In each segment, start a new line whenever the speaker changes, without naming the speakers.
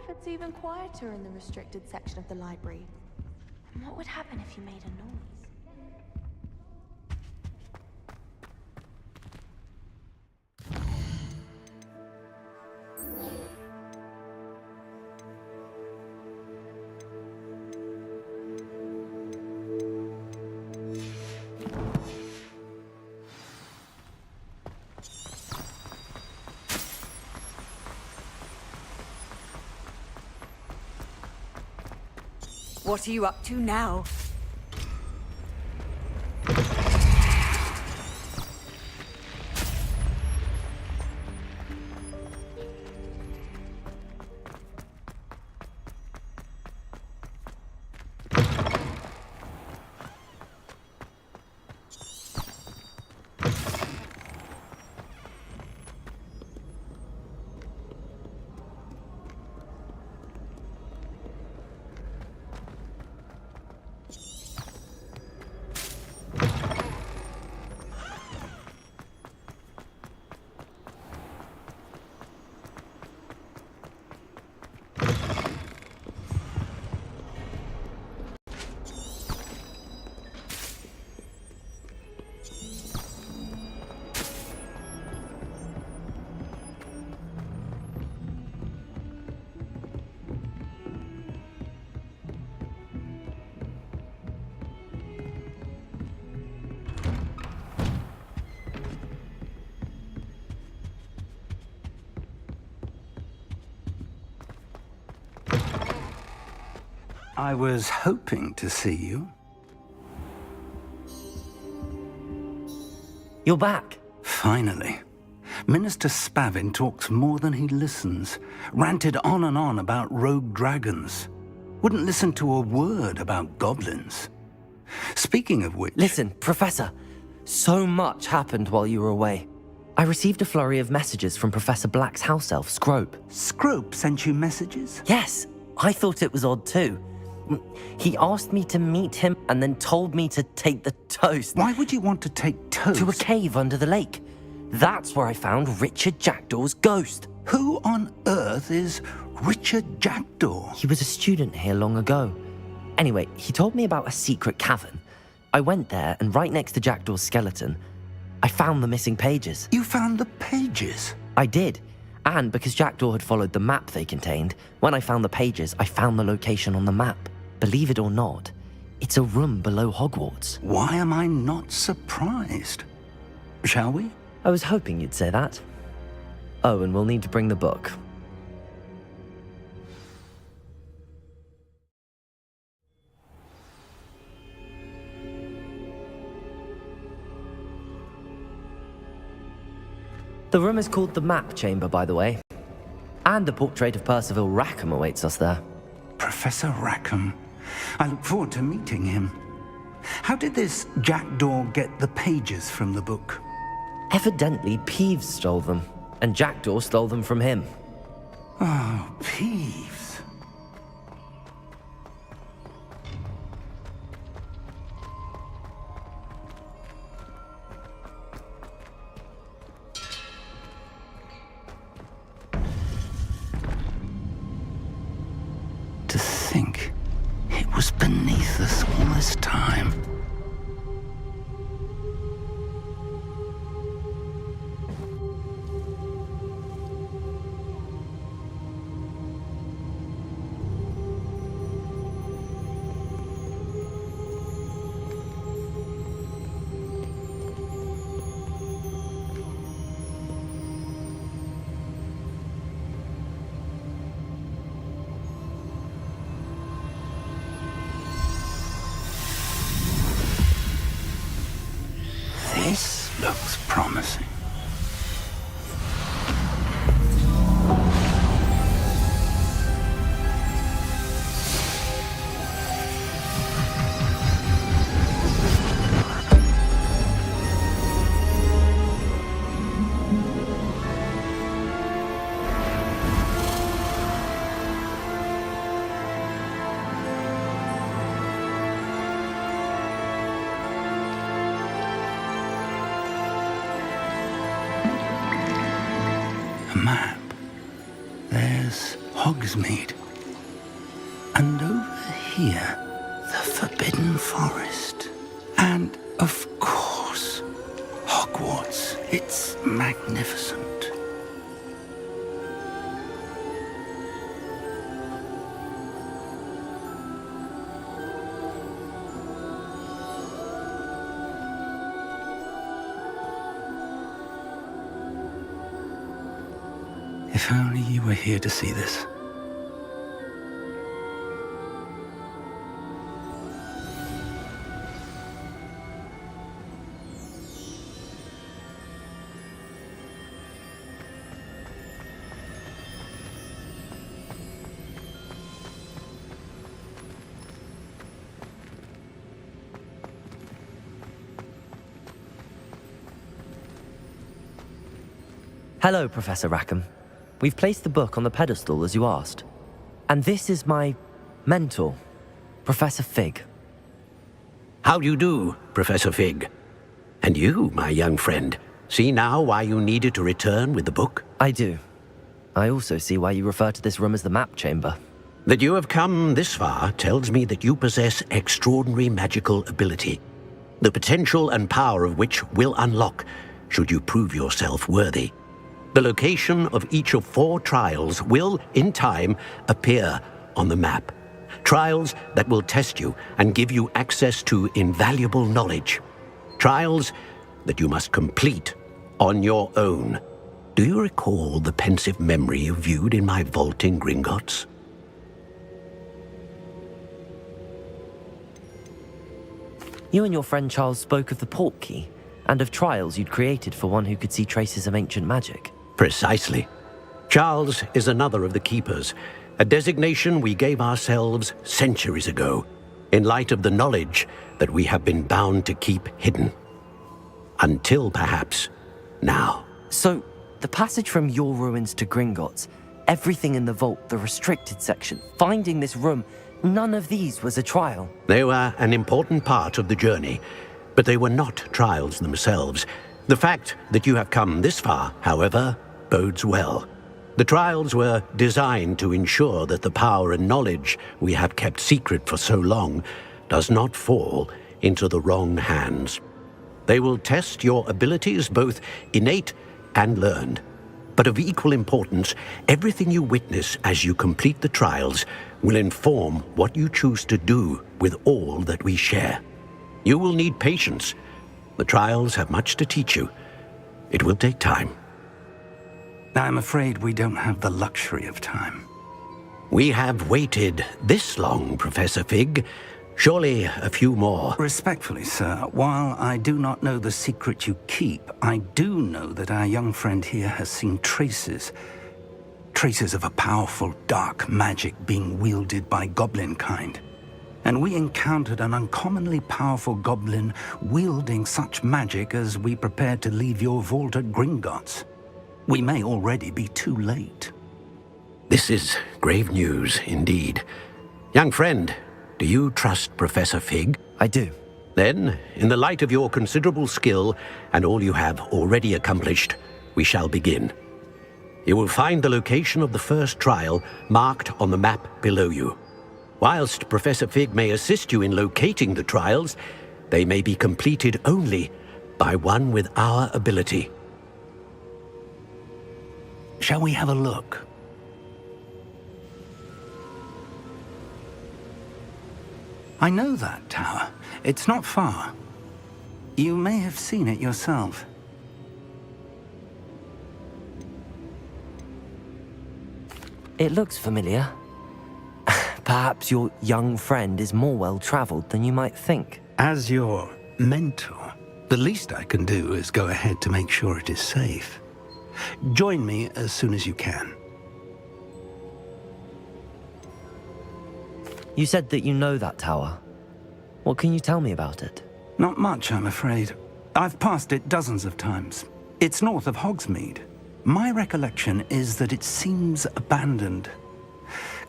if it's even quieter in the restricted section of the library. What would happen if you made a noise?
What are you up to now?
I was hoping to see you.
You're back.
Finally. Minister Spavin talks more than he listens. Ranted on and on about rogue dragons. Wouldn't listen to a word about goblins. Speaking of which...
Listen, Professor. So much happened while you were away. I received a flurry of messages from Professor Black's house elf, Scrope.
Scrope sent you messages?
Yes, I thought it was odd too. He asked me to meet him and then told me to take the toast.
Why would you want to take toast?
To a cave under the lake. That's where I found Richard Jackdaw's ghost.
Who on earth is Richard Jackdaw?
He was a student here long ago. Anyway, he told me about a secret cavern. I went there, and right next to Jackdaw's skeleton, I found the missing pages.
You found the pages?
I did. And because Jackdaw had followed the map they contained, when I found the pages, I found the location on the map. Believe it or not, it's a room below Hogwarts.
Why am I not surprised? Shall we?
I was hoping you'd say that. Oh, and we'll need to bring the book. The room is called the Map Chamber, by the way. And a portrait of Percival Rackham awaits us there.
Professor Rackham. I look forward to meeting him. How did this Jackdaw get the pages from the book?
Evidently, Peeves stole them, and Jackdaw stole them from him.
Oh, Peeves. To think it was beneath us all this time. This looks promising. Hogsmeade. And over here, the Forbidden Forest. And, of course, Hogwarts. It's magnificent. If only you were here to see this.
Hello, Professor Rackham. We've placed the book on the pedestal as you asked. And this is my mentor, Professor Fig.
How do you do, Professor Fig? And you, my young friend, see now why you needed to return with the book?
I do. I also see why you refer to this room as the map chamber.
That you have come this far tells me that you possess extraordinary magical ability, the potential and power of which will unlock should you prove yourself worthy. The location of each of 4 trials will, in time, appear on the map. Trials that will test you and give you access to invaluable knowledge. Trials that you must complete on your own. Do you recall the pensive memory you viewed in my vault in Gringotts?
You and your friend Charles spoke of the Portkey and of trials you'd created for one who could see traces of ancient magic.
Precisely. Charles is another of the Keepers, a designation we gave ourselves centuries ago, in light of the knowledge that we have been bound to keep hidden. Until perhaps now.
So, the passage from your ruins to Gringotts, everything in the vault, the restricted section, finding this room, none of these was a trial.
They were an important part of the journey, but they were not trials themselves. The fact that you have come this far, however, bodes well. The trials were designed to ensure that the power and knowledge we have kept secret for so long does not fall into the wrong hands. They will test your abilities, both innate and learned. But of equal importance, everything you witness as you complete the trials will inform what you choose to do with all that we share. You will need patience. The trials have much to teach you. It will take time.
I'm afraid we don't have the luxury of time.
We have waited this long, Professor Fig. Surely a few more.
Respectfully, sir, while I do not know the secret you keep, I do know that our young friend here has seen traces of a powerful dark magic being wielded by goblin kind. And we encountered an uncommonly powerful goblin wielding such magic as we prepared to leave your vault at Gringotts. We may already be too late.
This is grave news indeed. Young friend, do you trust Professor Fig?
I do.
Then, in the light of your considerable skill and all you have already accomplished, we shall begin. You will find the location of the first trial marked on the map below you. Whilst Professor Fig may assist you in locating the trials, they may be completed only by one with our ability.
Shall we have a look? I know that tower. It's not far. You may have seen it yourself.
It looks familiar. Perhaps your young friend is more well-traveled than you might think.
As your mentor, the least I can do is go ahead to make sure it is safe. Join me as soon as you can.
You said that you know that tower. What can you tell me about it?
Not much, I'm afraid. I've passed it dozens of times. It's north of Hogsmeade. My recollection is that it seems abandoned.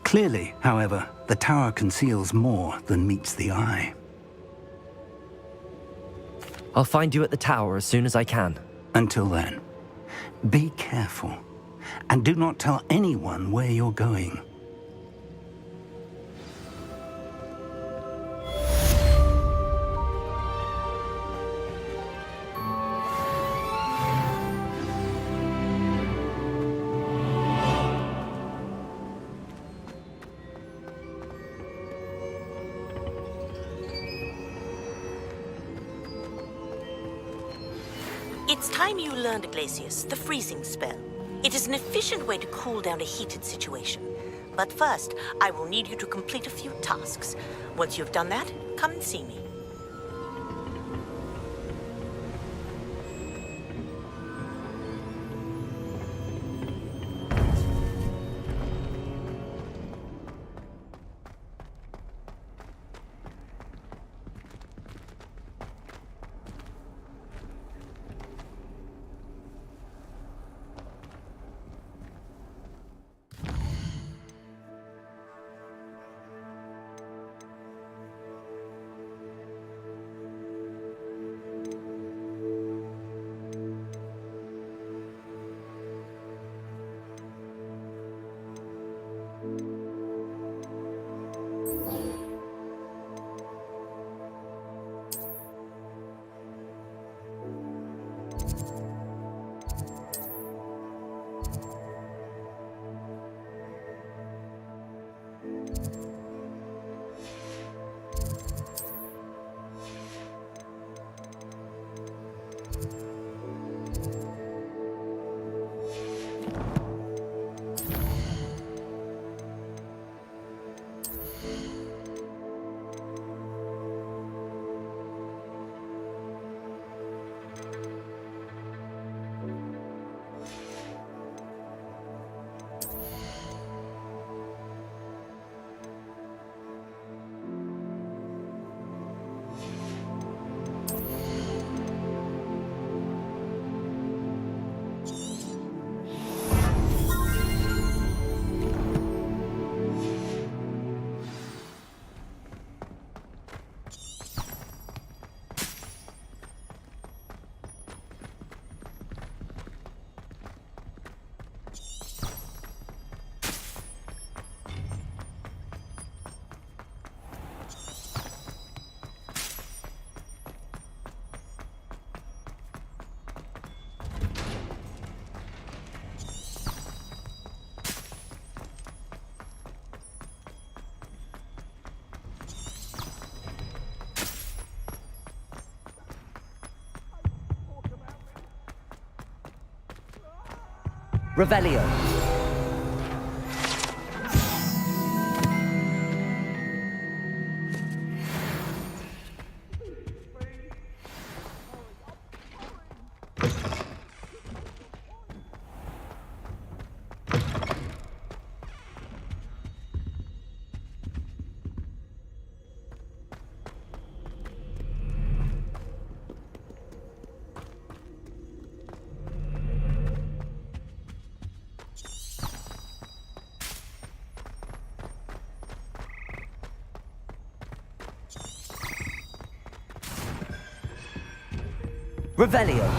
Clearly, however, the tower conceals more than meets the eye.
I'll find you at the tower as soon as I can.
Until then, be careful, and do not tell anyone where you're going.
It's time you learned, Glacius, the freezing spell. It is an efficient way to cool down a heated situation. But first, I will need you to complete a few tasks. Once you've done that, come and see me.
Revelio. Revelio. Revelio.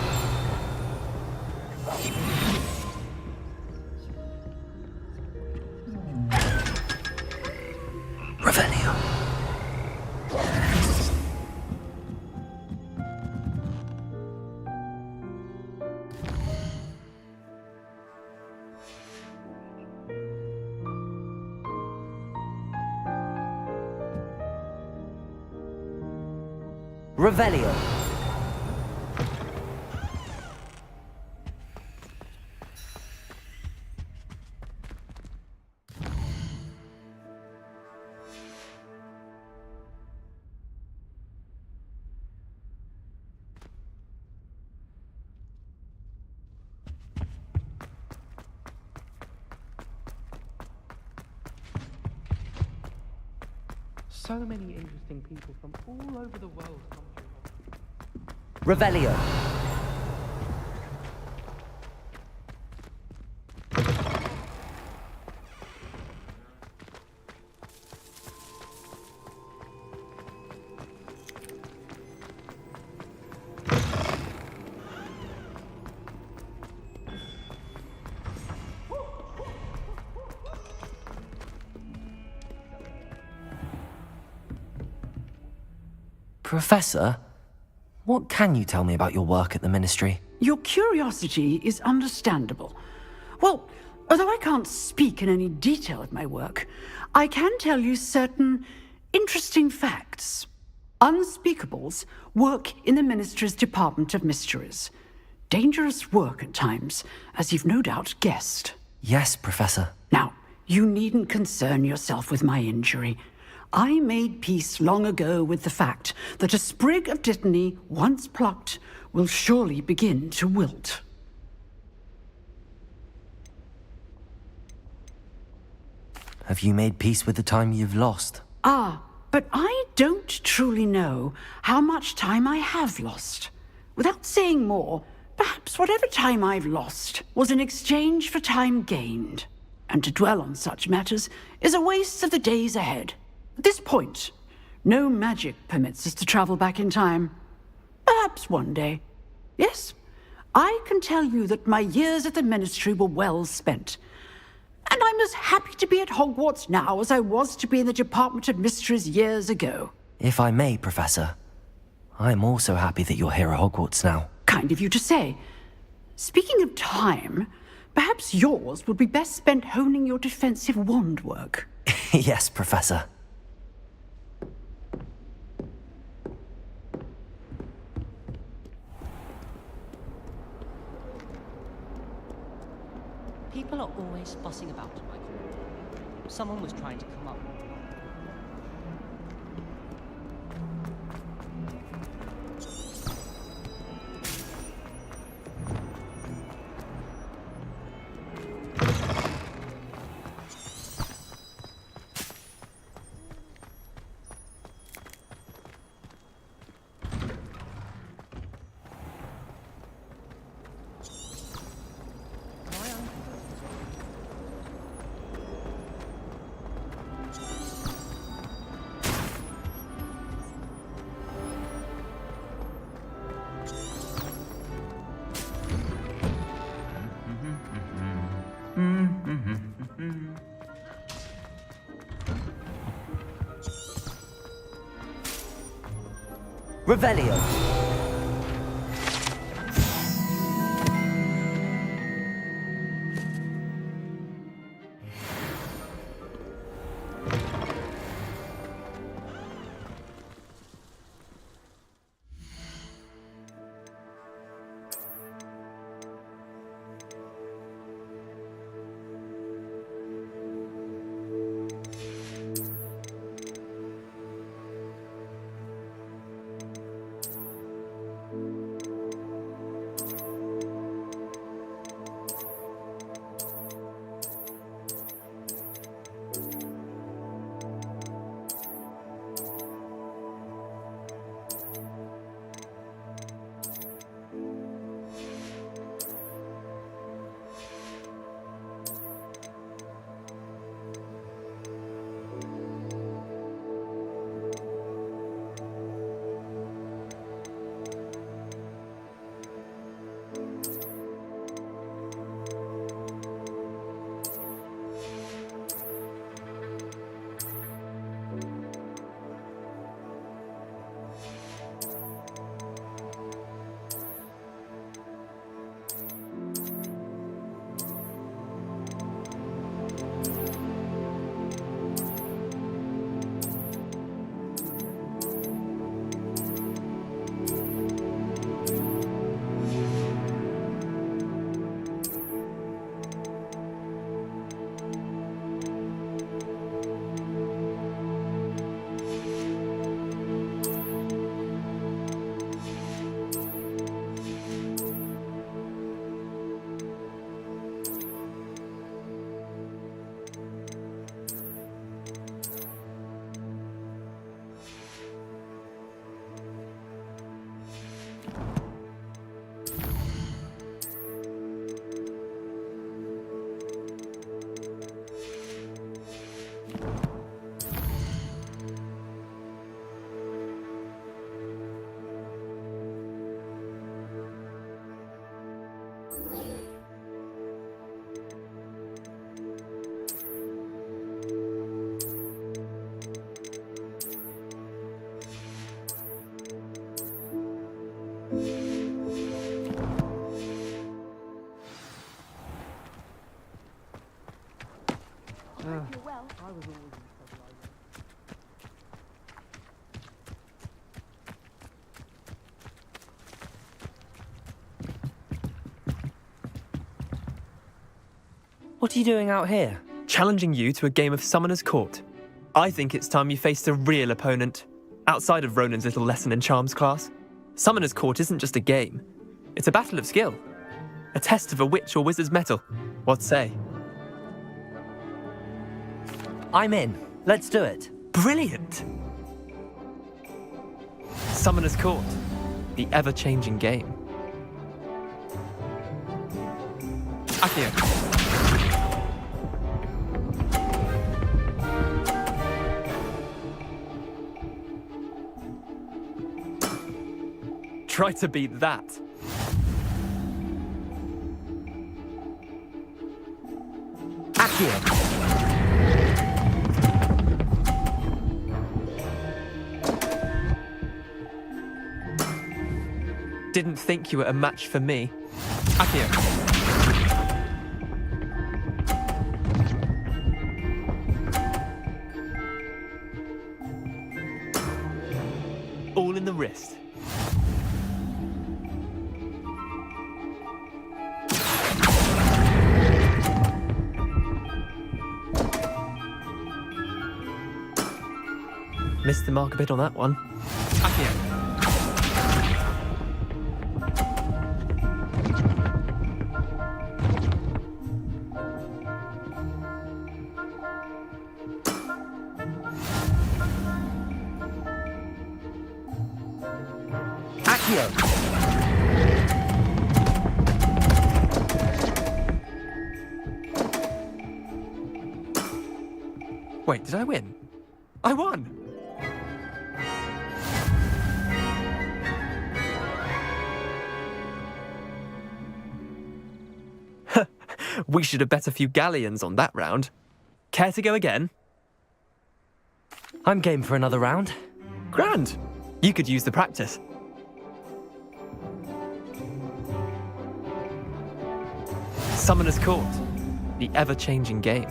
Revelio.
So many interesting people from all over the world come through.
Revelio. Professor, what can you tell me about your work at the Ministry?
Your curiosity is understandable. Well, although I can't speak in any detail of my work, I can tell you certain interesting facts. Unspeakables work in the Ministry's Department of Mysteries. Dangerous work at times, as you've no doubt guessed.
Yes, Professor.
Now, you needn't concern yourself with my injury. I made peace long ago with the fact that a sprig of dittany, once plucked, will surely begin to wilt.
Have you made peace with the time you've lost?
Ah, but I don't truly know how much time I have lost. Without saying more, perhaps whatever time I've lost was in exchange for time gained. And to dwell on such matters is a waste of the days ahead. At this point, no magic permits us to travel back in time. Perhaps one day. Yes, I can tell you that my years at the Ministry were well spent. And I'm as happy to be at Hogwarts now as I was to be in the Department of Mysteries years ago.
If I may, Professor, I'm also happy that you're here at Hogwarts now.
Kind of you to say. Speaking of time, perhaps yours would be best spent honing your defensive wand work.
Yes, Professor.
People are always fussing about, Michael. Someone was trying to come up.
Revelio. What are you doing out here?
Challenging you to a game of Summoner's Court. I think it's time you faced a real opponent, outside of Ronan's little lesson in charms class. Summoner's Court isn't just a game. It's a battle of skill. A test of a witch or wizard's mettle. What say?
I'm in. Let's do it.
Brilliant! Summoner's Court. The ever-changing game. Accio. Try to beat that.
Accio.
Didn't think you were a match for me. Accio. All in the wrist. Missed the mark a bit on that one. Accio. Wait, did I win? I won! We should have bet a few galleons on that round. Care to go again?
I'm game for another round.
Grand! You could use the practice. Summoner's Court. The ever-changing game.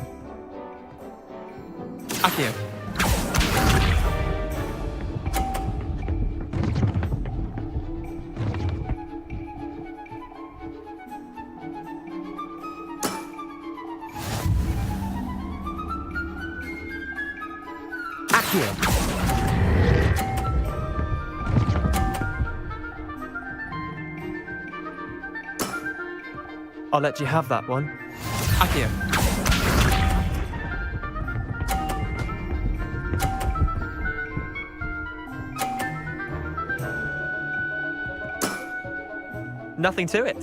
Accio.
Accio.
I'll let you have that one. Accio. Nothing to it.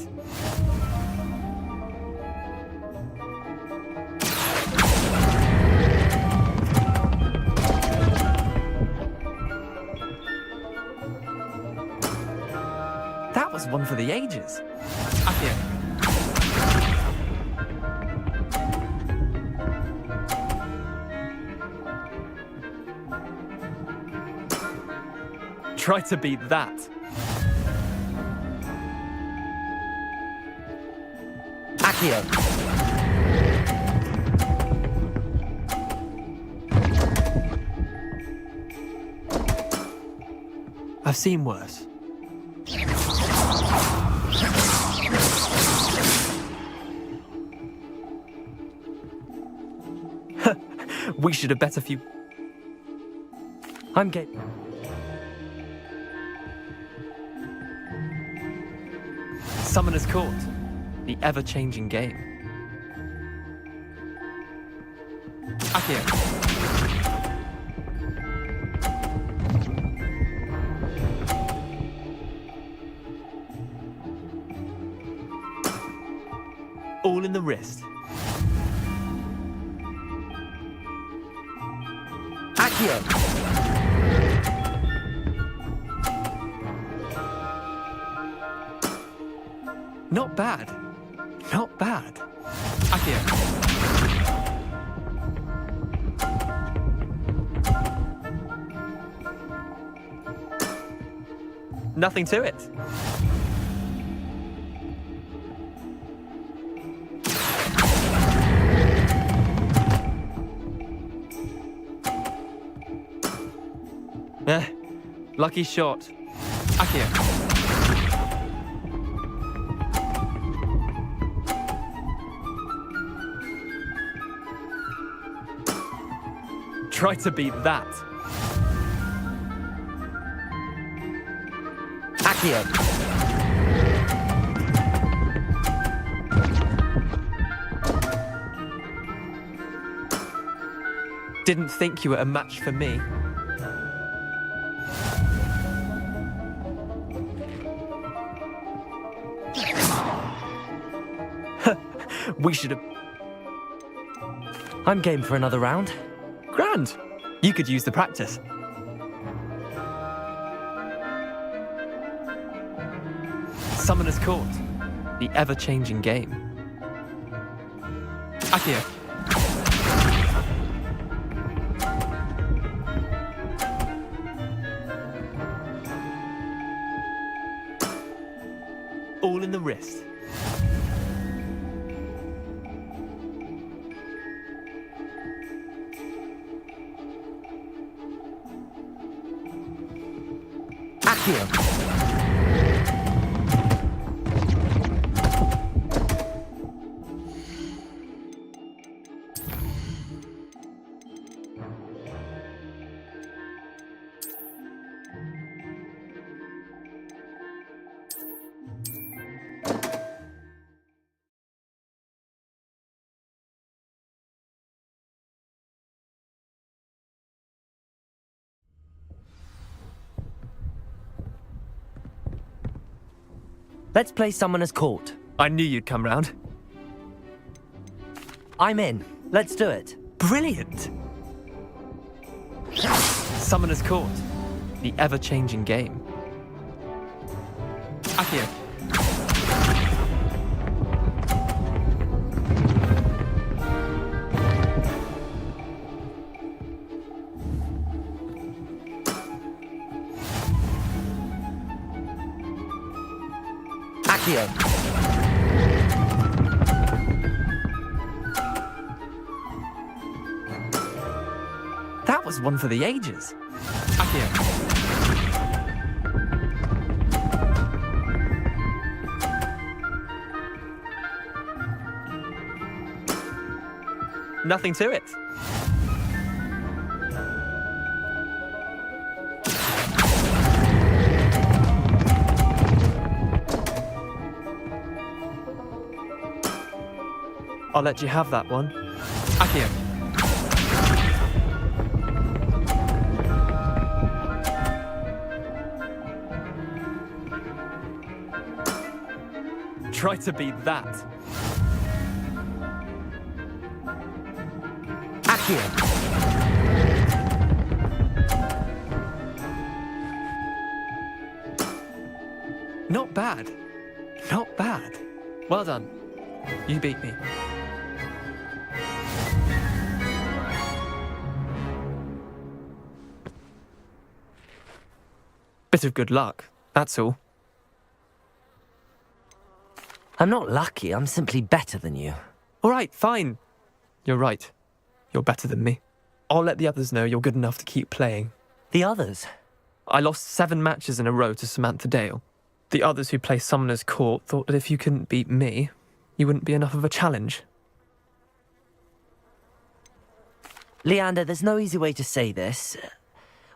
That was one for the ages. Accio. Try to beat that.
Accio.
I've seen worse. We should have bet a few.
I'm game.
Summoner's Court. The ever-changing game. Accio. All in the wrist.
Accio.
Not bad. Not bad. Accio. Nothing to it. Lucky shot. Accio. Try to beat that.
Accio.
Didn't think you were a match for me. We should have...
I'm game for another round.
Grand. You could use the practice. Summoner's Court. The ever-changing game. Accio. All in the wrist.
Accio. Let's play Summoner's Court.
I knew you'd come round.
I'm in. Let's do it.
Brilliant! Summoner's Court. The ever-changing game. Accio.
Accio.
That was one for the ages. Accio. Nothing to it. I'll let you have that one. Accio. Try to beat that.
Accio.
Not bad. Not bad. Well done. You beat me. Bit of good luck, that's all.
I'm not lucky, I'm simply better than you.
All right, fine. You're right. You're better than me. I'll let the others know you're good enough to keep playing.
The others?
I lost 7 matches in a row to Samantha Dale. The others who play Summoner's Court thought that if you couldn't beat me, you wouldn't be enough of a challenge.
Leander, there's no easy way to say this.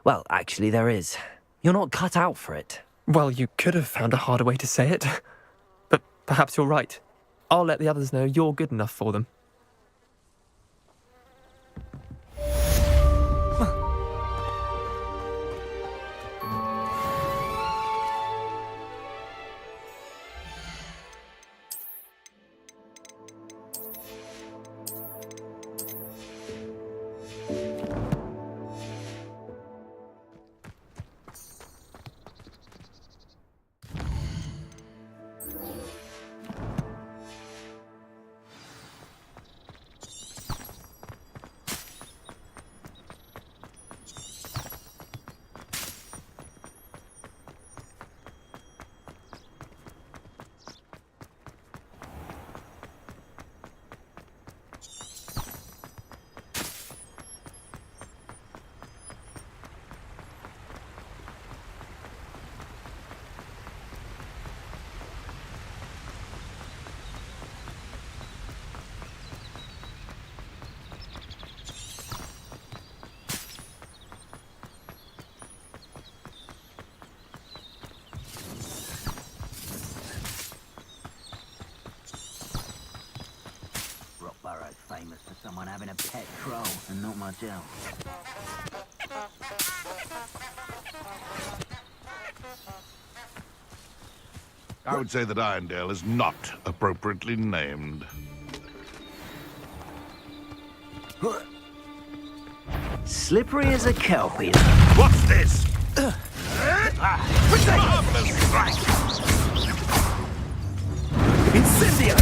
Well, actually, there is. You're not cut out for it.
Well, you could have found a harder way to say it. But perhaps you're right. I'll let the others know you're good enough for them.
a pet crow and not much else.
I would say that Irondale is not appropriately named.
Slippery as a kelpie.
What's this? Marvelous strike!
Incendio!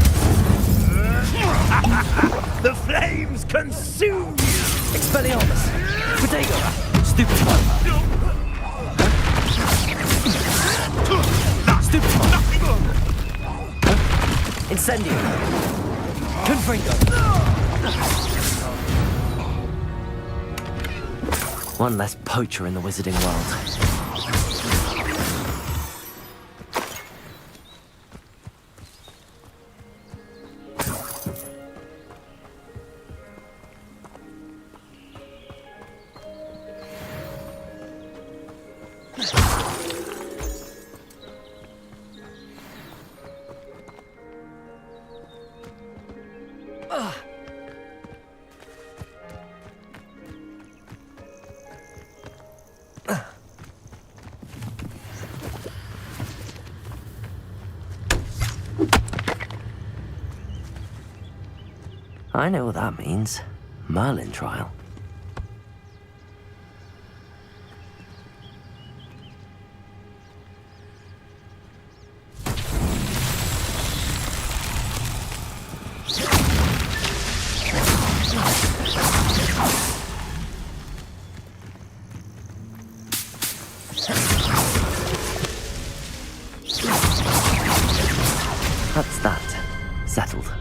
The flames consume you!
Expelliarmus! Protego! Stupefy! Stupefy! Incendio! Confringo! One less poacher in the wizarding world. I know what that means. Merlin trial. That's that. Settled.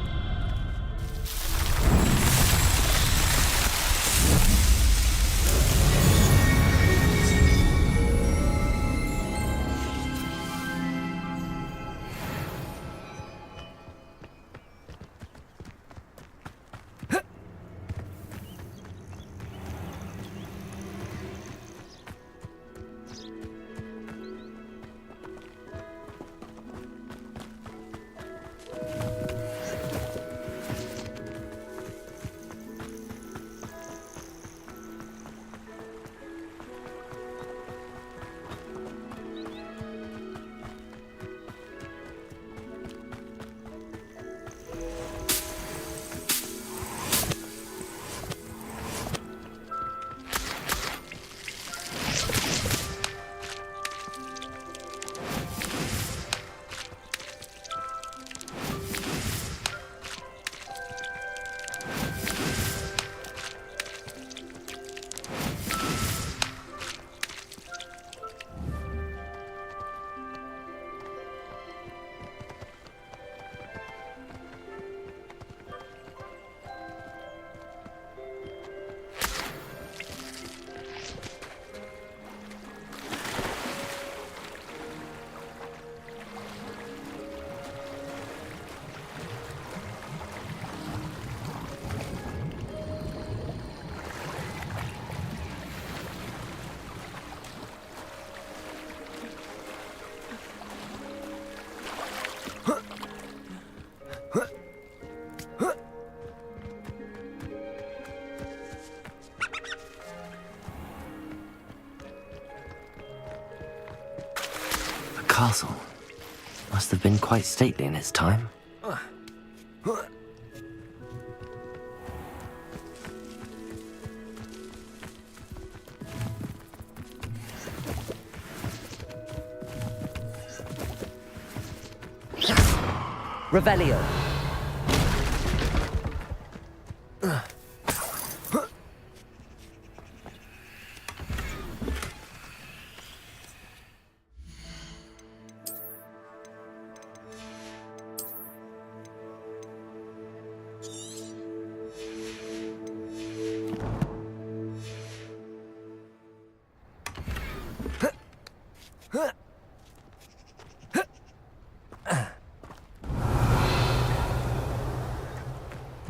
Castle. Must have been quite stately in its time. Revelio.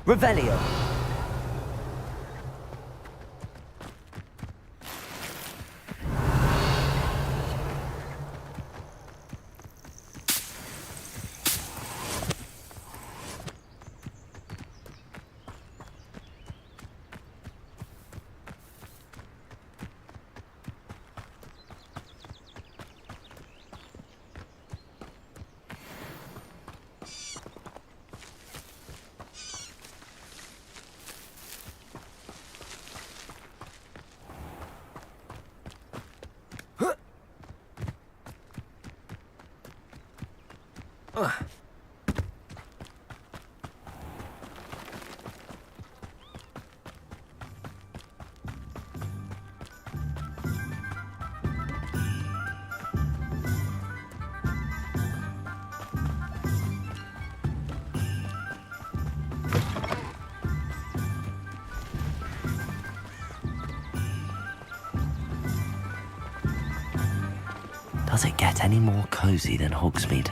Revelio. Does it get any more cozy than Hogsmeade?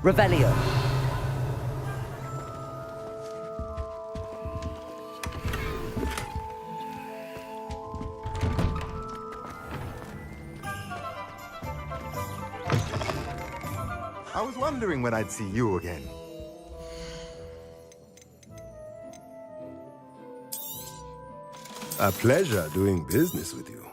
Revelio.
I was wondering when I'd see you again. A pleasure doing business with you.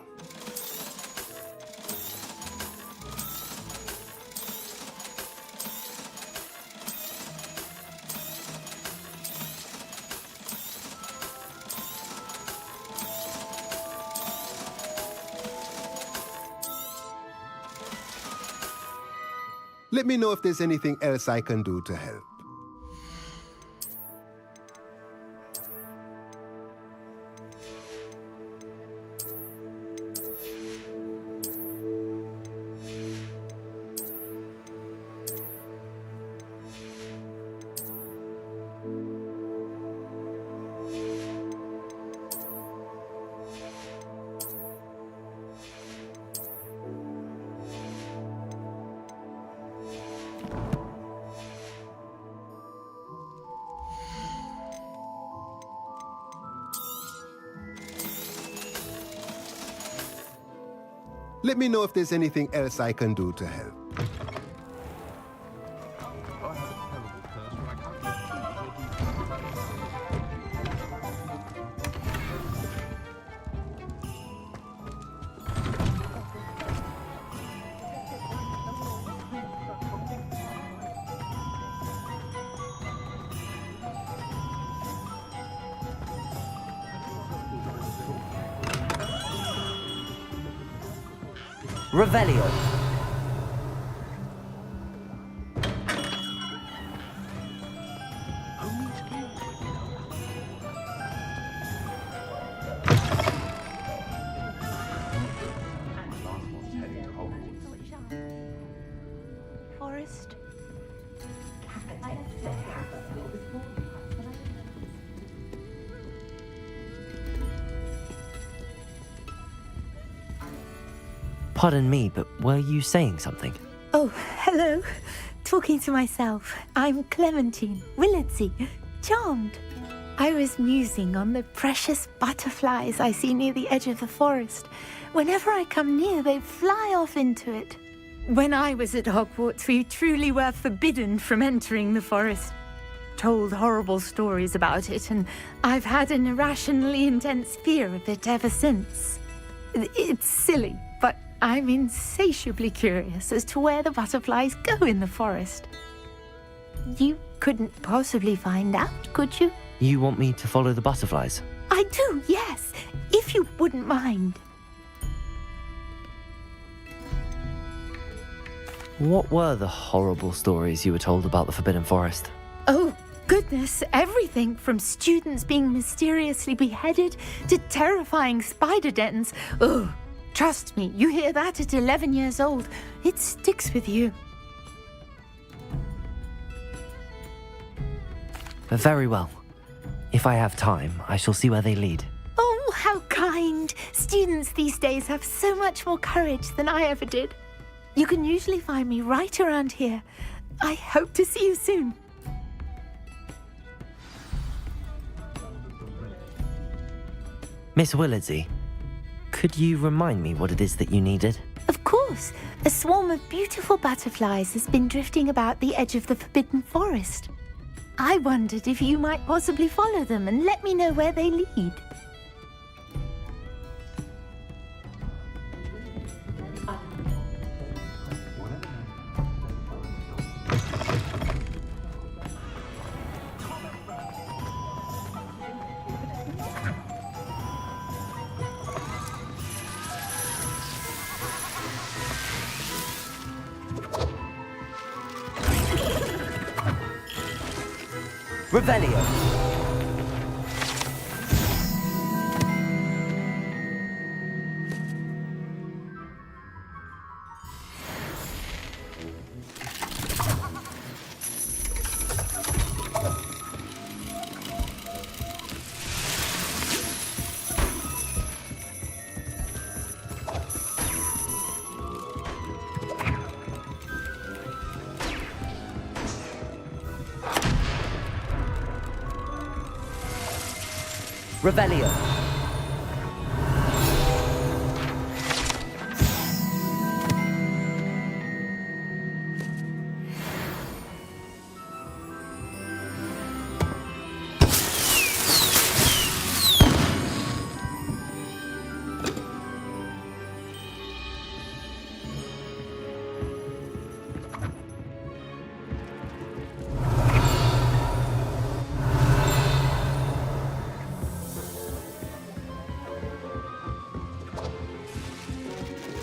Let me know if there's anything else I can do to help. Let me know if there's anything else I can do to help.
Revelio.
Forest.
Pardon me, but were you saying something?
Oh, hello. Talking to myself. I'm Clementine Willardsey. Charmed. I was musing on the precious butterflies I see near the edge of the forest. Whenever I come near, they fly off into it. When I was at Hogwarts, we truly were forbidden from entering the forest. Told horrible stories about it, and I've had an irrationally intense fear of it ever since. It's silly, but I'm insatiably curious as to where the butterflies go in the forest. You couldn't possibly find out, could you?
You want me to follow the butterflies?
I do, yes, if you wouldn't mind.
What were the horrible stories you were told about the Forbidden Forest?
Oh, goodness, everything from students being mysteriously beheaded to terrifying spider dens. Oh, trust me, you hear that at 11 years old, it sticks with you.
Very well. If I have time, I shall see where they lead.
Oh, how kind. Students these days have so much more courage than I ever did. You can usually find me right around here. I hope to see you soon.
Miss Willardsey, could you remind me what it is that you needed?
Of course. A swarm of beautiful butterflies has been drifting about the edge of the Forbidden Forest. I wondered if you might possibly follow them and let me know where they lead.
Revelio. Revelio.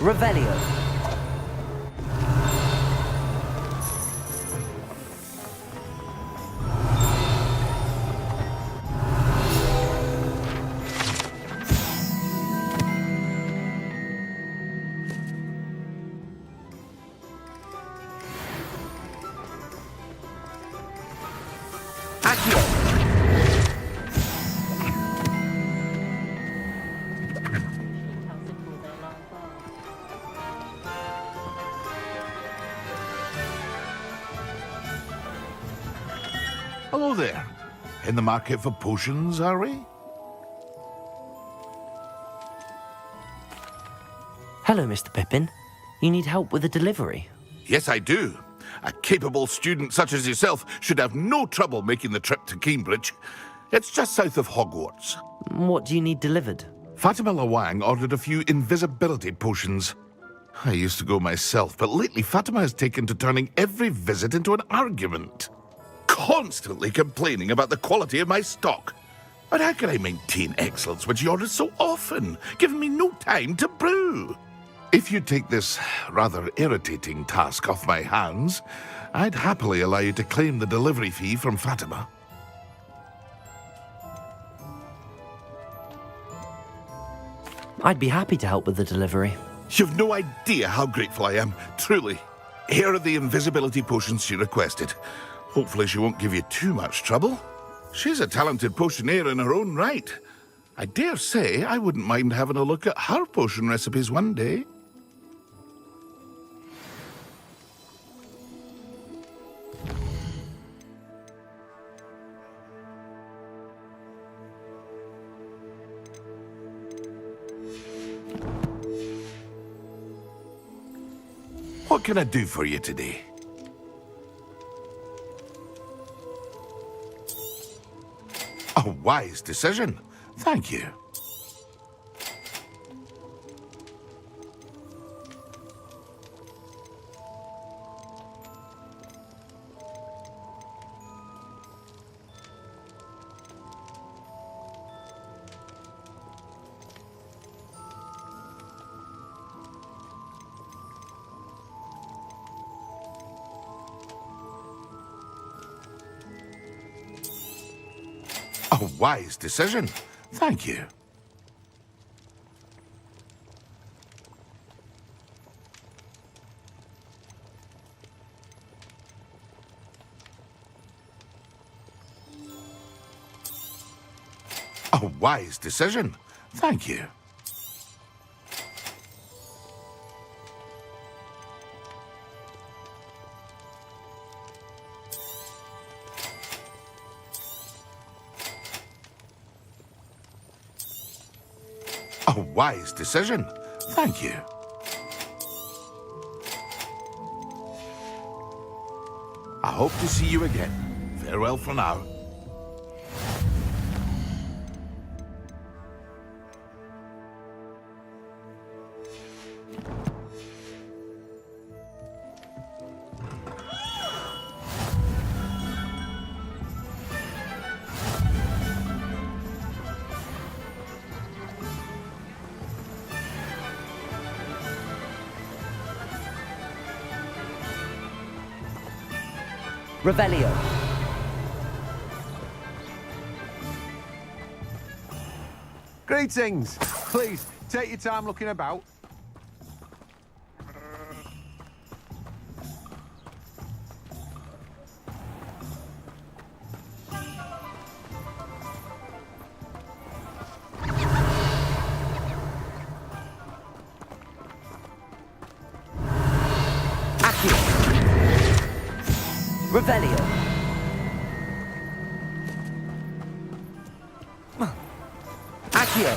Revelio. Accio.
Hello there. In the market for potions, are we?
Hello, Mr. Pippin. You need help with a delivery?
Yes, I do. A capable student such as yourself should have no trouble making the trip to Cambridge. It's just south of Hogwarts.
What do you need delivered?
Fatima Lawang ordered a few invisibility potions. I used to go myself, but lately Fatima has taken to turning every visit into an argument. Constantly complaining about the quality of my stock. But how can I maintain excellence when she orders so often, giving me no time to brew? If you take this rather irritating task off my hands, I'd happily allow you to claim the delivery fee from Fatima.
I'd be happy to help with the delivery.
You've no idea how grateful I am, truly. Here are the invisibility potions she requested. Hopefully she won't give you too much trouble. She's a talented potioneer in her own right. I dare say I wouldn't mind having a look at her potion recipes one day. What can I do for you today? A wise decision. Thank you. A wise decision. Thank you. A wise decision. Thank you. A wise decision. Thank you. I hope to see you again. Farewell for now.
Revelio.
Greetings. Please, take your time looking about.
Revelio. Accio.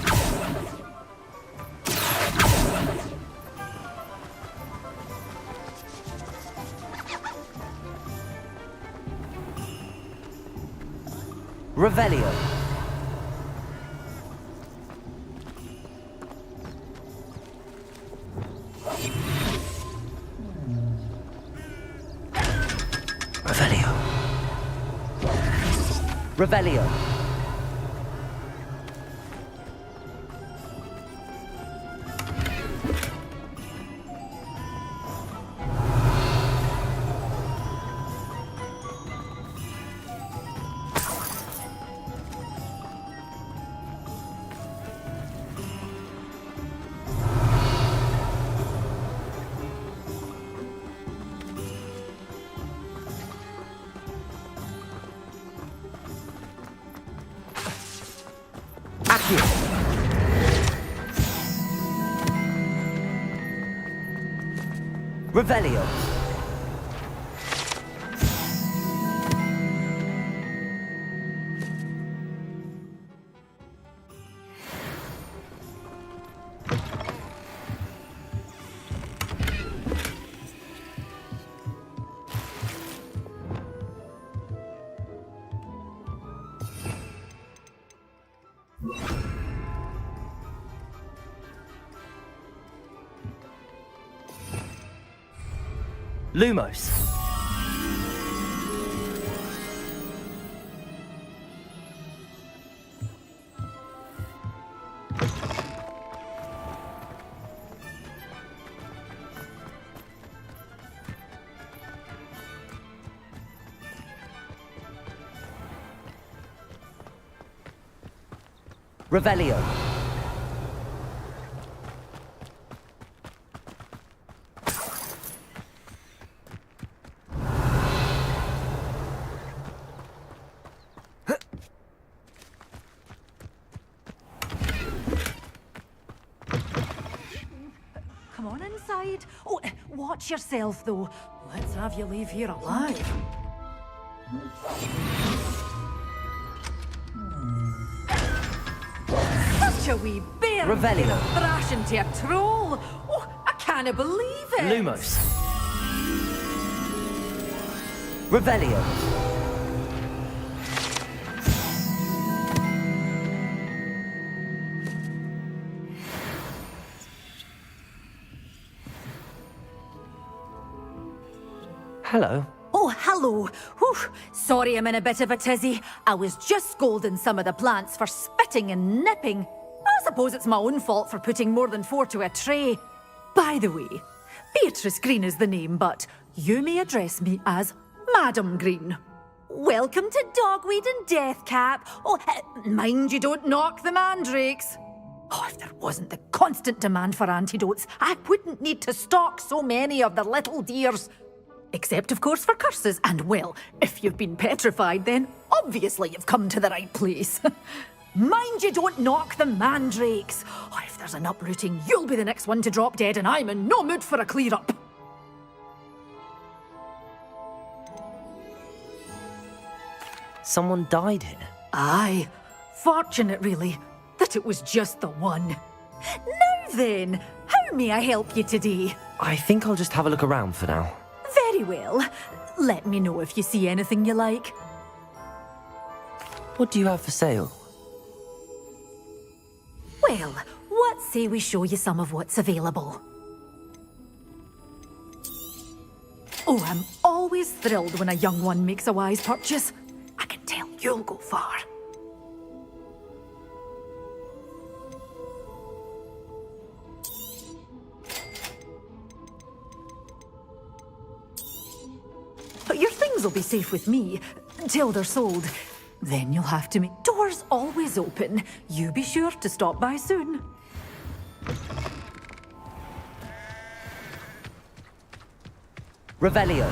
Revelio. Revelio. Revelio. Accio. Revelio. Lumos. Revelio.
Come on inside. Oh, watch yourself, though. Let's have you leave here alive. Such a wee bear!
Revelio.
Thrash into a troll! Oh, I can't believe it!
Lumos. Revelio. Hello.
Oh, hello. Whew. Sorry I'm in a bit of a tizzy. I was just scolding some of the plants for spitting and nipping. I suppose it's my own fault for putting more than 4 to a tray. By the way, Beatrice Green is the name, but you may address me as Madam Green. Welcome to Dogweed and Deathcap. Oh, mind you don't knock the mandrakes. Oh, if there wasn't the constant demand for antidotes, I wouldn't need to stock so many of the little dears. Except, of course, for curses. And, well, if you've been petrified, then obviously you've come to the right place. Mind you don't knock the mandrakes. Oh, if there's an uprooting, you'll be the next one to drop dead, and I'm in no mood for a clear-up.
Someone died here.
Aye. Fortunate, really, that it was just the one. Now then, how may I help you today?
I think I'll just have a look around for now.
Very well. Let me know if you see anything you like.
What do you have for sale?
Well, what say we show you some of what's available? Oh, I'm always thrilled when a young one makes a wise purchase. I can tell you'll go far. But your things will be safe with me, until they're sold. Then you'll have to make... Doors always open. You be sure to stop by soon.
Revelio.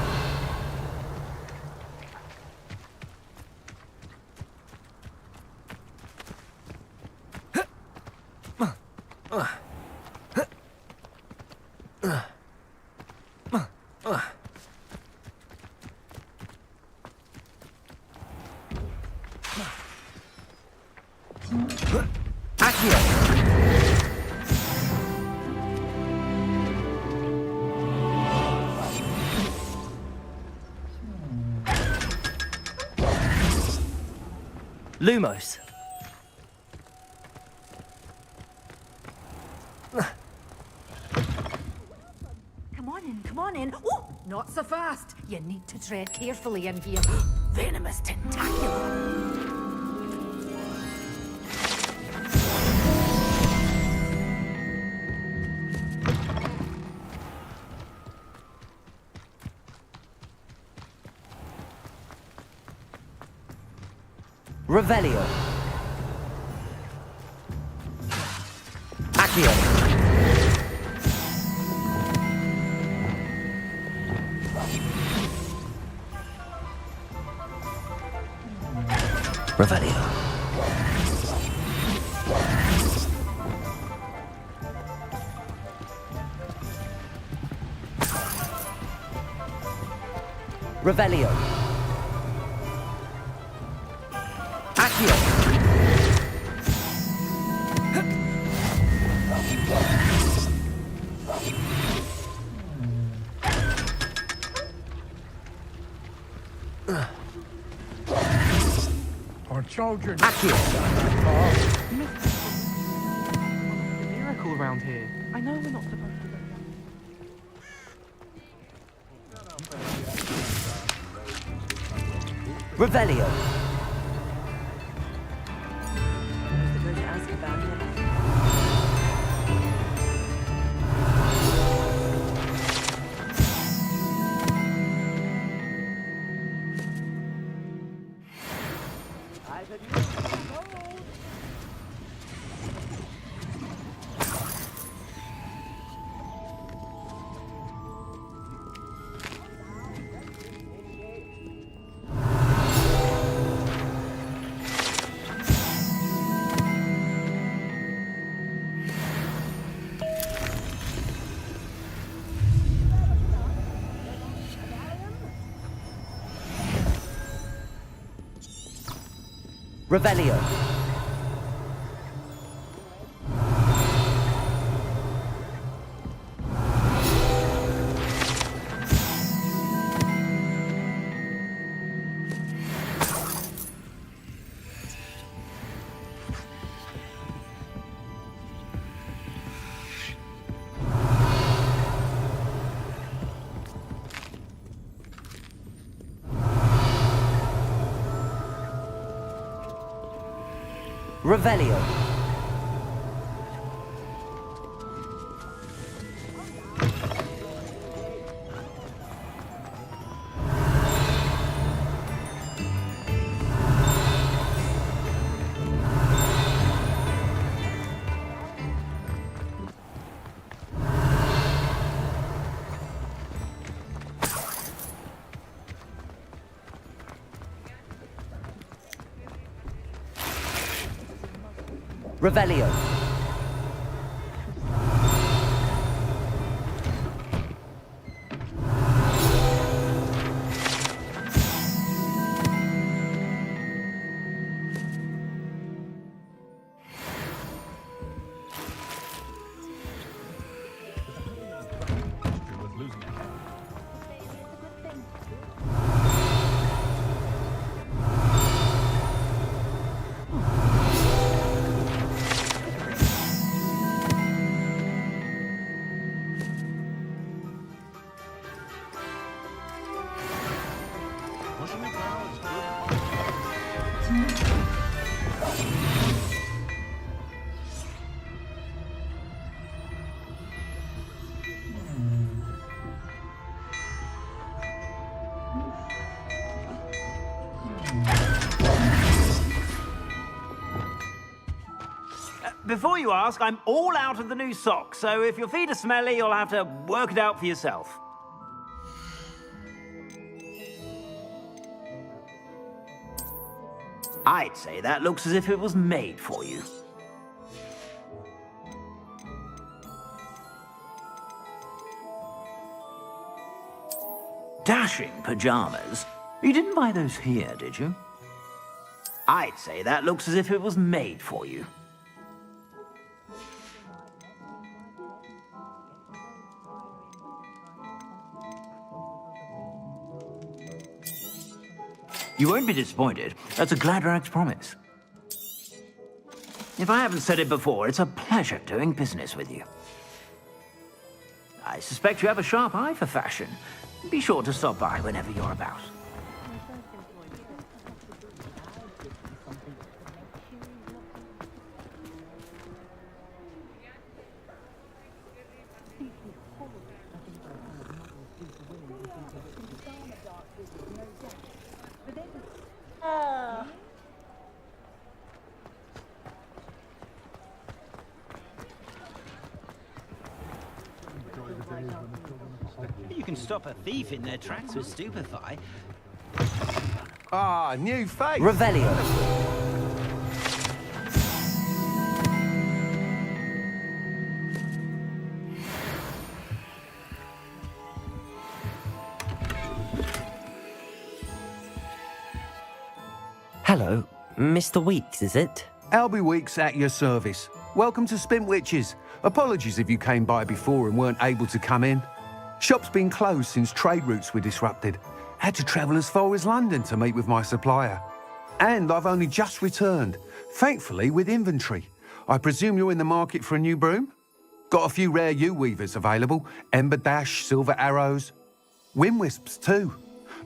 Lumos.
Come on in. Oh, not so fast. You need to tread carefully in here. Venomous tentacular.
Revelio. Accio. Revelio. Revelio. Accio.
Our children.
Accio. Miracle around here. I know we're not supposed to go.
Revelio. Revelio. Revelio. Revelio.
before you ask, I'm all out of the new socks, so if your feet are smelly, you'll have to work it out for yourself. I'd say that looks as if it was made for you. Dashing pajamas. You didn't buy those here, did you? I'd say that looks as if it was made for you. You won't be disappointed. That's a Gladrax promise. If I haven't said it before, it's a pleasure doing business with you. I suspect you have a sharp eye for fashion. Be sure to stop by whenever you're about.
You can stop a thief in their tracks with Stupefy.
Ah, new face.
Revelio. Hello, Mr. Weeks, is it?
Albie Weeks at your service. Welcome to Spintwitches. Apologies if you came by before and weren't able to come in. Shop's been closed since trade routes were disrupted. Had to travel as far as London to meet with my supplier. And I've only just returned, thankfully with inventory. I presume you're in the market for a new broom? Got a few rare U-weavers available, Ember Dash, Silver Arrows. Wind Wisps too.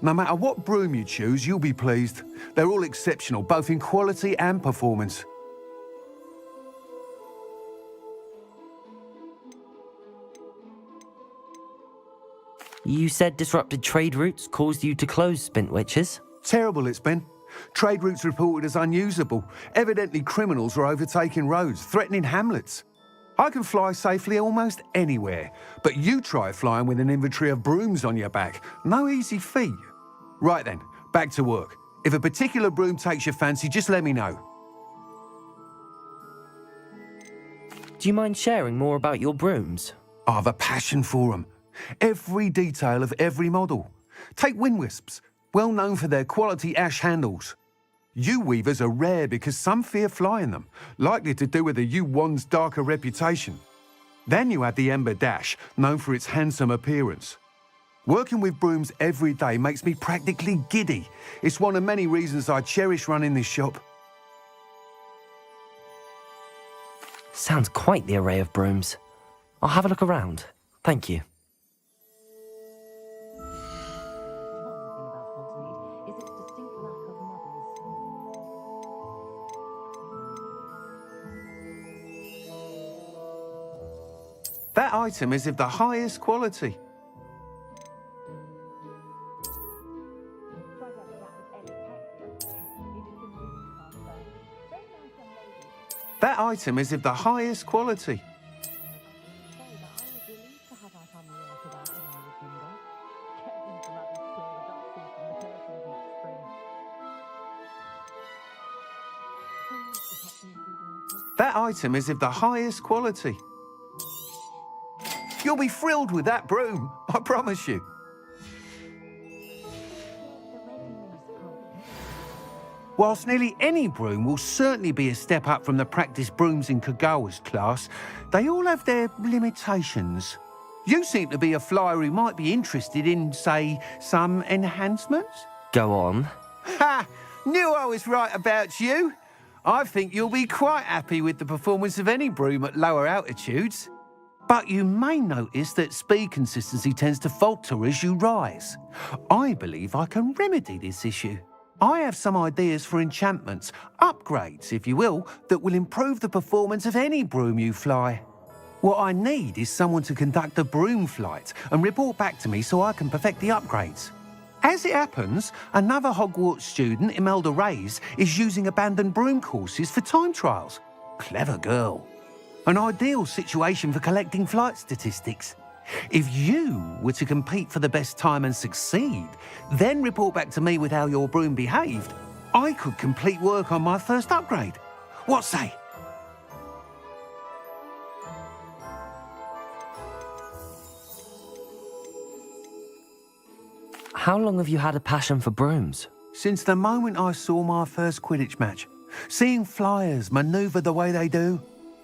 No matter what broom you choose, you'll be pleased. They're all exceptional, both in quality and performance.
You said disrupted trade routes caused you to close Spintwitches?
Terrible it's been. Trade routes reported as unusable. Evidently criminals are overtaking roads, threatening hamlets. I can fly safely almost anywhere, but you try flying with an inventory of brooms on your back. No easy feat. Right then, back to work. If a particular broom takes your fancy, just let me know.
Do you mind sharing more about your brooms?
I've a passion for them. Every detail of every model. Take Wind Wisps, well known for their quality ash handles. U-weavers are rare because some fear flying them, likely to do with the U-wand's darker reputation. Then you have the Ember Dash, known for its handsome appearance. Working with brooms every day makes me practically giddy. It's one of many reasons I cherish running this shop.
Sounds quite the array of brooms. I'll have a look around. Thank you.
That item is of the highest quality. That item is of the highest quality. That item is of the highest quality. You'll be thrilled with that broom, I promise you. Whilst nearly any broom will certainly be a step up from the practice brooms in Kagawa's class, they all have their limitations. You seem to be a flyer who might be interested in, say, some enhancements?
Go on.
Ha! Knew I was right about you. I think you'll be quite happy with the performance of any broom at lower altitudes. But you may notice that speed consistency tends to falter as you rise. I believe I can remedy this issue. I have some ideas for enchantments, upgrades, if you will, that will improve the performance of any broom you fly. What I need is someone to conduct a broom flight and report back to me so I can perfect the upgrades. As it happens, another Hogwarts student, Imelda Reyes, is using abandoned broom courses for time trials. Clever girl. An ideal situation for collecting flight statistics. If you were to compete for the best time and succeed, then report back to me with how your broom behaved, I could complete work on my first upgrade. What say?
How long have you had a passion for brooms?
Since the moment I saw my first Quidditch match. Seeing flyers manoeuvre the way they do.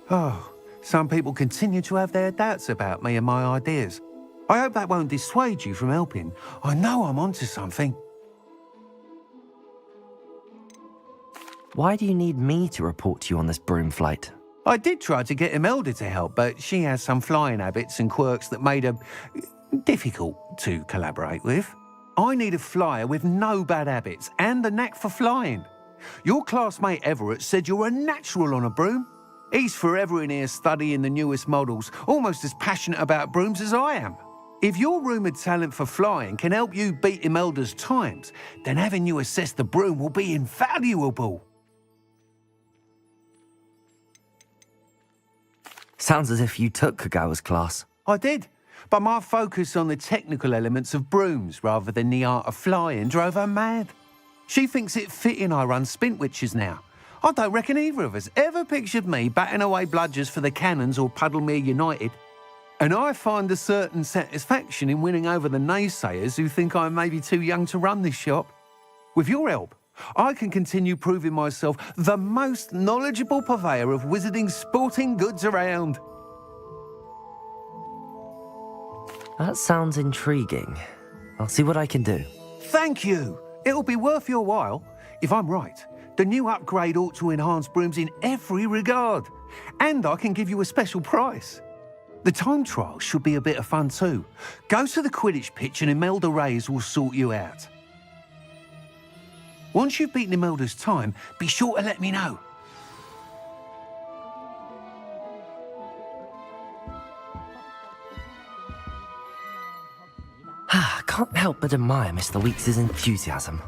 Oh, some people continue to have their doubts about me and my ideas. I hope that won't dissuade you from helping. I know I'm onto something.
Why do you need me to report to you on this broom flight?
I did try to get Imelda to help, but she has some flying habits and quirks that made her difficult to collaborate with. I need a flyer with no bad habits and a knack for flying. Your classmate Everett said you're a natural on a broom. He's forever in here studying the newest models, almost as passionate about brooms as I am. If your rumoured talent for flying can help you beat Imelda's times, then having you assess the broom will be invaluable.
Sounds as if you took Kagawa's class.
I did, but my focus on the technical elements of brooms rather than the art of flying drove her mad. She thinks it fitting I run Spintwitches now. I don't reckon either of us ever pictured me batting away bludgers for the Cannons or Puddlemere United. And I find a certain satisfaction in winning over the naysayers who think I'm maybe too young to run this shop. With your help, I can continue proving myself the most knowledgeable purveyor of wizarding sporting goods around.
That sounds intriguing. I'll see what I can do.
Thank you. It'll be worth your while. If I'm right, the new upgrade ought to enhance brooms in every regard. And I can give you a special price. The time trial should be a bit of fun too. Go to the Quidditch pitch and Imelda Reyes will sort you out. Once you've beaten Imelda's time, be sure to let me know.
I can't help but admire Mr. Weeks' enthusiasm.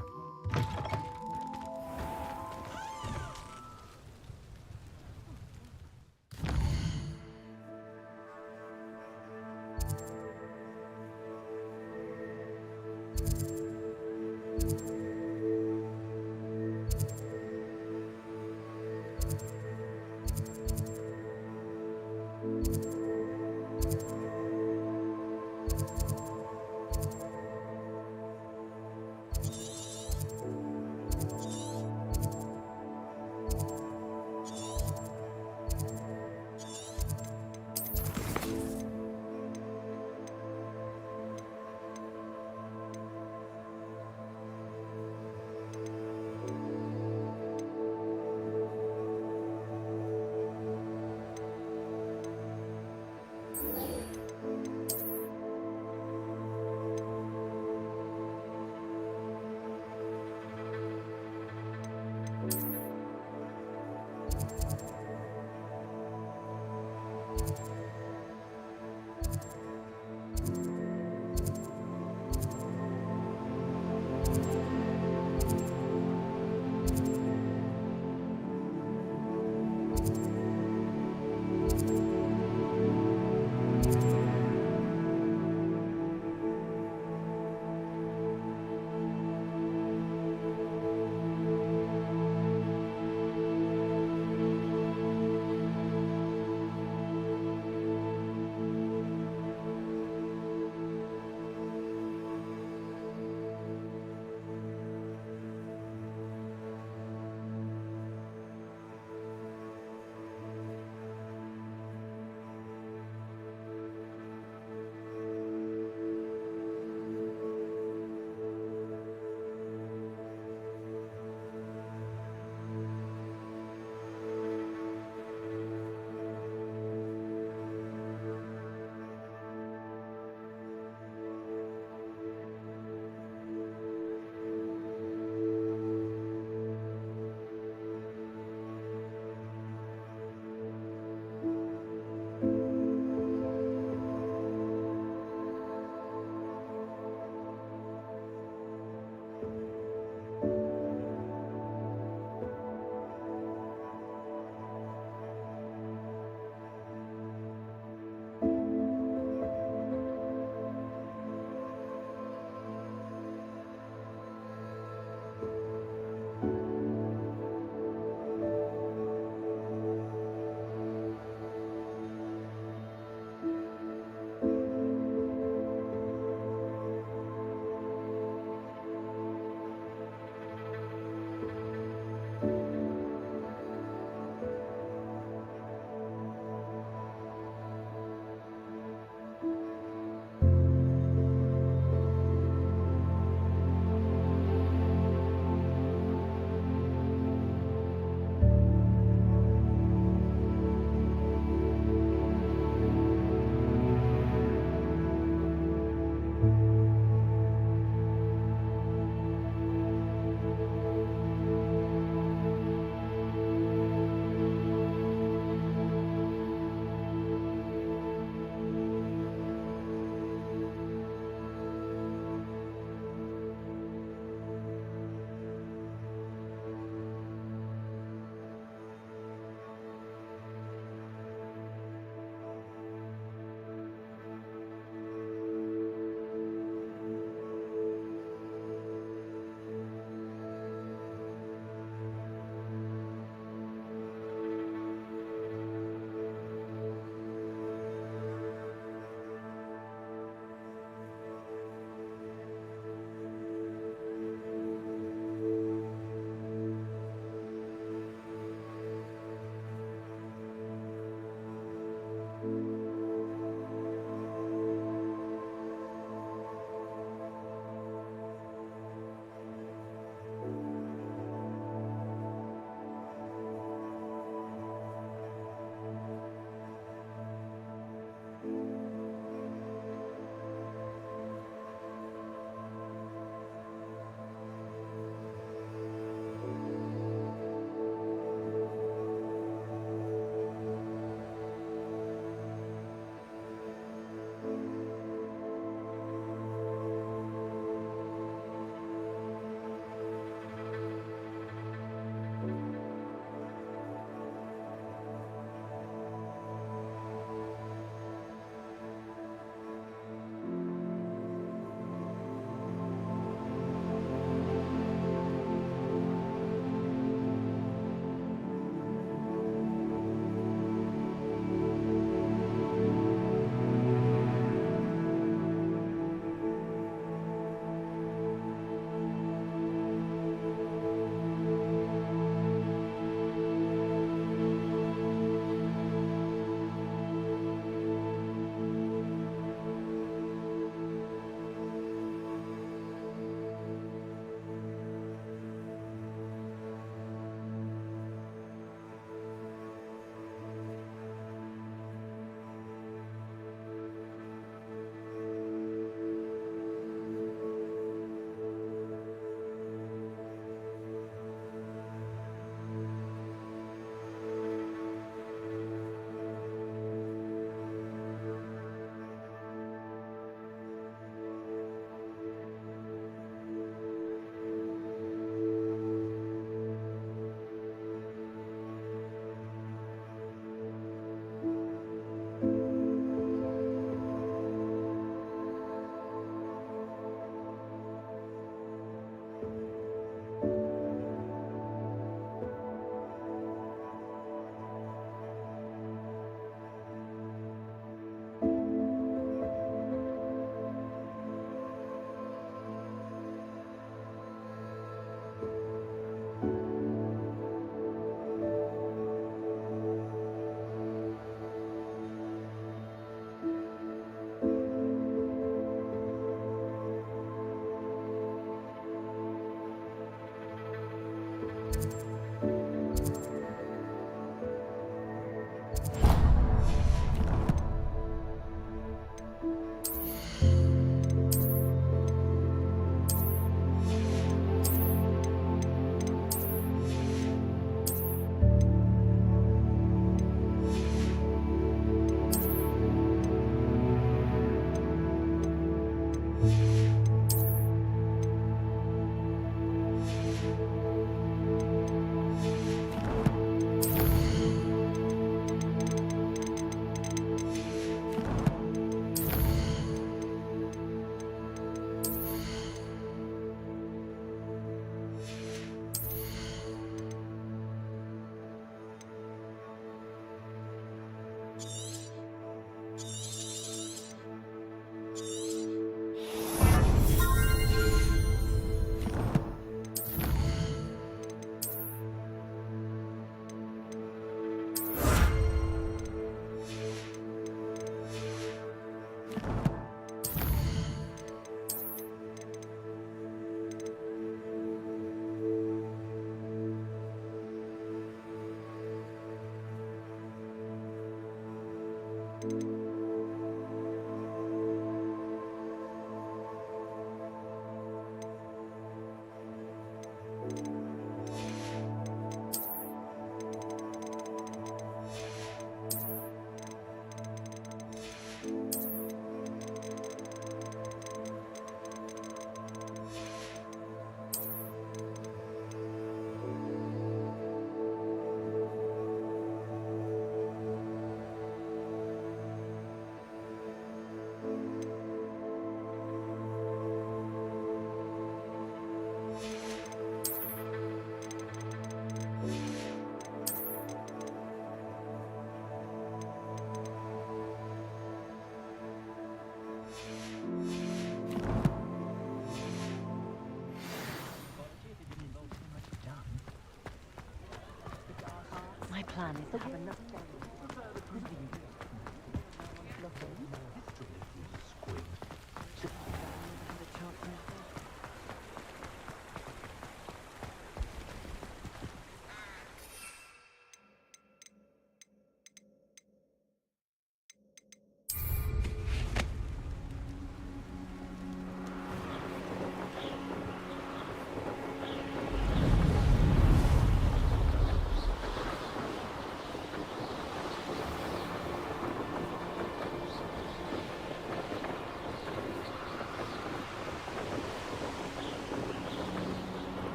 My plan is to have enough.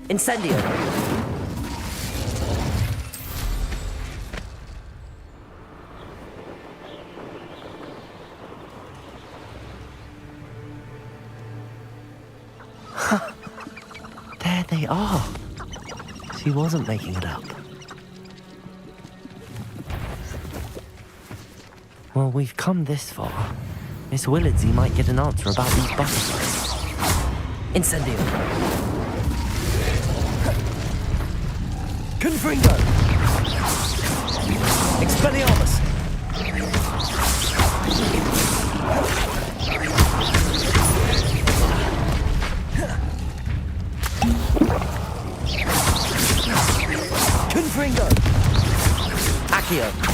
Incendio! There they are. She wasn't making it up. Well, we've come this far. Miss Willardsey might get an answer about these butterflies. Incendio! Confringo! Expelliarmus! Confringo! Accio!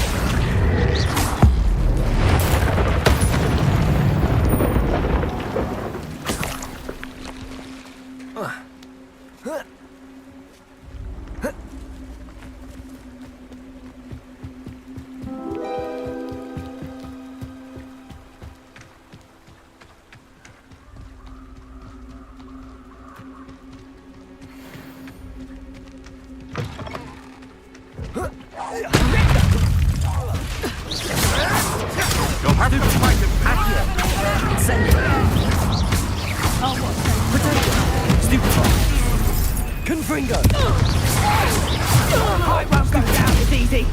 Confringo!
I won't go down as easy.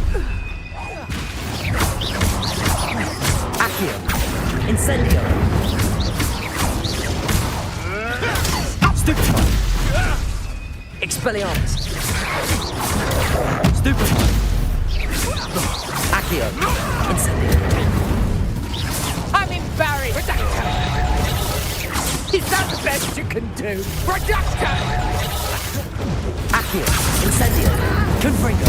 Accio. Incendio. Stupefy. Expelliarmus. Stupefy. Accio. Incendio.
I'm embarrassed. Reducto. Is that the best you can do? Reducto.
Accio. Incendio. Confringo.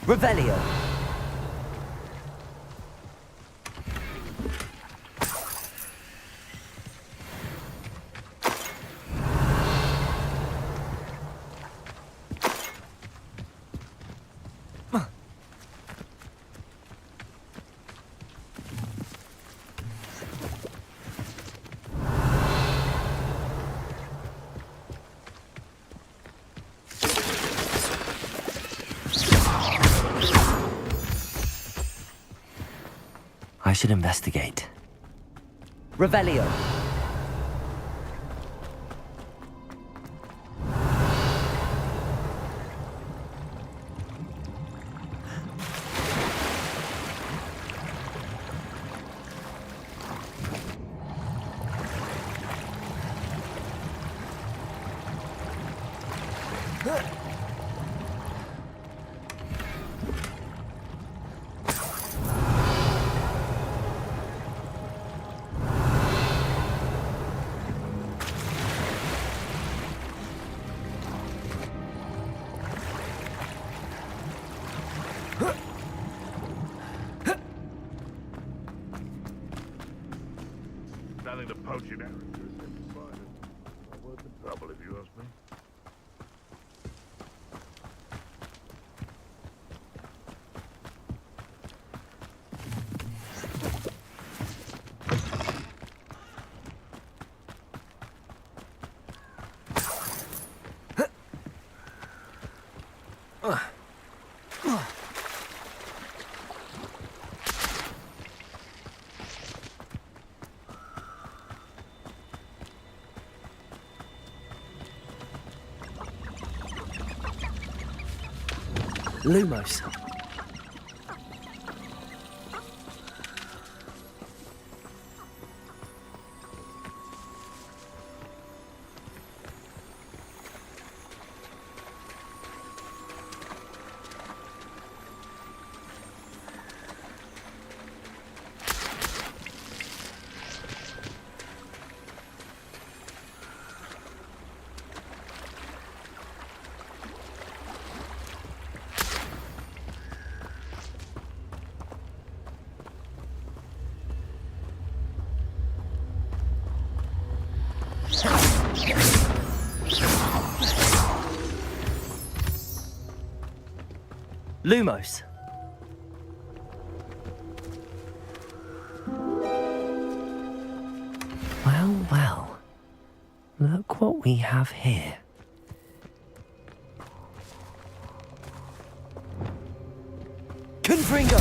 Revelio. I should investigate. Revelio.
Nothing to poach in Eric. Not worth the trouble, if you ask me.
Lumos. Lumos. Well, well. Look what we have here. Confringo!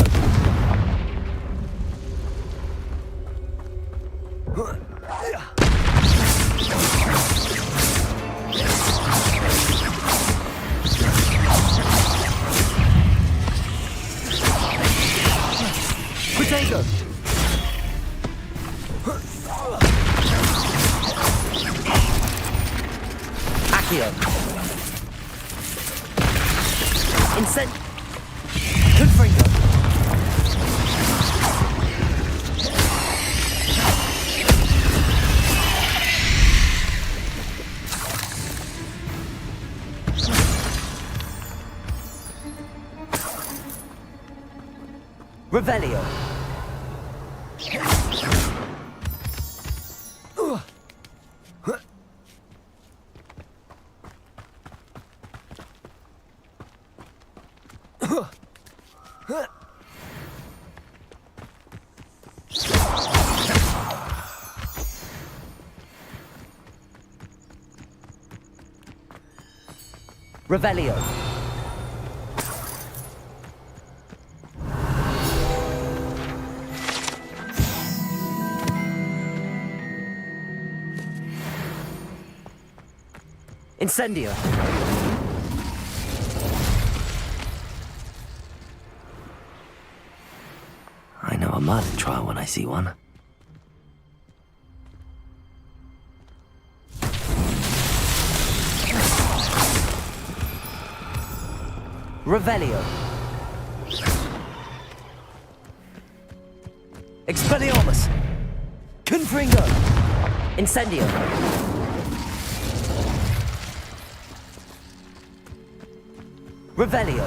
Potato! Accio! Incent... Confringo! Revelio! Revelio. Incendio. I know a Merlin trial when I see one. Revelio. Expelliarmus. Confringo. Incendio. Revelio.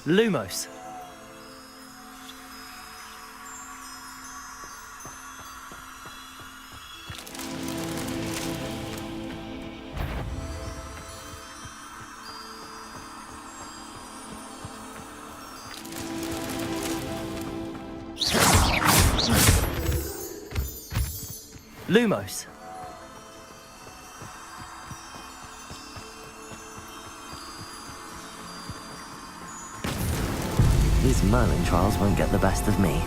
Lumos. Lumos. These Merlin trials won't get the best of me.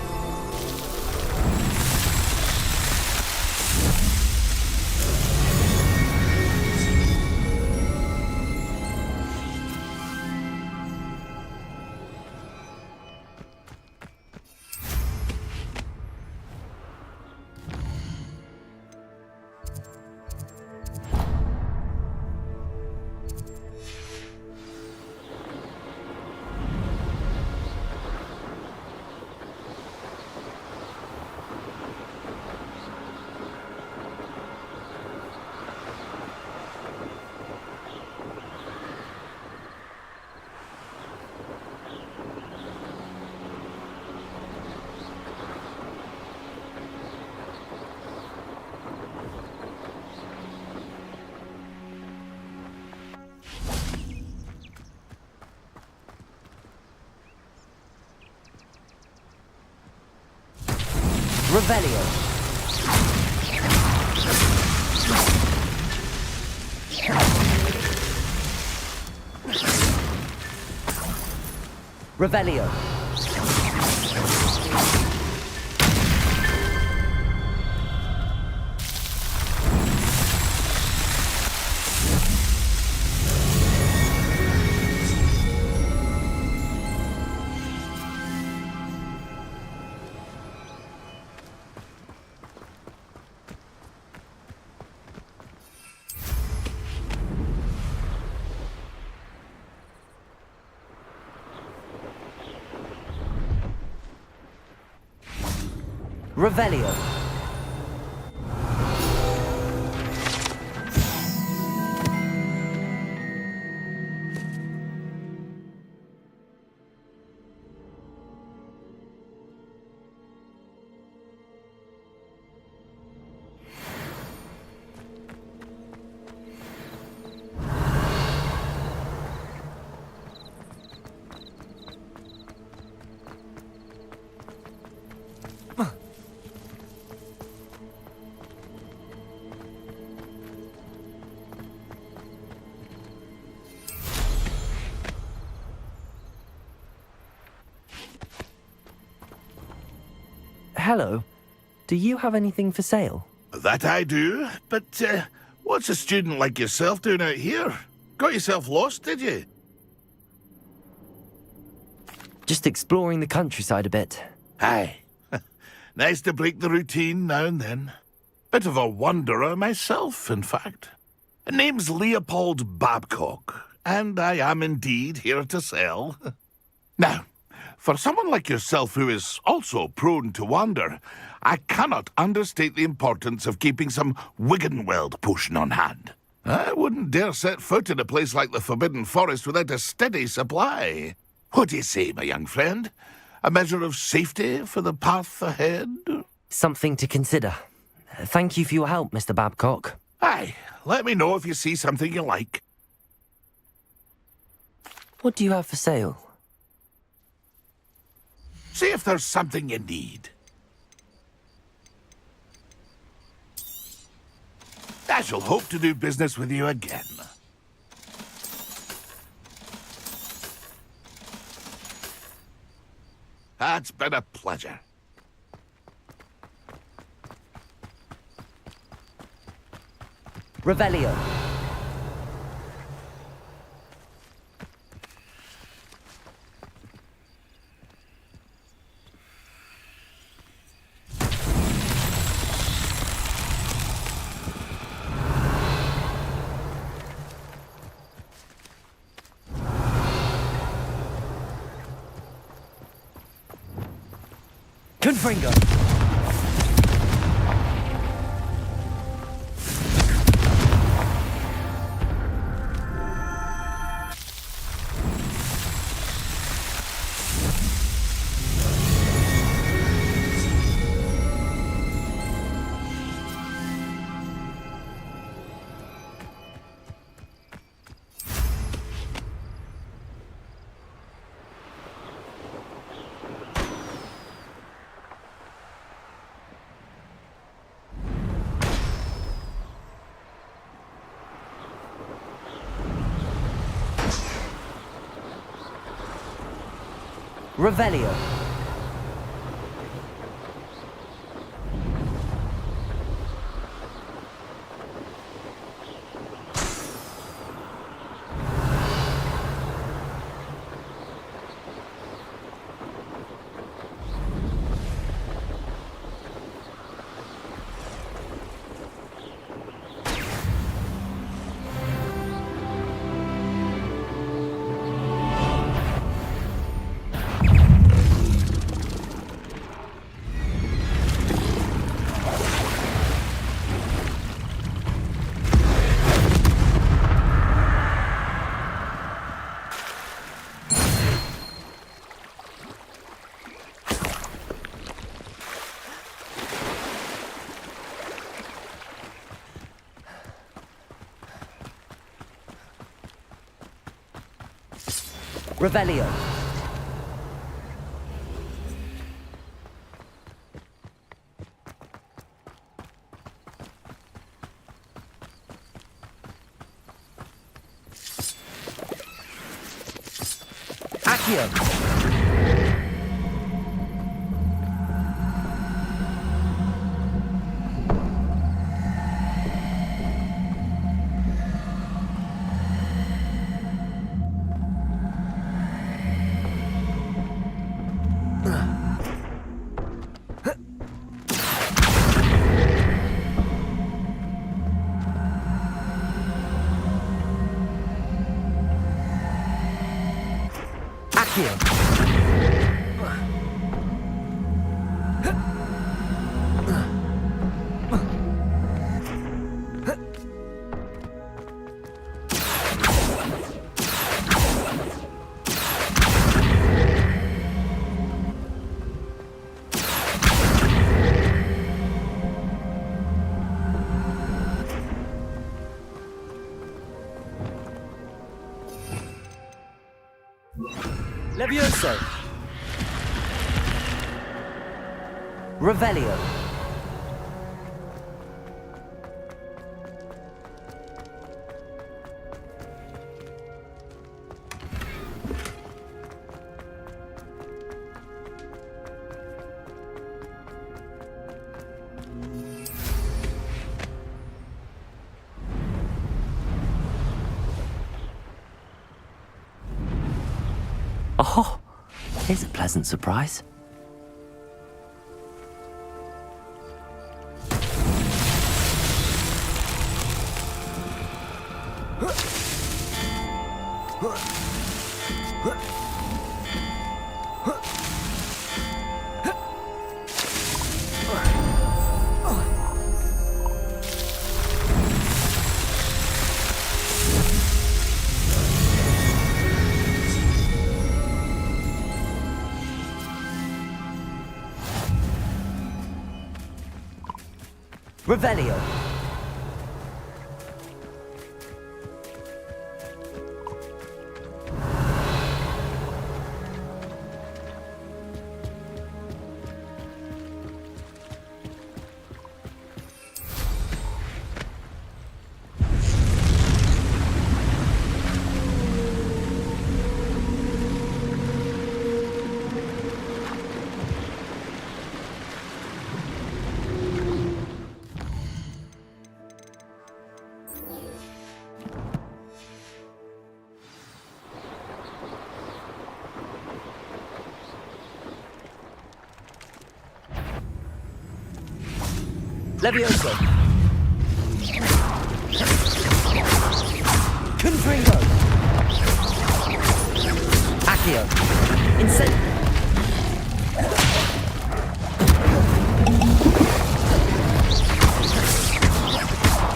Revelio. Revelio. Revelio. Hello. Do you have anything for sale?
That I do, but what's a student like yourself doing out here? Got yourself lost, did you?
Just exploring the countryside a bit.
Aye. Nice to break the routine now and then. Bit of a wanderer myself, in fact. Name's Leopold Babcock, and I am indeed here to sell. Now, for someone like yourself who is also prone to wander, I cannot understate the importance of keeping some Wiggenweld potion on hand. I wouldn't dare set foot in a place like the Forbidden Forest without a steady supply. What do you say, my young friend? A measure of safety for the path ahead?
Something to consider. Thank you for your help, Mr. Babcock.
Aye, let me know if you see something you like.
What do you have for sale?
See if there's something you need. I shall hope to do business with you again. It's been a pleasure.
Revelio. Confringo. Revelio. Revelio. Accio. Levioso. Revelio. Oh, here's a pleasant surprise. Revelio. Levioso. Confringo. Accio. Incendio.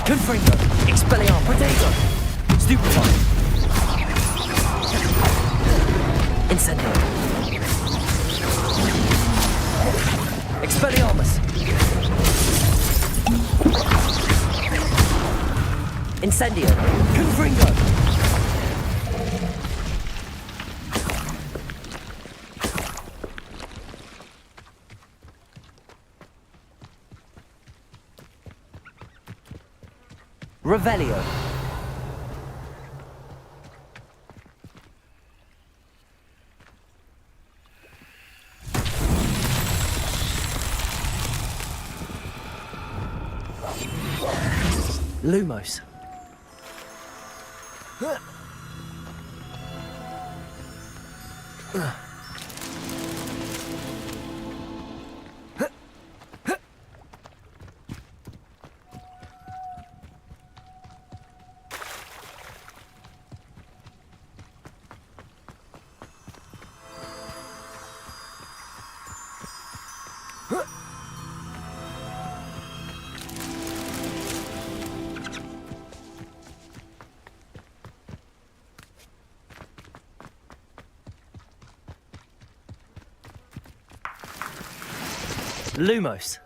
Confringo. Expelliarmus. Protego. Stupefy. Incendio. Expelliarmus. Incendio. Confringo. Revelio. Lumos. Lumos.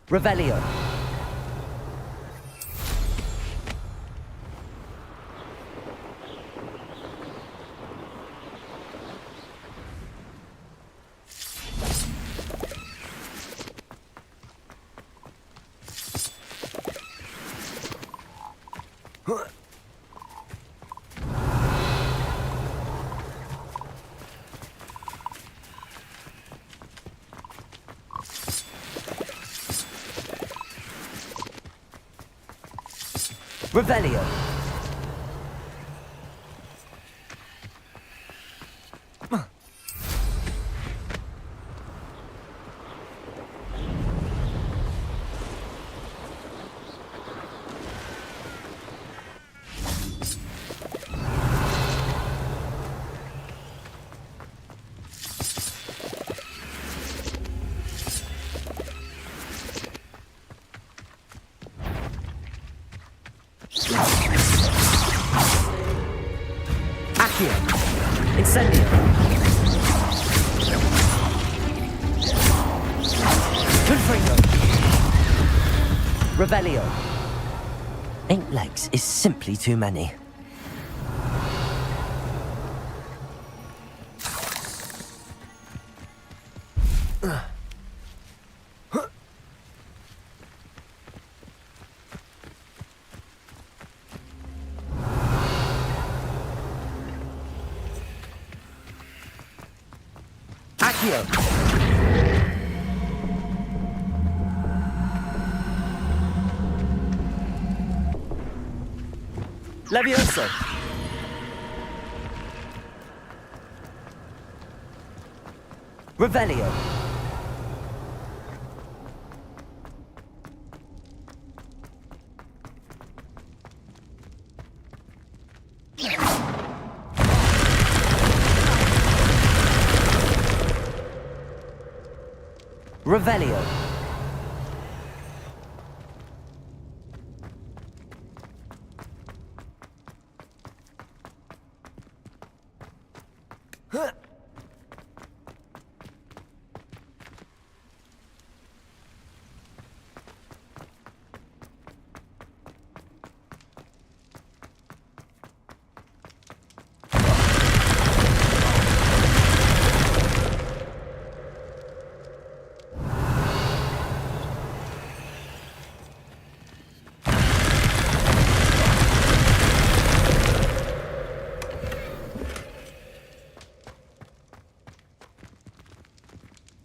Revelio. Revelio. Accio. Incendio. Confringo. Revelio. 8 legs is simply too many. Accio. Levioso. Revelio. Revelio.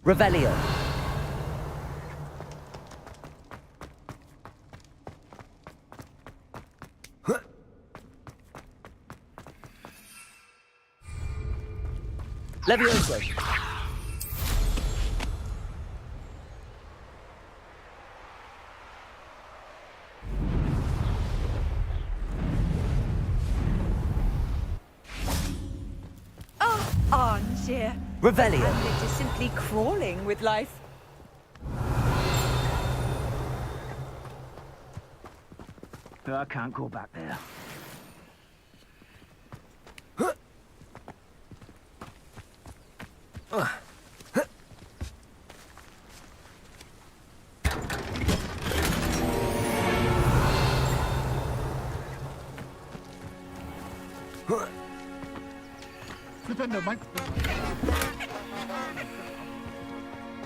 Revelio. Levioso.
Oh, armchair.
Revelio.
Hamlet is simply crawling with life.
I can't go back there.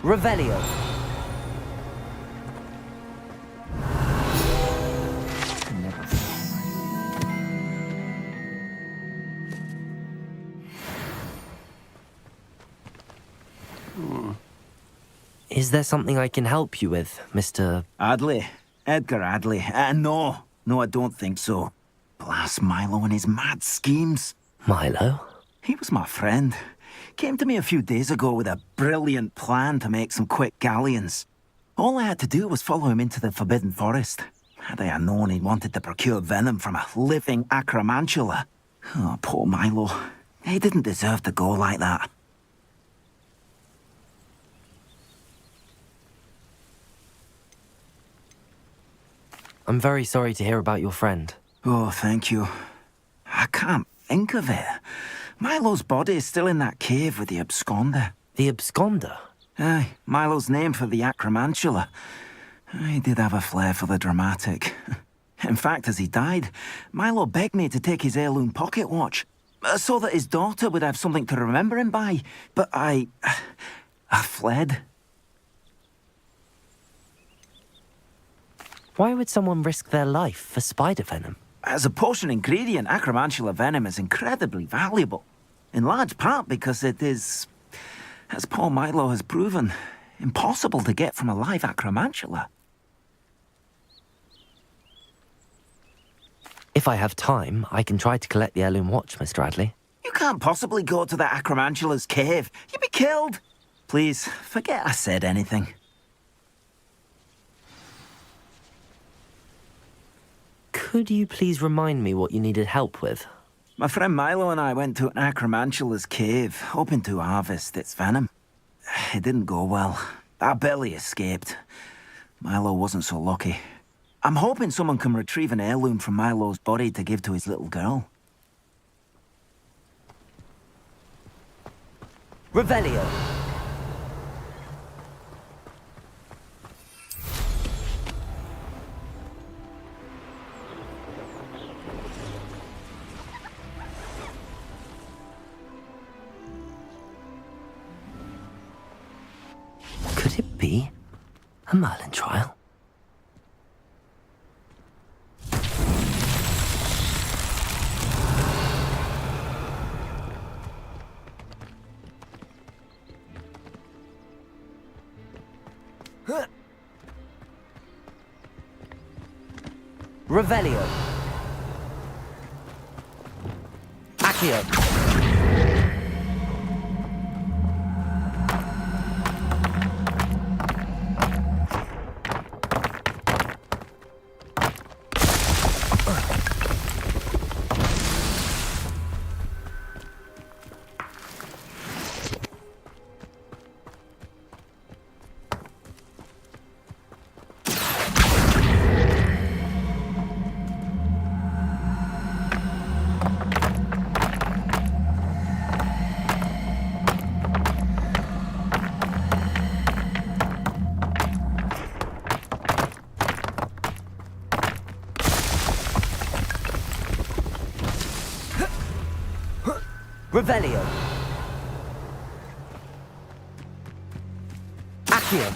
Revelio. Is there something I can help you with, Mr.
Adley? Edgar Adley? No, I don't think so. Blast Milo and his mad schemes.
Milo?
He was my friend. Came to me a few days ago with a brilliant plan to make some quick galleons. All I had to do was follow him into the Forbidden Forest. Had I known he wanted to procure venom from a living acromantula. Oh, poor Milo. He didn't deserve to go like that.
I'm very sorry to hear about your friend.
Oh, thank you. I can't think of it. Milo's body is still in that cave with the absconder.
The absconder?
Aye, Milo's name for the acromantula. He did have a flair for the dramatic. In fact, as he died, Milo begged me to take his heirloom pocket watch, so that his daughter would have something to remember him by. But I fled.
Why would someone risk their life for spider venom?
As a potion ingredient, acromantula venom is incredibly valuable. In large part because it is, as poor Milo has proven, impossible to get from a live acromantula.
If I have time, I can try to collect the heirloom watch, Mr. Adley.
You can't possibly go to the acromantula's cave. You'd be killed. Please, forget I said anything.
Could you please remind me what you needed help with?
My friend Milo and I went to an acromantula's cave, hoping to harvest its venom. It didn't go well. I barely escaped. Milo wasn't so lucky. I'm hoping someone can retrieve an heirloom from Milo's body to give to his little girl.
Revelio. Could it be a Merlin trial? Revelio. Accio. Revelio. Accio.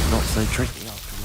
Not so tricky after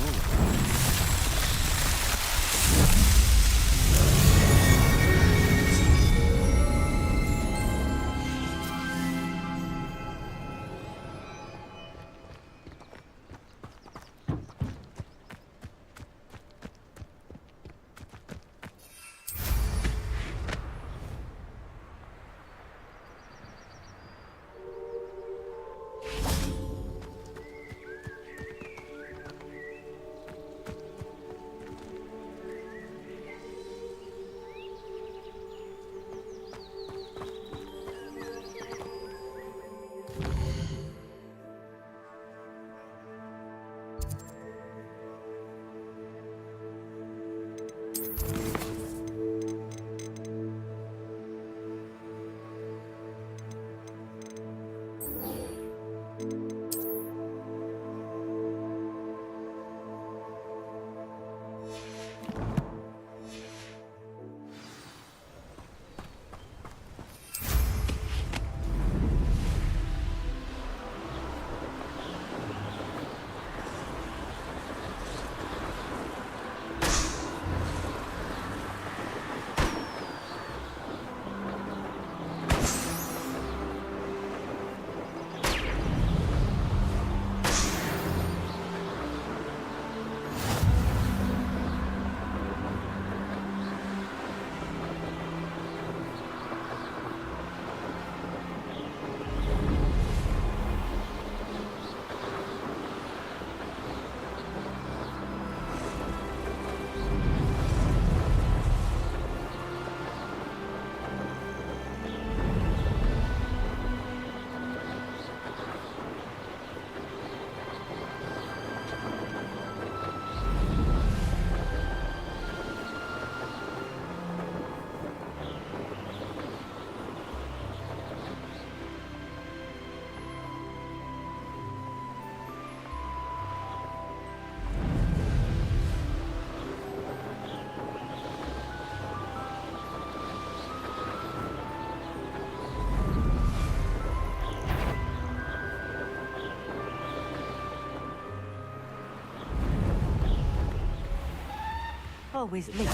Always late.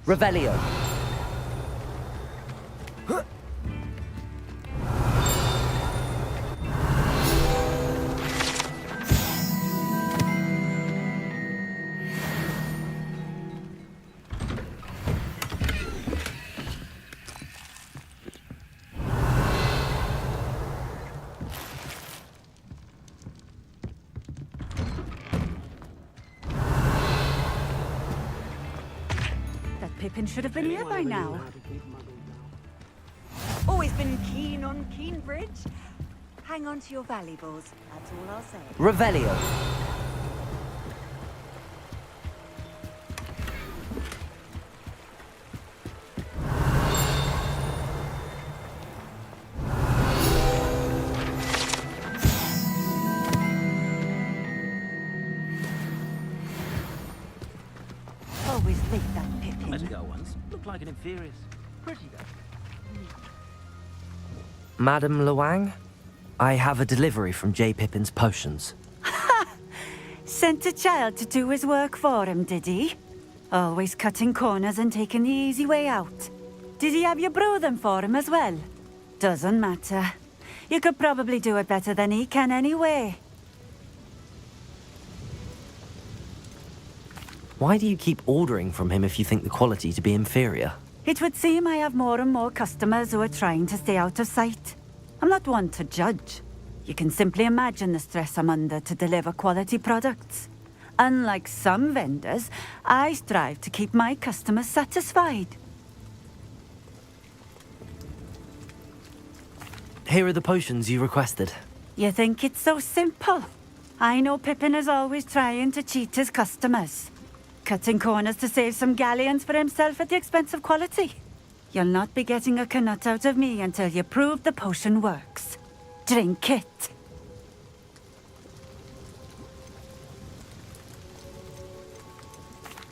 Revelio.
Pippin should have been here by now. Always been keen on Keenbridge. Hang on to your valuables, that's all I'll say.
Revelio.
Always late, that Pippin.
Met a girl once. Looked like an inferior. Pretty girl.
Madam Luang, I have a delivery from J. Pippin's potions.
Sent a child to do his work for him, did he? Always cutting corners and taking the easy way out. Did he have you brew them for him as well? Doesn't matter. You could probably do it better than he can anyway.
Why do you keep ordering from him if you think the quality to be inferior?
It would seem I have more and more customers who are trying to stay out of sight. I'm not one to judge. You can simply imagine the stress I'm under to deliver quality products. Unlike some vendors, I strive to keep my customers satisfied.
Here are the potions you requested.
You think it's so simple? I know Pippin is always trying to cheat his customers. Cutting corners to save some galleons for himself at the expense of quality. You'll not be getting a canut out of me until you prove the potion works. Drink it.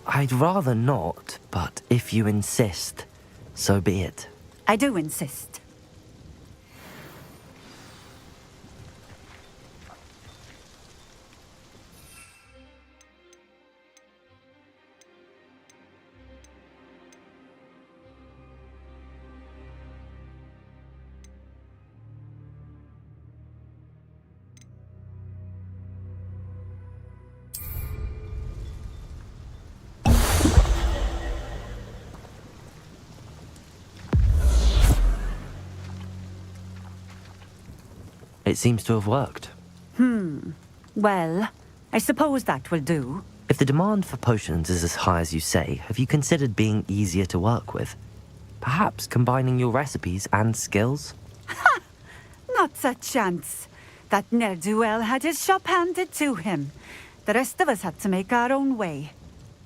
I'd rather not, but if you insist, so be it.
I do insist.
It seems to have worked.
Well, I suppose that will do.
If the demand for potions is as high as you say, have you considered being easier to work with? Perhaps combining your recipes and skills?
Not a chance. That ne'er-do-well had his shop handed to him. The rest of us had to make our own way.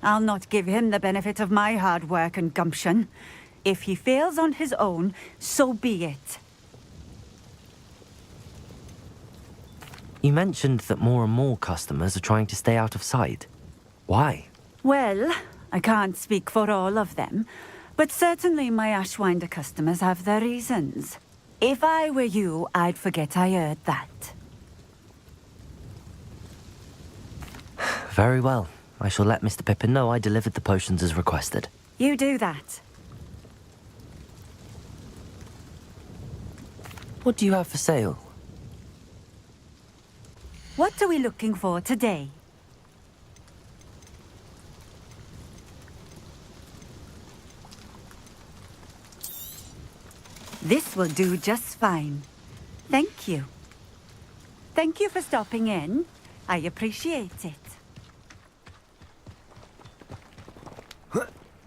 I'll not give him the benefit of my hard work and gumption. If he fails on his own, so be it.
You mentioned that more and more customers are trying to stay out of sight. Why?
Well, I can't speak for all of them, but certainly my Ashwinder customers have their reasons. If I were you, I'd forget I heard that.
Very well. I shall let Mr. Pippin know I delivered the potions as requested.
You do that.
What do you have for sale?
What are we looking for today? This will do just fine. Thank you. Thank you for stopping in. I appreciate it.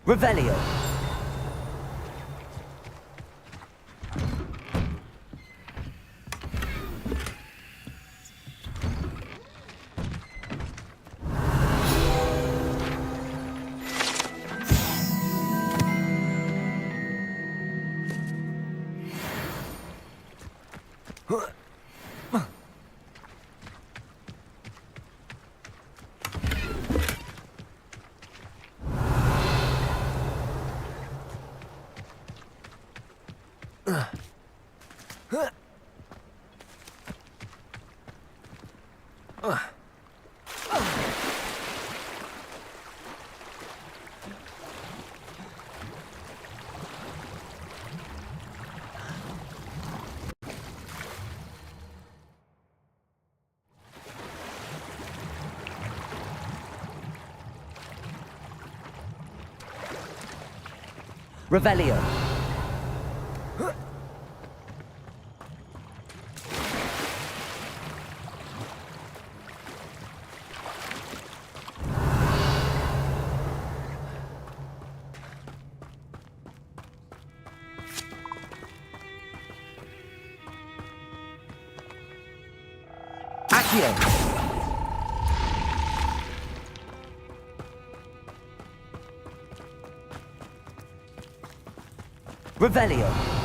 Revelio. Revelio. Accio. Revelio.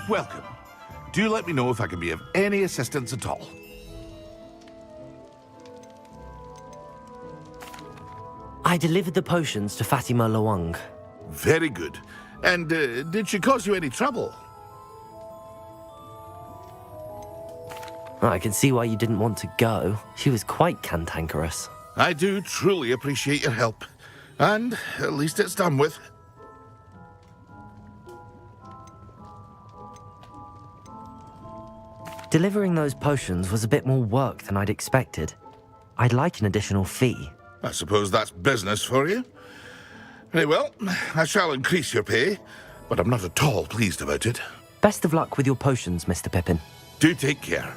Welcome. Do let me know if I can be of any assistance at all.
I delivered the potions to Fatima Lawang.
Very good. And did she cause you any trouble?
I can see why you didn't want to go. She was quite cantankerous.
I do truly appreciate your help. And at least it's done with.
Delivering those potions was a bit more work than I'd expected. I'd like an additional fee.
I suppose that's business for you. Very well, I shall increase your pay, but I'm not at all pleased about it.
Best of luck with your potions, Mr. Pippin.
Do take care.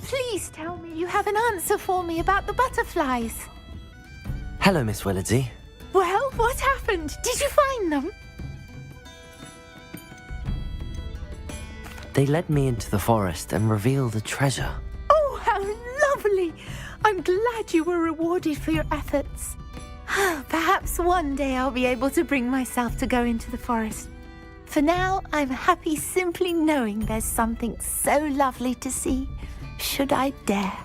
Please tell me you have an answer for me about the butterflies.
Hello, Miss Willardsey.
Well, what happened? Did you find them?
They led me into the forest and revealed a treasure.
Oh, how lovely! I'm glad you were rewarded for your efforts. Perhaps one day I'll be able to bring myself to go into the forest. For now, I'm happy simply knowing there's something so lovely to see, should I dare.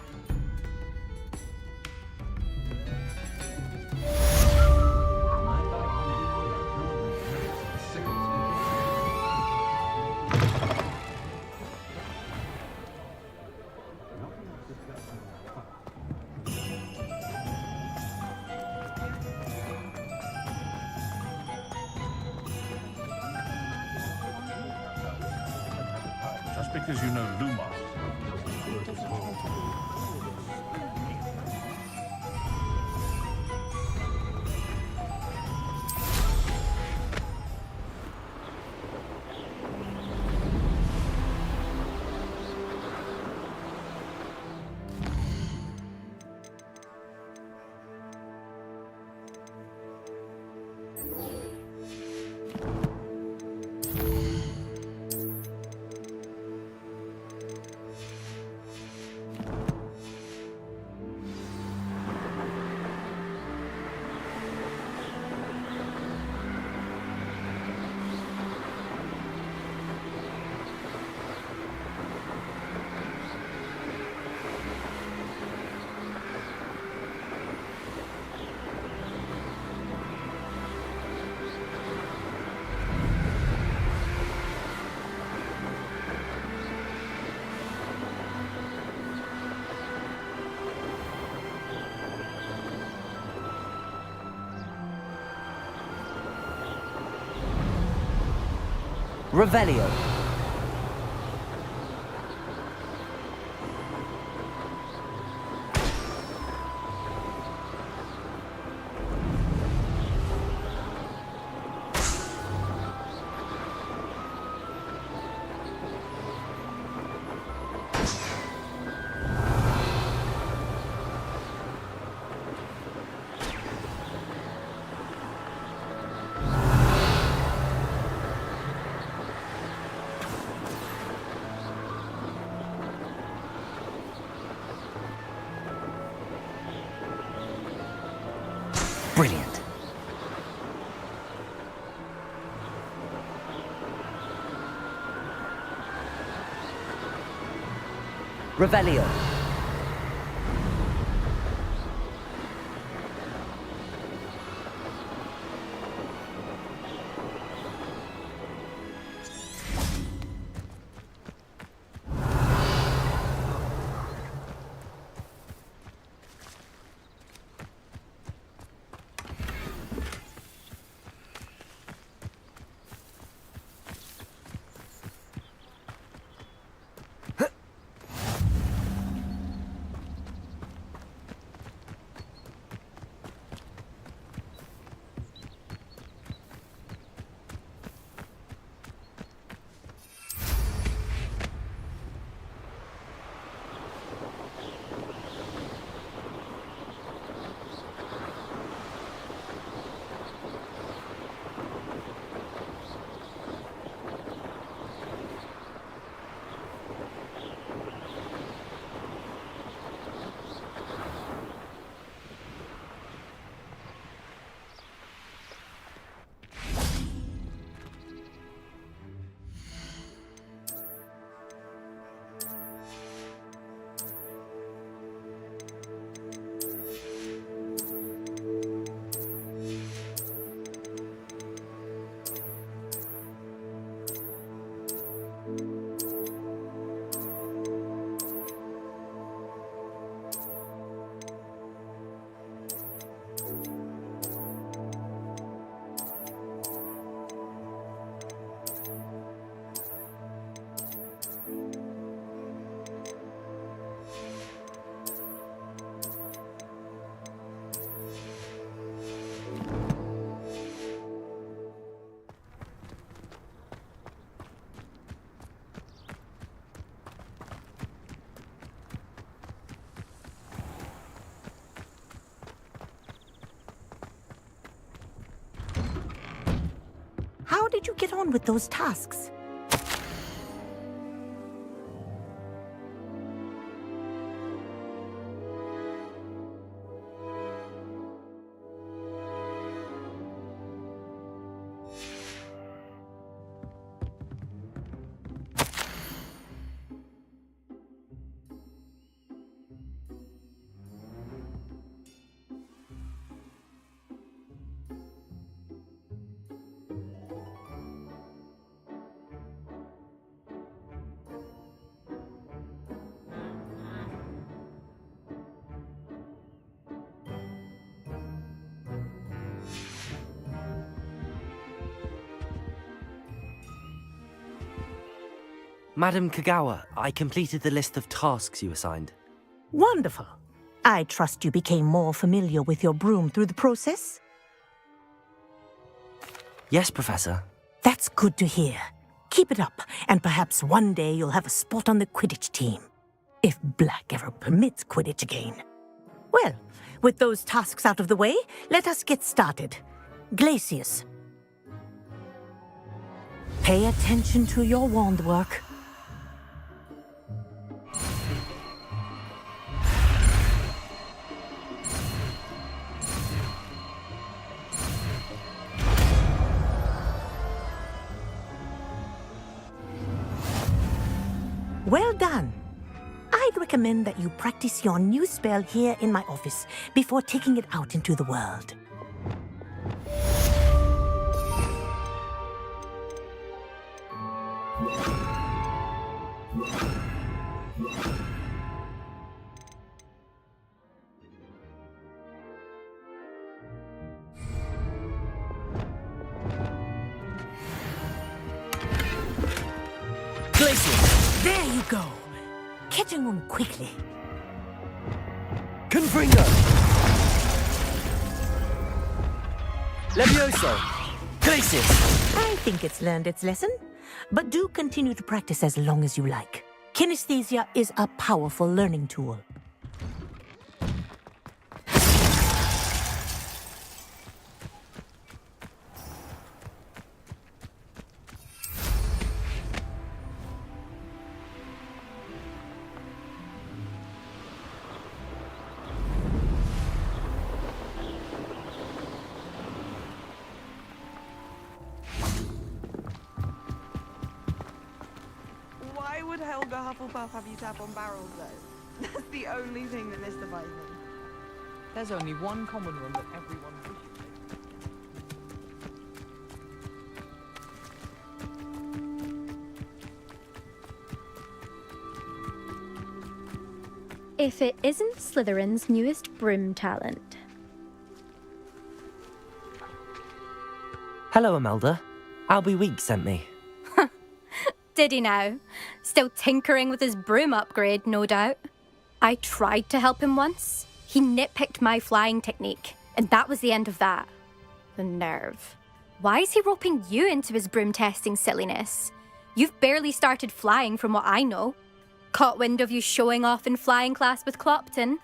Just because you know Lumos.
Revelio. Brilliant. Revelio.
How did you get on with those tasks?
Madam Kagawa, I completed the list of tasks you assigned.
Wonderful. I trust you became more familiar with your broom through the process?
Yes, Professor.
That's good to hear. Keep it up, and perhaps one day you'll have a spot on the Quidditch team. If Black ever permits Quidditch again. Well, with those tasks out of the way, let us get started. Glacius. Pay attention to your wand work. Well done. I'd recommend that you practice your new spell here in my office before taking it out into the world.
Glacius!
There you go. Catching on quickly.
Confringo! Levioso! Glacius!
I think it's learned its lesson, but do continue to practice as long as you like. Kinesthesia is a powerful learning tool.
Why would Helga Hufflepuff have you tap on barrels, though? That's the only thing that mystifies me.
There's only one common room that everyone wishes
If it isn't Slytherin's newest broom talent.
Hello, Imelda. Albie Week sent me.
Did he now? Still tinkering with his broom upgrade, no doubt. I tried to help him once. He nitpicked my flying technique, and that was the end of that. The nerve. Why is he roping you into his broom testing silliness? You've barely started flying from what I know. Caught wind of you showing off in flying class with Clopton.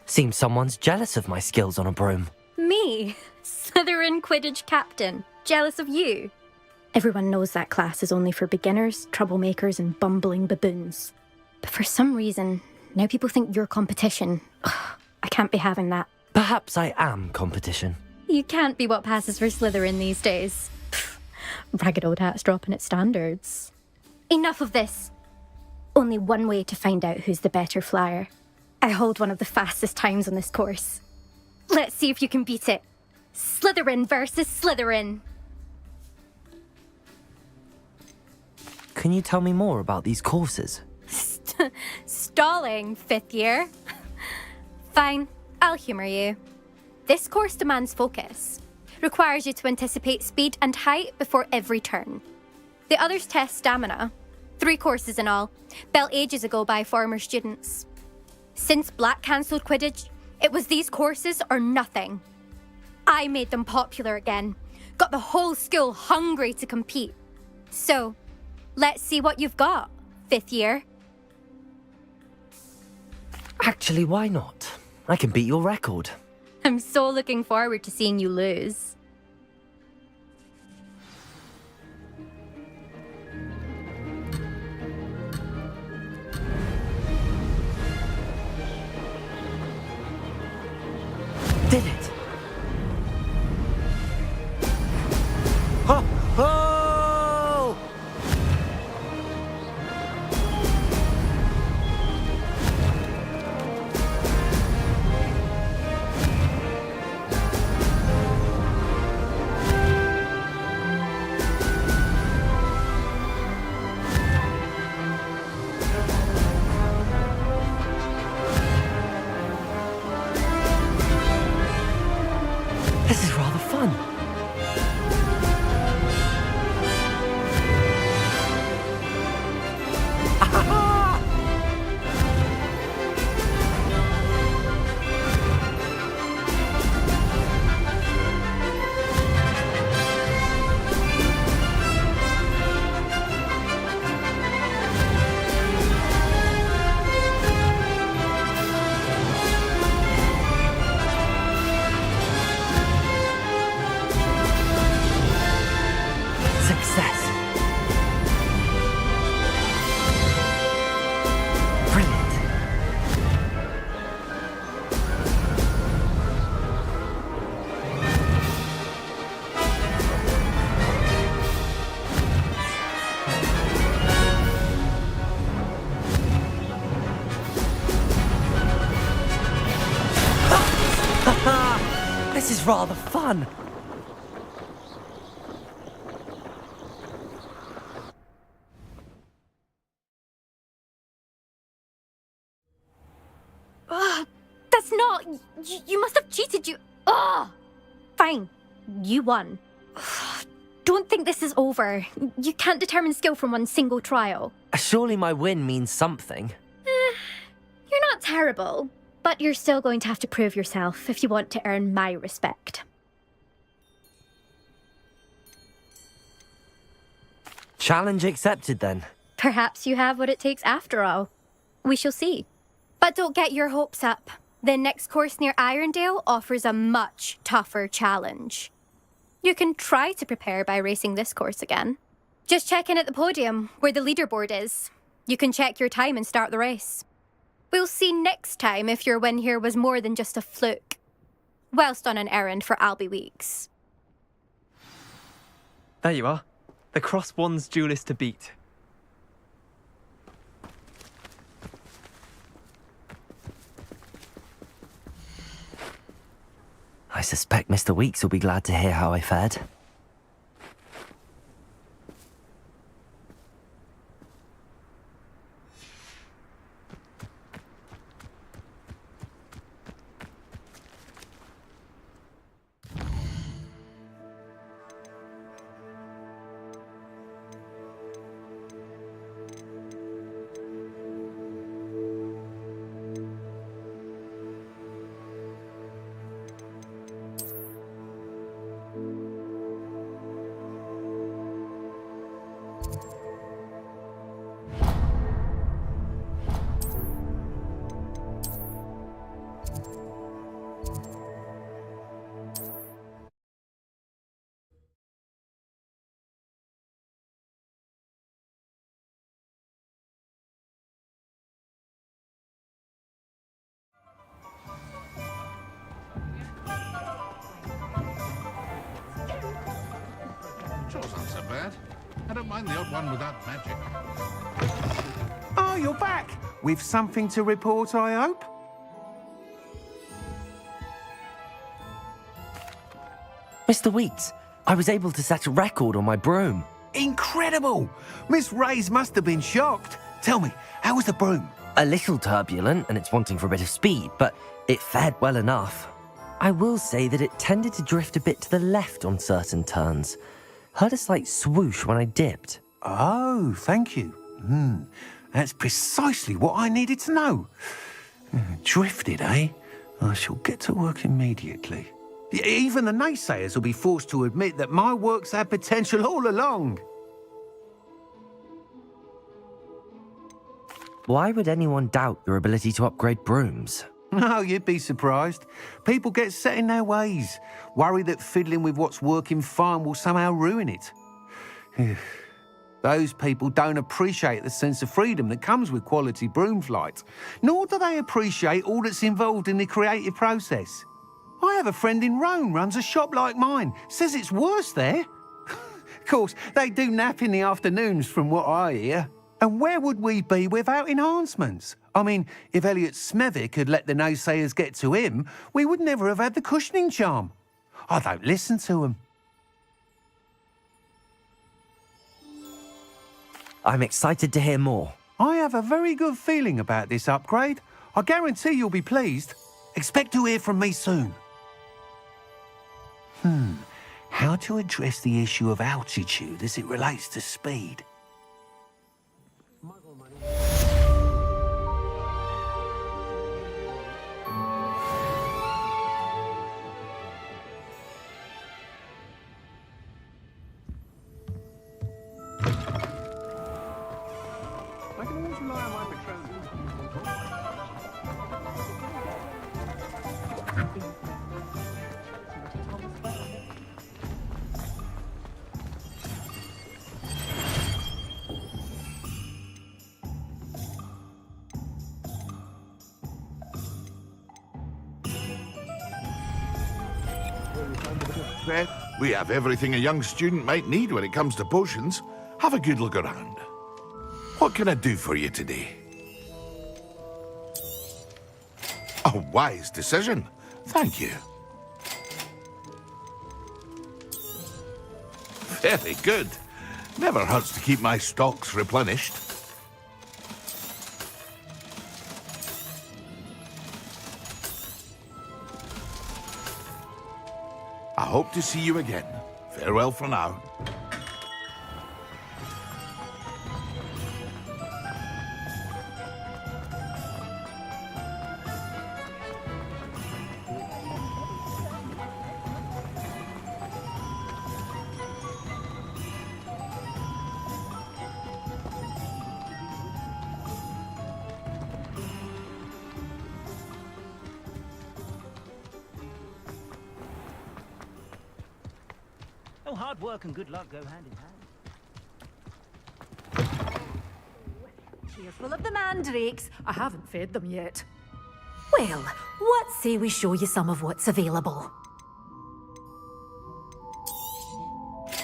Seems someone's jealous of my skills on a broom.
Me? Slytherin Quidditch captain. Jealous of you? Everyone knows that class is only for beginners, troublemakers, and bumbling baboons. But for some reason, now people think you're competition. Ugh, I can't be having that.
Perhaps I am competition.
You can't be what passes for Slytherin these days. Pfft, ragged old hat's dropping its standards. Enough of this. Only one way to find out who's the better flyer. I hold one of the fastest times on this course. Let's see if you can beat it. Slytherin versus Slytherin.
Can you tell me more about these courses?
Stalling, fifth year. Fine, I'll humour you. This course demands focus. Requires you to anticipate speed and height before every turn. The others test stamina. 3 courses in all, built ages ago by former students. Since Black cancelled Quidditch, it was these courses or nothing. I made them popular again. Got the whole school hungry to compete. So, let's see what you've got, fifth year.
Actually, why not? I can beat your record.
I'm so looking forward to seeing you lose.
Did it? Oh! Oh! This is rather fun. rather fun.
Ugh, that's not... You must have cheated, you... Ugh! Fine. You won. Ugh, don't think this is over. You can't determine skill from one single trial.
Surely my win means something.
You're not terrible, but you're still going to have to prove yourself if you want to earn my respect.
Challenge accepted then.
Perhaps you have what it takes after all. We shall see. But don't get your hopes up. The next course near Irondale offers a much tougher challenge. You can try to prepare by racing this course again. Just check in at the podium, where the leaderboard is. You can check your time and start the race. We'll see next time if your win here was more than just a fluke. Whilst on an errand for Albie Weeks.
There you are. The Cross Wands duelist to beat.
I suspect Mr. Weeks will be glad to hear how I fared.
Chore's not so bad. I don't mind the odd one without magic.
Oh, you're back! With something to report, I hope?
Mr. Weeks, I was able to set a record on my broom.
Incredible! Miss Ray's must have been shocked. Tell me, how was the broom?
A little turbulent and it's wanting for a bit of speed, but it fared well enough. I will say that it tended to drift a bit to the left on certain turns. Heard a slight swoosh when I dipped.
Oh, thank you. That's precisely what I needed to know. Drifted, eh? I shall get to work immediately. Even the naysayers will be forced to admit that my work's had potential all along.
Why would anyone doubt your ability to upgrade brooms?
No, you'd be surprised. People get set in their ways, worry that fiddling with what's working fine will somehow ruin it. Those people don't appreciate the sense of freedom that comes with quality broom flight, nor do they appreciate all that's involved in the creative process. I have a friend in Rome runs a shop like mine, says it's worse there. Of course, they do nap in the afternoons from what I hear. And where would we be without enhancements? I mean, if Elliot Smethwick had let the naysayers get to him, we would never have had the cushioning charm. I don't listen to them.
I'm excited to hear more.
I have a very good feeling about this upgrade. I guarantee you'll be pleased. Expect to hear from me soon. How to address the issue of altitude as it relates to speed?
I can always rely on my patrons.
We have everything a young student might need when it comes to potions. Have a good look around. What can I do for you today? A wise decision. Thank you. Very good. Never hurts to keep my stocks replenished. I hope to see you again. Farewell for now.
Oh, hard work and good luck go hand in hand.
Careful of the mandrakes. I haven't fed them yet. Well, what say we show you some of what's available?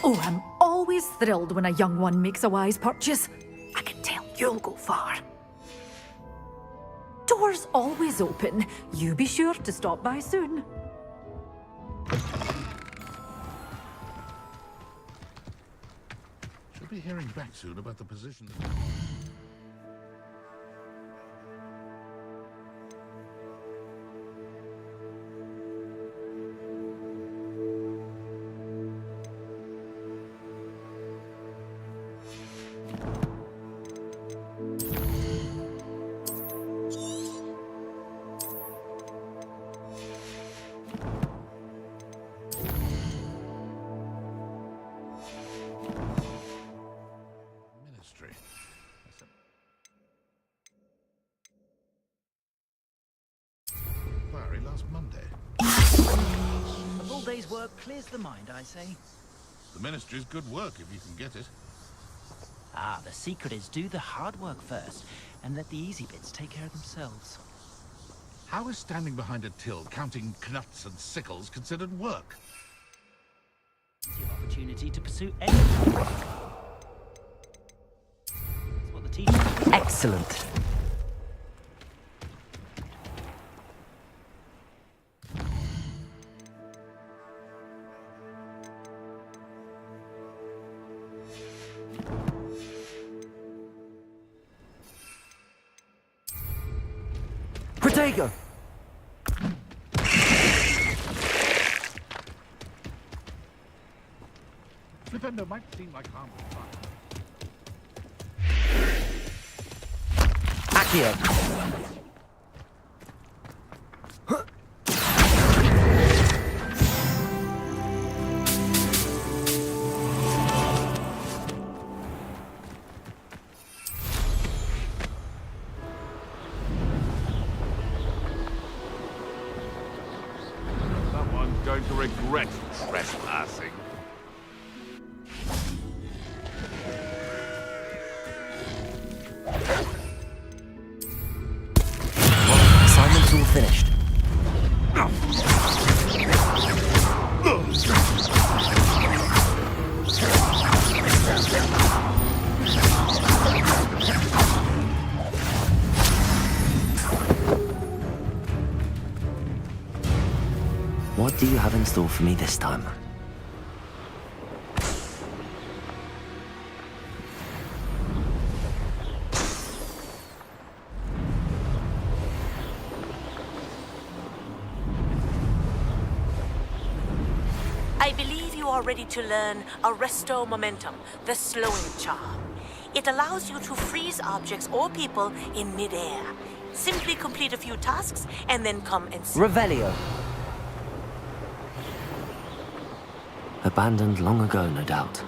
Oh, I'm always thrilled when a young one makes a wise purchase. I can tell you'll go far. Doors always open. You be sure to stop by soon.
Should be hearing back soon about the position. Last Monday.
A full day's work clears the mind, I say.
The ministry's good work if you can get it.
Ah, the secret is do the hard work first, and let the easy bits take care of themselves.
How is standing behind a till counting knuts and sickles considered work?
Give opportunity to pursue anything. That's what the teacher...
Excellent. Protego!
Flipendo might seem like harmless fun.
Accio!
Someone's going to regret trespassing.
Assignment's all finished. What do you have in store for me this time?
I believe you are ready to learn Arresto Momentum, the slowing charm. It allows you to freeze objects or people in mid-air. Simply complete a few tasks and then come and see.
Revelio. Abandoned long ago, no doubt.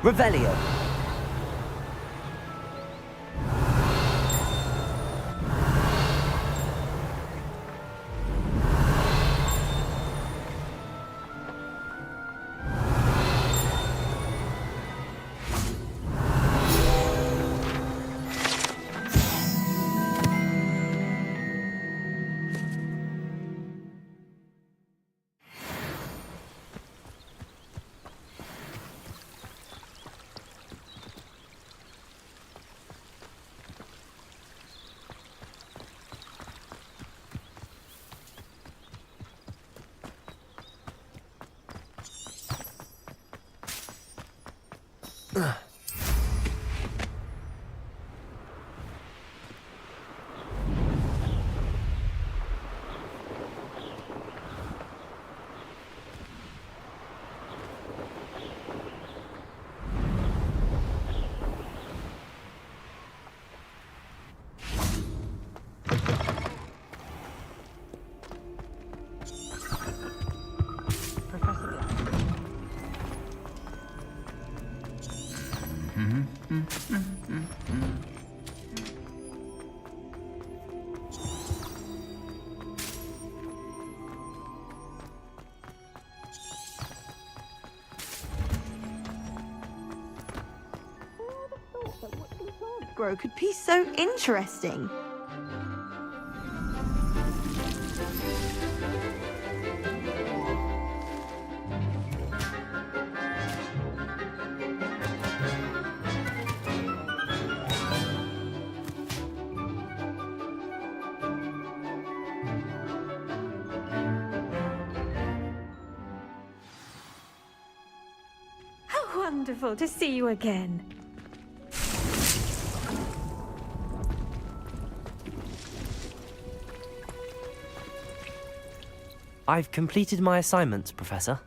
Revelio.
Grow could be so interesting.
How wonderful to see you again.
I've completed my assignments, Professor.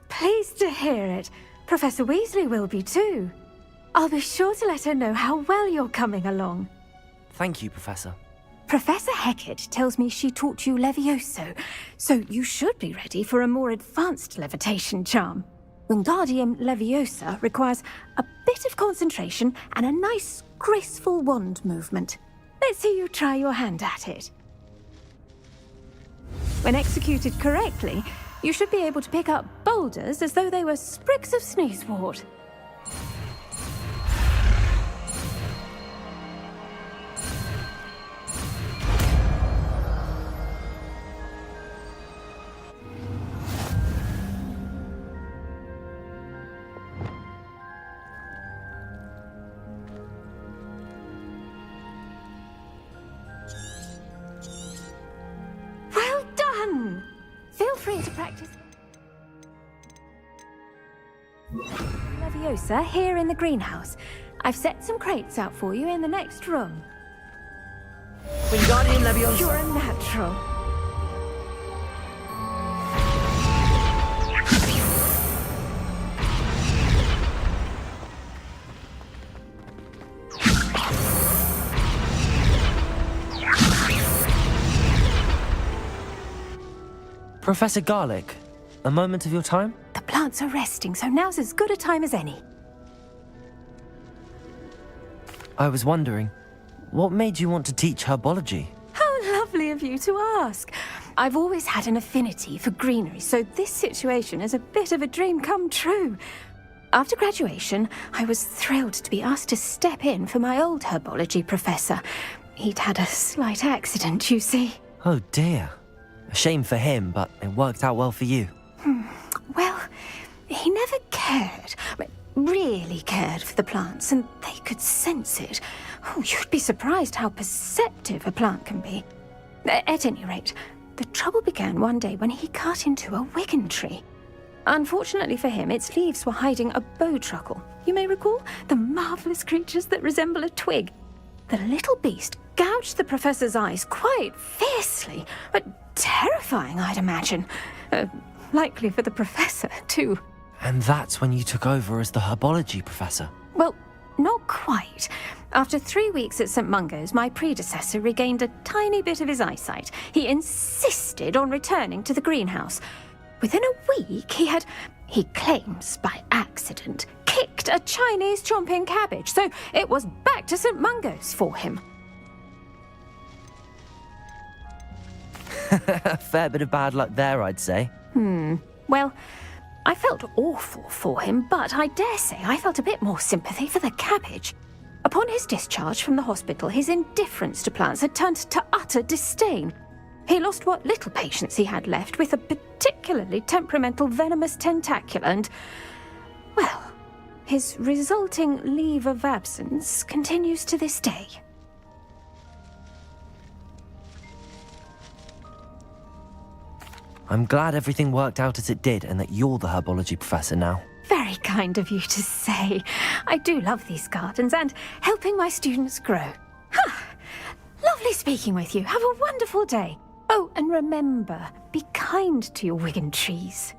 Pleased to hear it. Professor Weasley will be too. I'll be sure to let her know how well you're coming along.
Thank you, Professor.
Professor Hecat tells me she taught you Levioso, so you should be ready for a more advanced levitation charm. Wingardium Leviosa requires a bit of concentration and a nice, graceful wand movement. Let's see you try your hand at it. When executed correctly, you should be able to pick up boulders as though they were sprigs of sneezewort. Well done! Feel free to practice Leviosa here in the greenhouse. I've set some crates out for you in the next room.
Wingardium Leviosa.
You're a natural.
Professor Garlick, a moment of your time?
The plants are resting, so now's as good a time as any.
I was wondering, what made you want to teach herbology?
How lovely of you to ask. I've always had an affinity for greenery, so this situation is a bit of a dream come true. After graduation, I was thrilled to be asked to step in for my old herbology professor. He'd had a slight accident, you see.
Oh dear. A shame for him, but it worked out well for you.
Well, he never cared, really cared for the plants, and they could sense it. Oh, you'd be surprised how perceptive a plant can be. At any rate, the trouble began one day when he cut into a wigan tree. Unfortunately for him, its leaves were hiding a bowtruckle. You may recall the marvellous creatures that resemble a twig. The little beast gouged the professor's eyes quite fiercely, but terrifying, I'd imagine. Likely for the professor, too.
And that's when you took over as the herbology professor?
Well, not quite. After 3 weeks at St. Mungo's, my predecessor regained a tiny bit of his eyesight. He insisted on returning to the greenhouse. Within a week, he claims by accident,
picked a Chinese chomping cabbage, so it was back to St. Mungo's for him.
A fair bit of bad luck there, I'd say.
Well, I felt awful for him, but I dare say I felt a bit more sympathy for the cabbage. Upon his discharge from the hospital, his indifference to plants had turned to utter disdain. He lost what little patience he had left with a particularly temperamental venomous tentacula and, well, his resulting leave of absence continues to this day.
I'm glad everything worked out as it did and that you're the herbology professor now.
Very kind of you to say. I do love these gardens and helping my students grow. Lovely speaking with you. Have a wonderful day. Oh, and remember, be kind to your Wigan trees.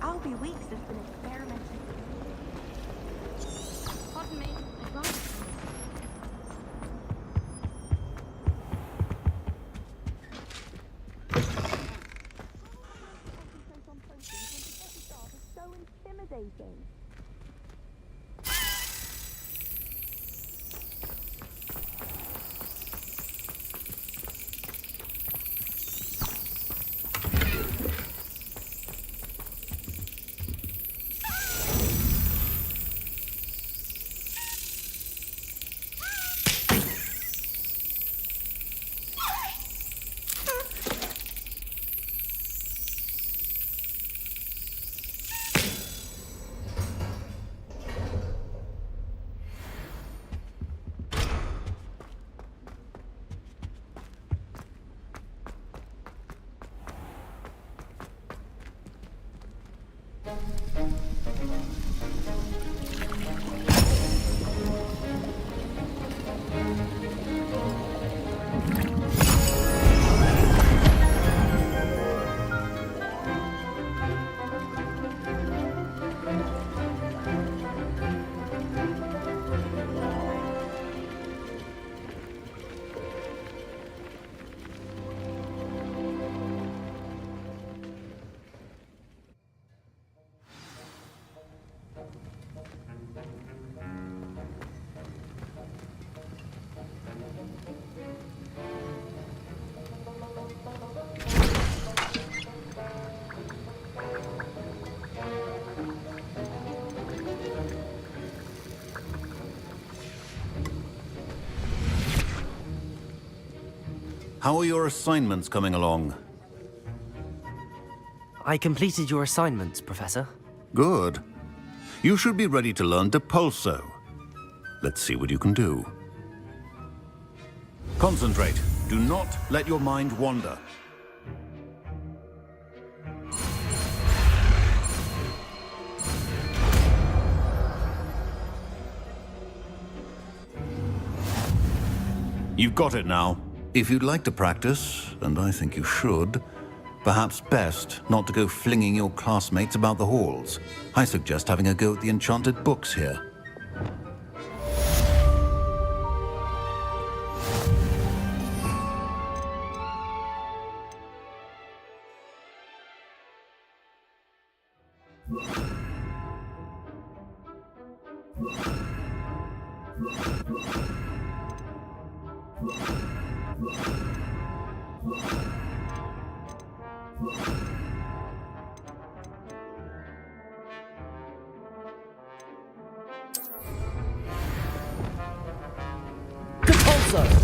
I'll be weeks since been experimenting.
Pardon me,
So intimidating.
How are your assignments coming along?
I completed your assignments, Professor.
Good. You should be ready to learn Depulso. Let's see what you can do. Concentrate. Do not let your mind wander. You've got it now. If you'd like to practice, and I think you should, perhaps best not to go flinging your classmates about the halls. I suggest having a go at the enchanted books here.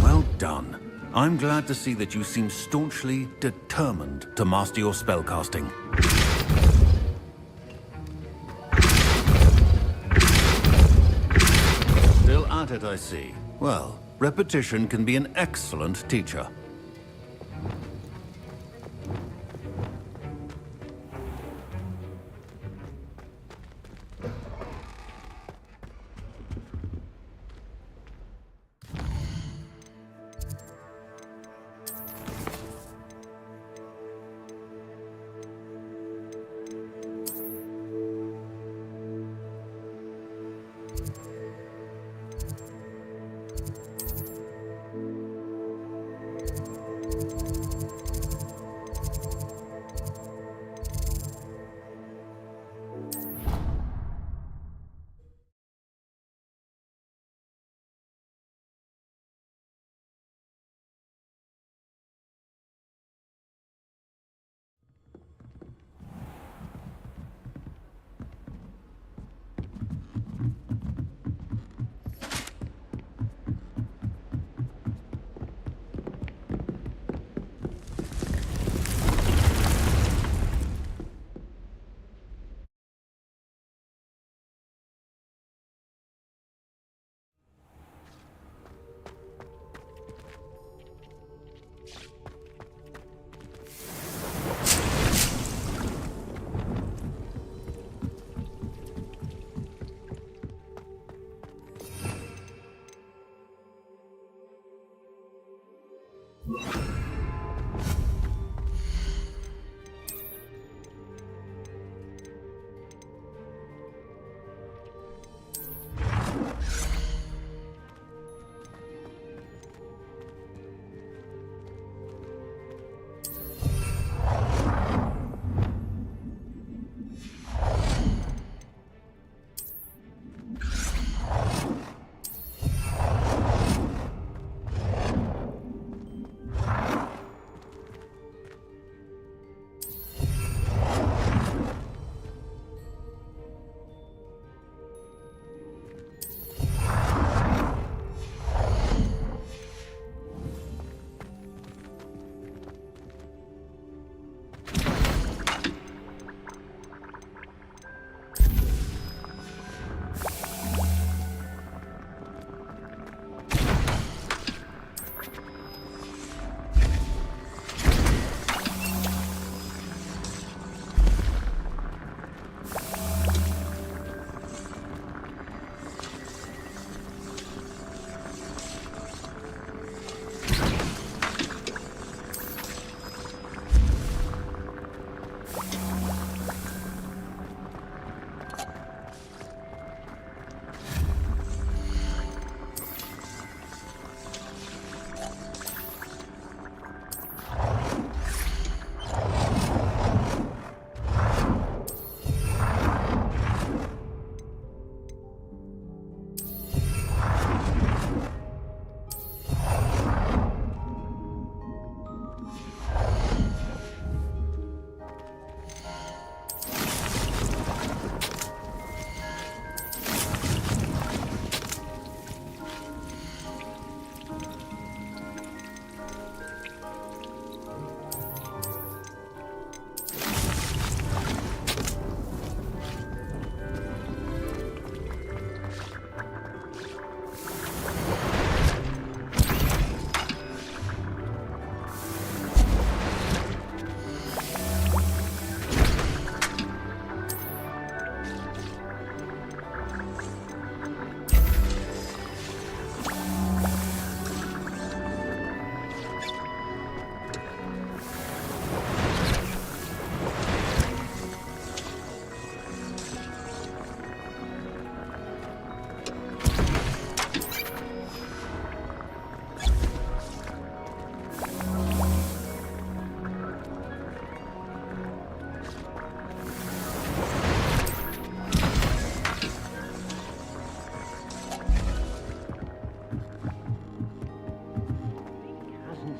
Well done. I'm glad to see that you seem staunchly determined to master your spellcasting. Still at it, I see. Well, repetition can be an excellent teacher.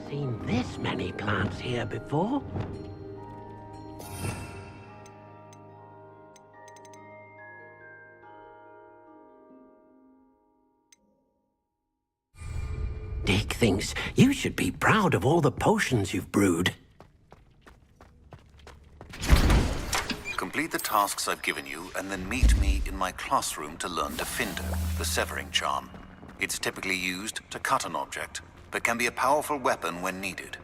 Seen this many plants here before. Dick thinks you should be proud of all the potions you've brewed.
Complete the tasks I've given you, and then meet me in my classroom to learn Defindo, the severing charm. It's typically used to cut an object, but can be a powerful weapon when needed.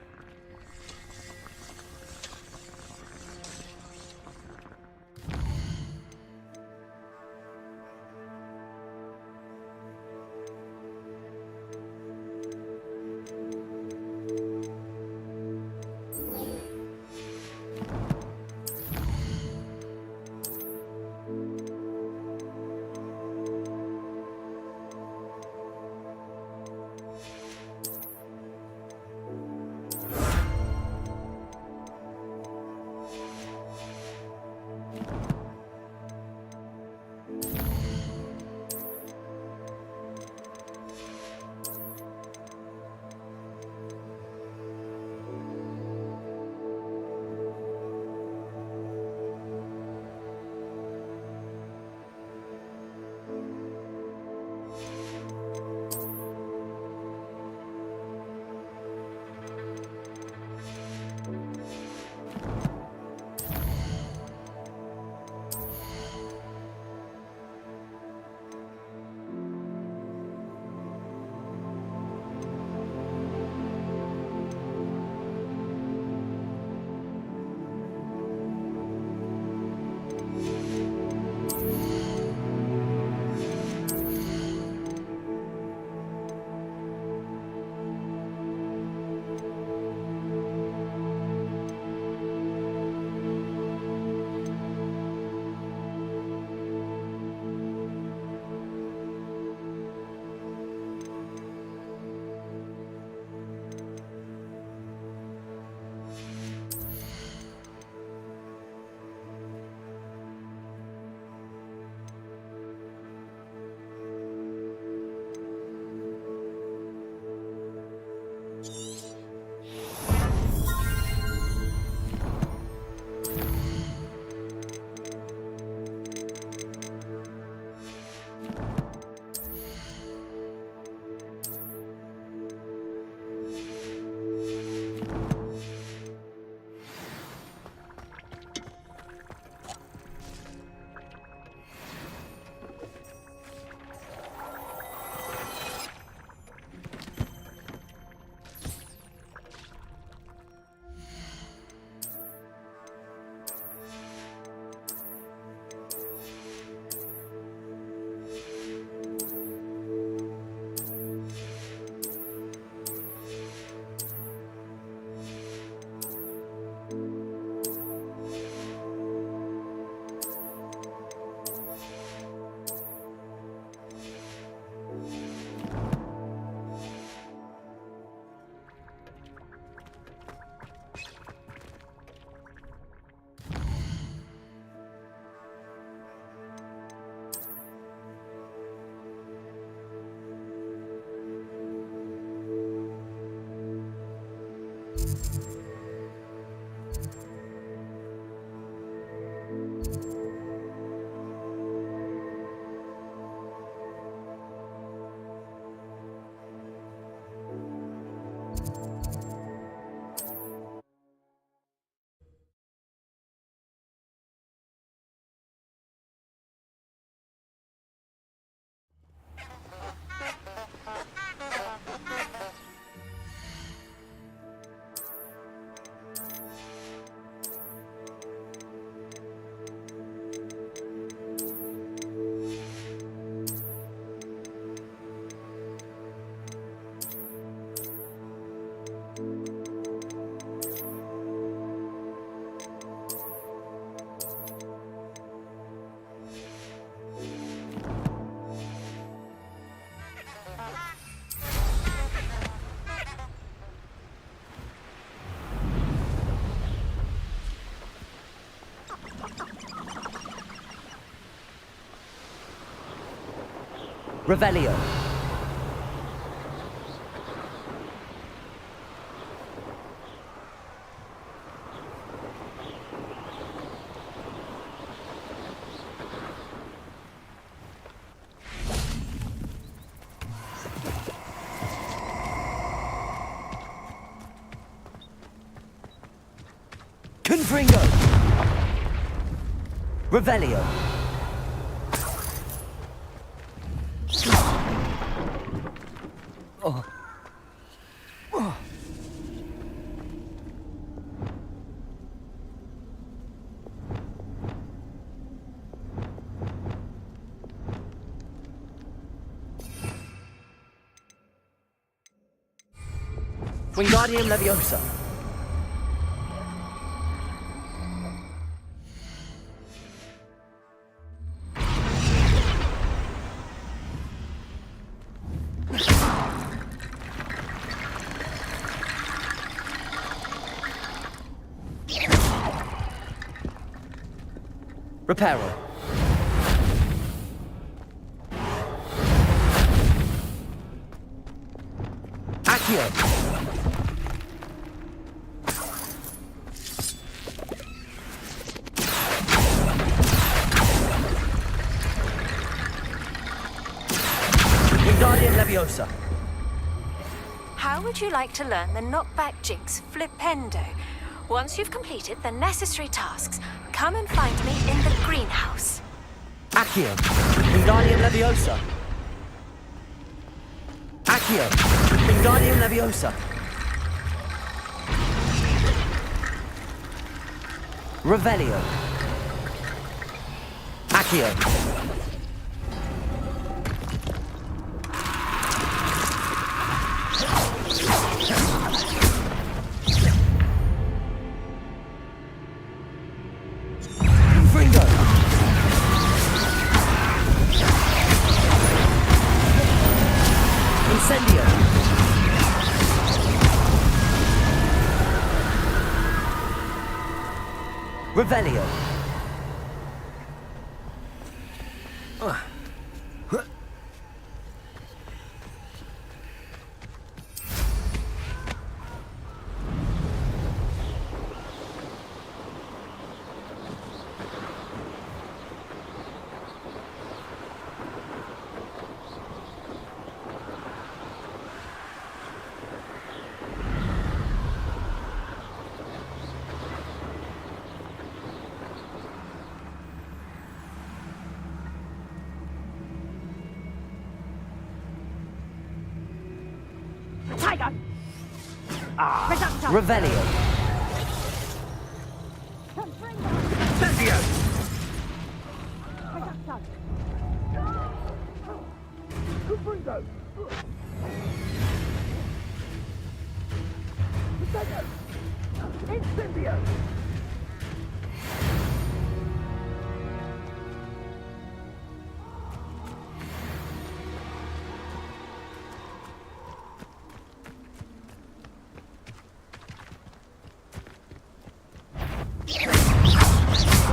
Revelio. Confringo. Revelio. Oh. Oh. Wingardium Leviosa. Reparo. Accio. Wingardium Leviosa.
How would you like to learn the knockback jigs Flipendo? Once you've completed the necessary tasks, come and find me in the greenhouse.
Accio. Wingardium Leviosa. Accio. Wingardium Leviosa. Revelio. Accio. Revelio.
Tiger!
Revelio.
Incendio!
Incendio!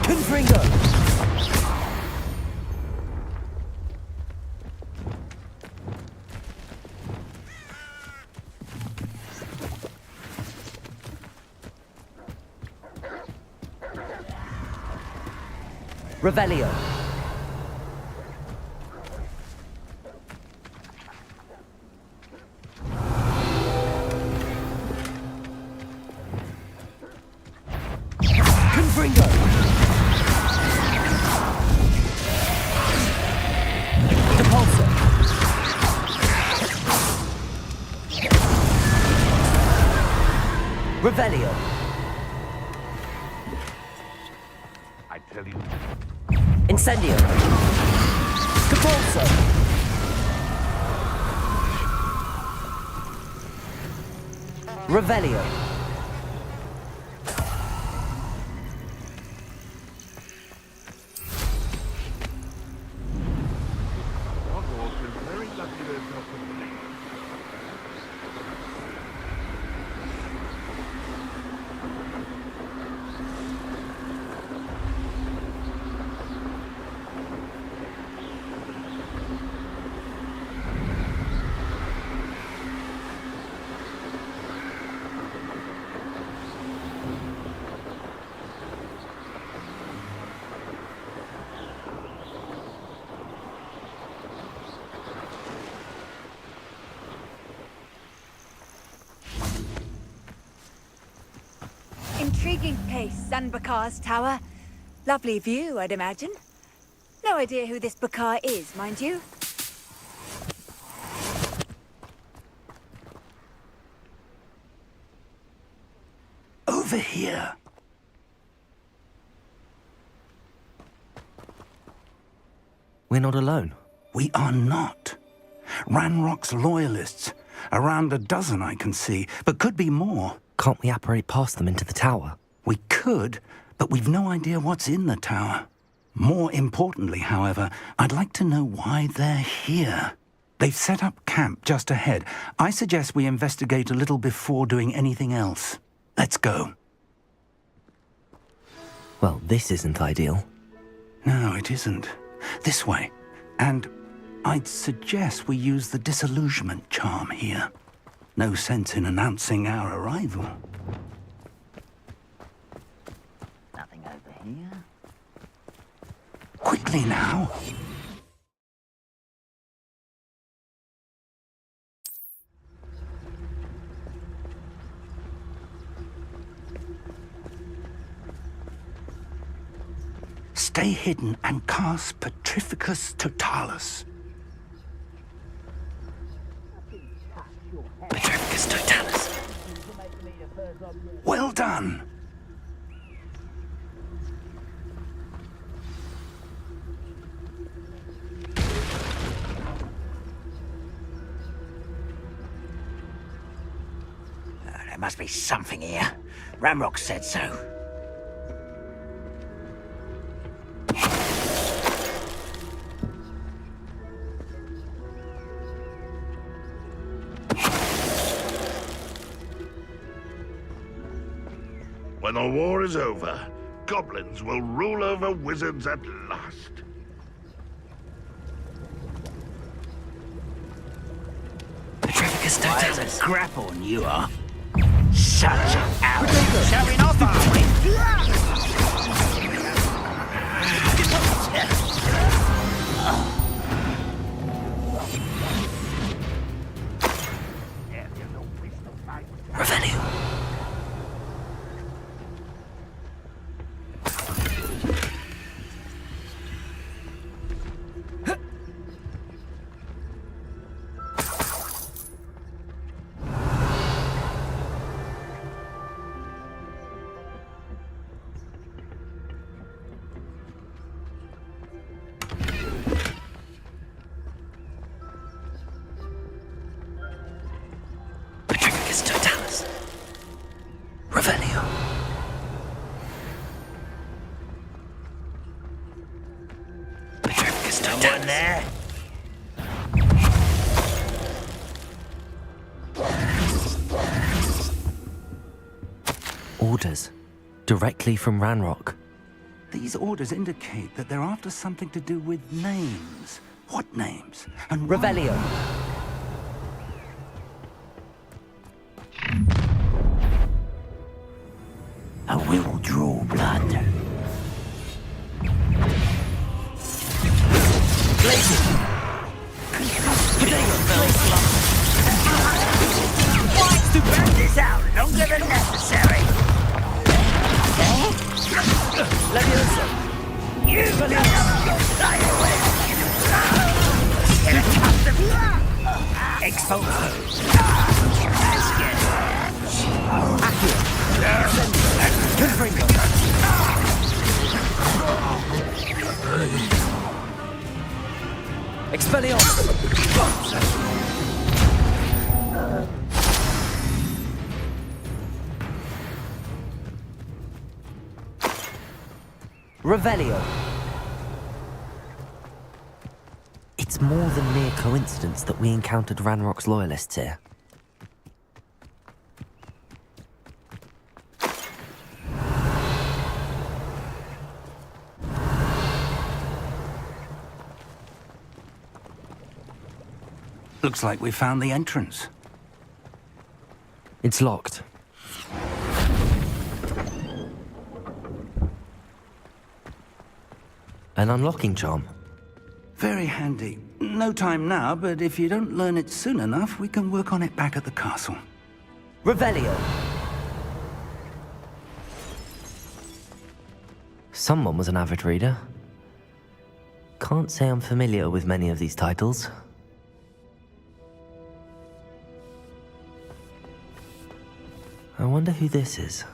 Confringo. Revelio. Confringo. Depulso. Revelio.
I tell you.
Incendio. Depulso. Revelio.
Hogwarts is very lucky there's no company.
Intriguing place, Zanbakar's tower. Lovely view, I'd imagine. No idea who this Bakar is, mind you.
Over here.
We're not alone.
We are not. Ranrock's loyalists. Around a dozen I can see, but could be more.
Can't we apparate past them into the tower?
We could, but we've no idea what's in the tower. More importantly, however, I'd like to know why they're here. They've set up camp just ahead. I suggest we investigate a little before doing anything else. Let's go.
Well, this isn't ideal.
No, it isn't. This way. And I'd suggest we use the disillusionment charm here. No sense in announcing our arrival.
Nothing over here.
Quickly now. Stay hidden and cast Petrificus Totalis.
Petrificus Totalis.
Well done.
There must be something here. Ramrock said so.
When the war is over, goblins will rule over wizards at last.
Petrificus Totalis. There's a grapple on you are. Such out. Showing off, are we?
Revelio. Petrificus Totalis. Revelio. Petrificus Totalis.
There.
Orders. Directly from Ranrock.
These orders indicate that they're after something to do with names. What names? And
Revelio.
I will draw blood.
this out longer than necessary.
Leviosa!
You cannot fly away! Get a taste of you! Expulso! That's good.
Accio! Confringo! Expelliarmus! Revelio.
It's more than mere coincidence that we encountered Ranrock's loyalists here.
Looks like we found the entrance.
It's locked. An unlocking charm.
Very handy. No time now, but if you don't learn it soon enough, we can work on it back at the castle.
Revelio. Someone was an avid reader. Can't say I'm familiar with many of these titles. I wonder who this is.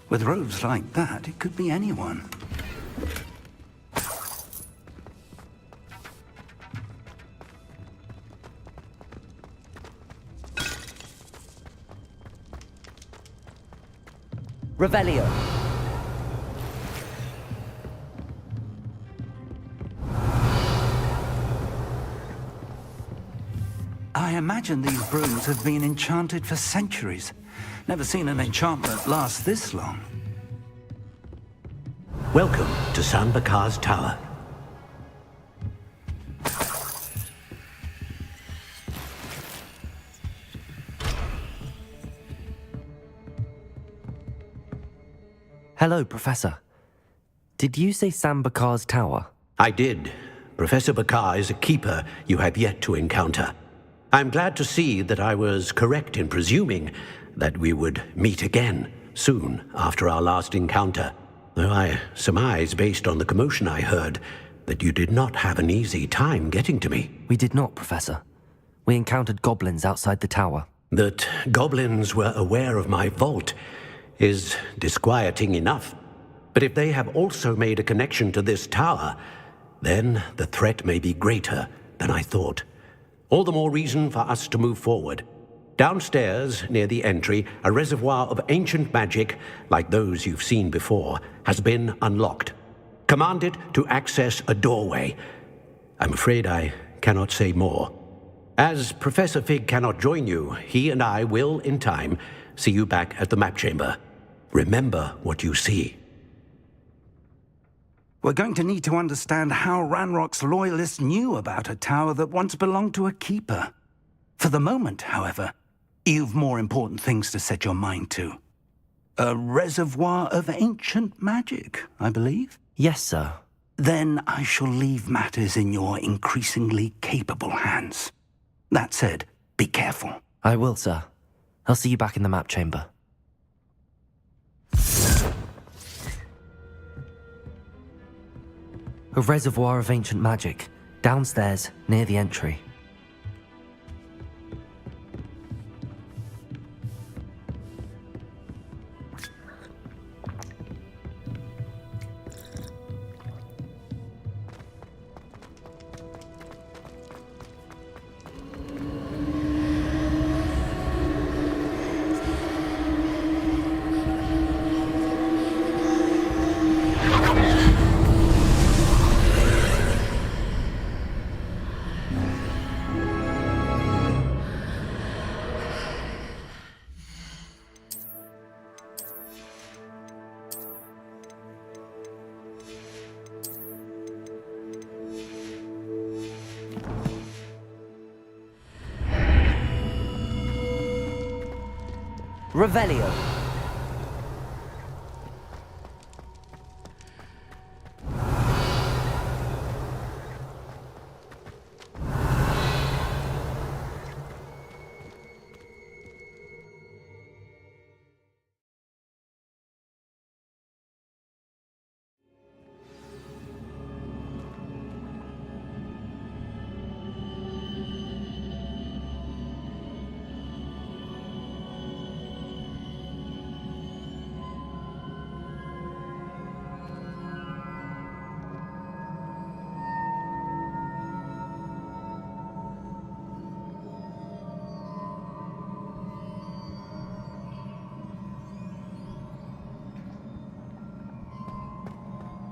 With robes like that, it could be anyone.
Revelio.
I imagine these brooms have been enchanted for centuries. Never seen an enchantment last this long.
Welcome to San Bakar's Tower.
Hello, Professor. Did you say Sam Bakar's tower?
I did. Professor Bakar is a keeper you have yet to encounter. I'm glad to see that I was correct in presuming that we would meet again soon after our last encounter, though I surmise, based on the commotion I heard, that you did not have an easy time getting to me.
We did not, Professor. We encountered goblins outside the tower.
That goblins were aware of my vault is disquieting enough. But if they have also made a connection to this tower, then the threat may be greater than I thought. All the more reason for us to move forward. Downstairs, near the entry, a reservoir of ancient magic, like those you've seen before, has been unlocked. Commanded to access a doorway. I'm afraid I cannot say more. As Professor Fig cannot join you, he and I will, in time, see you back at the map chamber. Remember what you see.
We're going to need to understand how Ranrock's loyalists knew about a tower that once belonged to a keeper. For the moment, however, you've more important things to set your mind to. A reservoir of ancient magic, I believe?
Yes, sir.
Then I shall leave matters in your increasingly capable hands. That said, be careful.
I will, sir. I'll see you back in the map chamber. A reservoir of ancient magic, downstairs, near the entry. Revelio.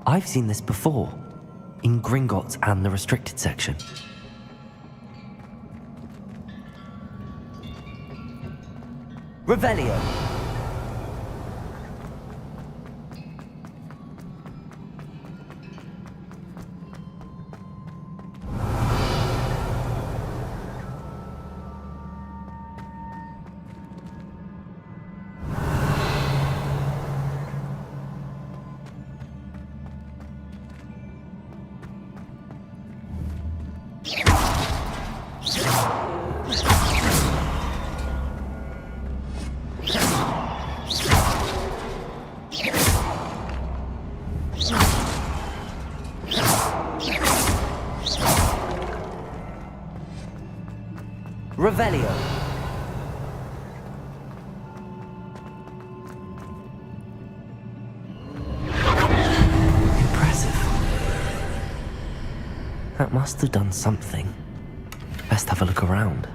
I've seen this before, in Gringotts and the restricted section. Revelio. Revelio. Impressive. That must have done something. Best have a look around.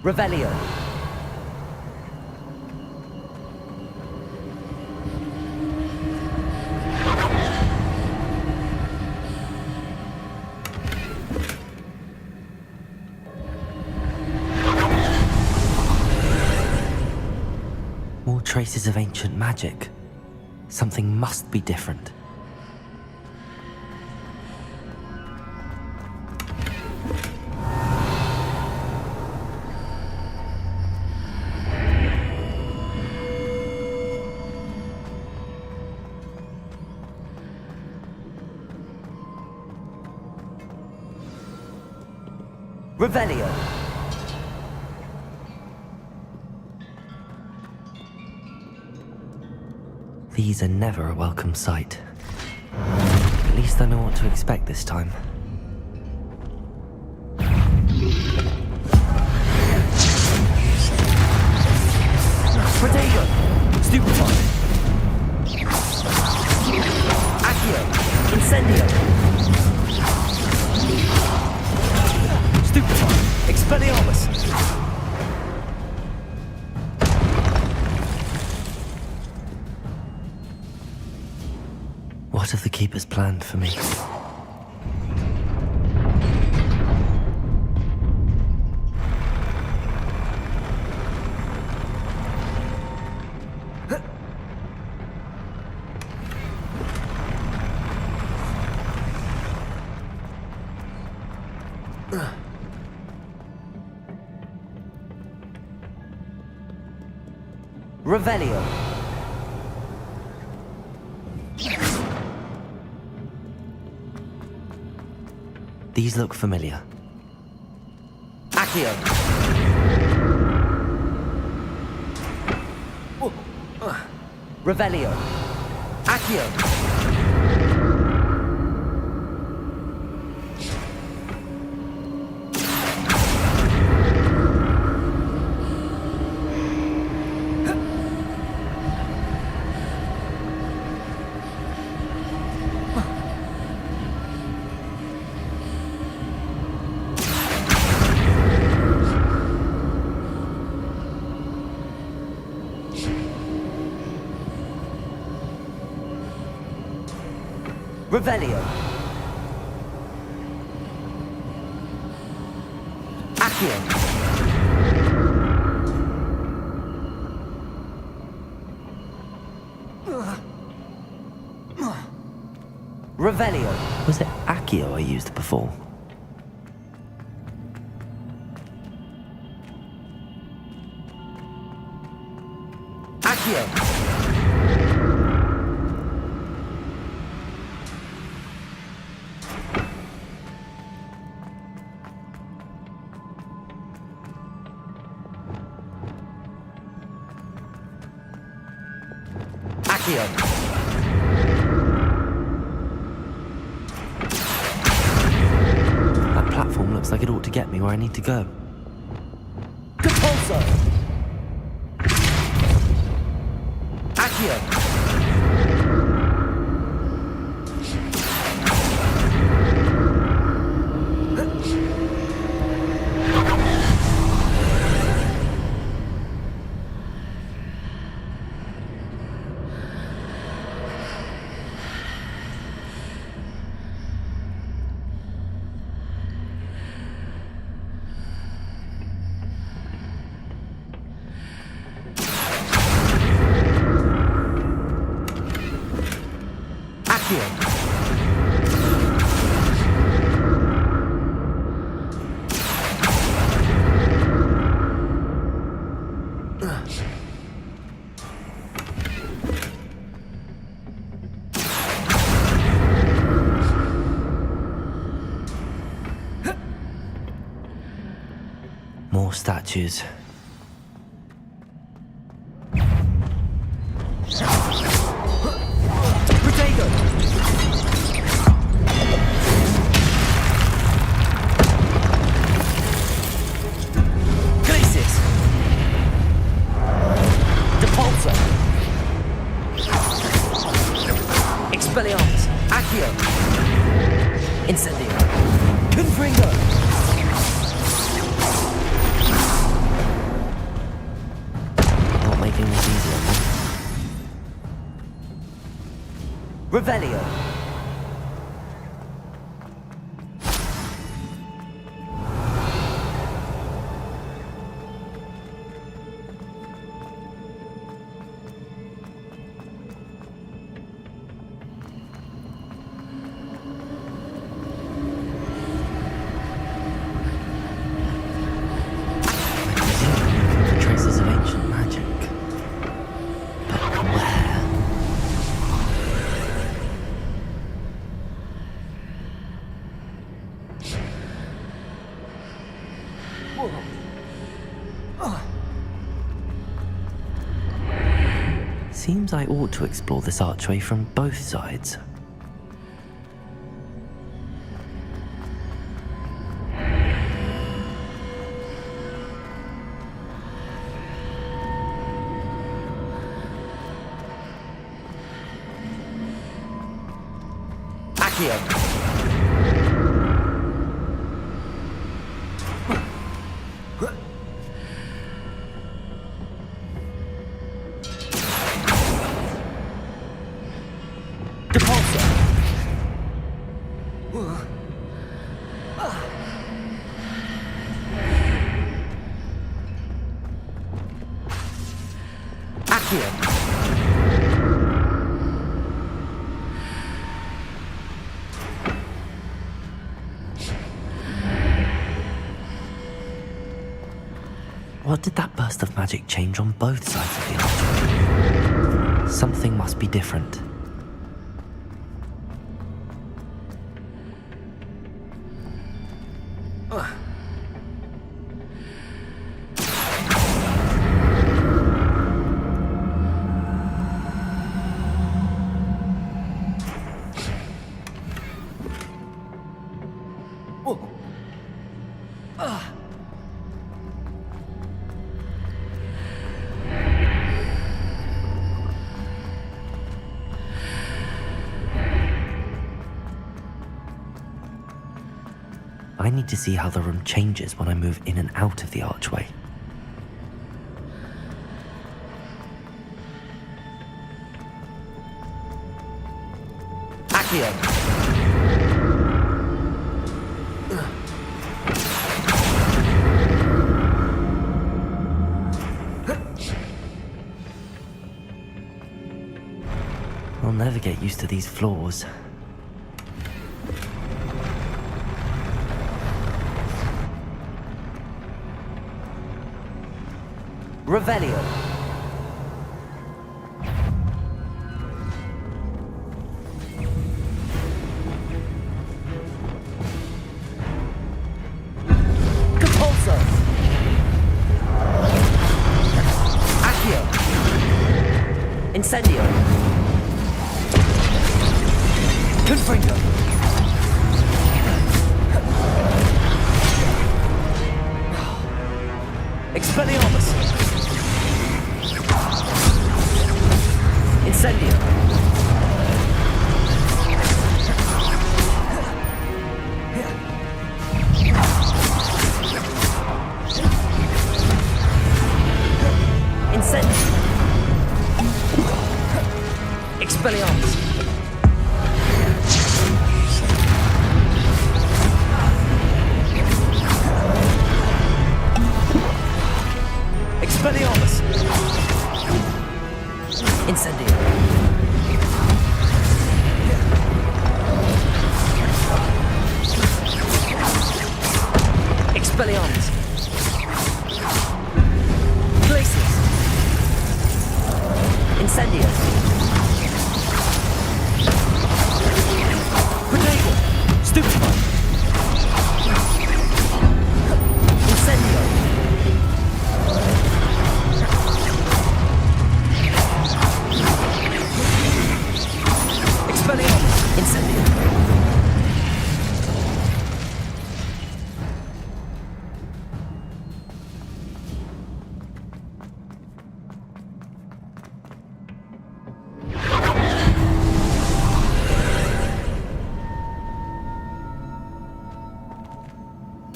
Revelio. More traces of ancient magic. Something must be different. Revelio. These are never a welcome sight. At least I know what to expect this time. Protego! Stupefy! Accio! Incendio! Stupefy! Expelliarmus! What have the Keepers planned for me? Revelio. These look familiar. Accio. Revelio. Accio. Revelio. Accio. Revelio. Was it Accio I used before? Accio. Accio! That platform looks like it ought to get me where I need to go. Compulso! Accio! More statues. Protego! Glacius! Depulso! Expelliarmus! Accio! Incendio! Confringo! Making this easy on me. Revelio. Traces of ancient magic. Seems I ought to explore this archway from both sides. Accio! What did that burst of magic change on both sides of the archway? Something must be different. I need to see how the room changes when I move in and out of the archway. Accio! I'll never get used to these floors. Revelio. Compulso. Accio. Incendio. Fringo. Expelliarmus. Incendio. Incendio. Expelliarmus. Expelliarmus. Incendio. Expelliarmus. Glacius. Incendio. Potato. Stupefy. Incendio. Expelliarmus. Incendio.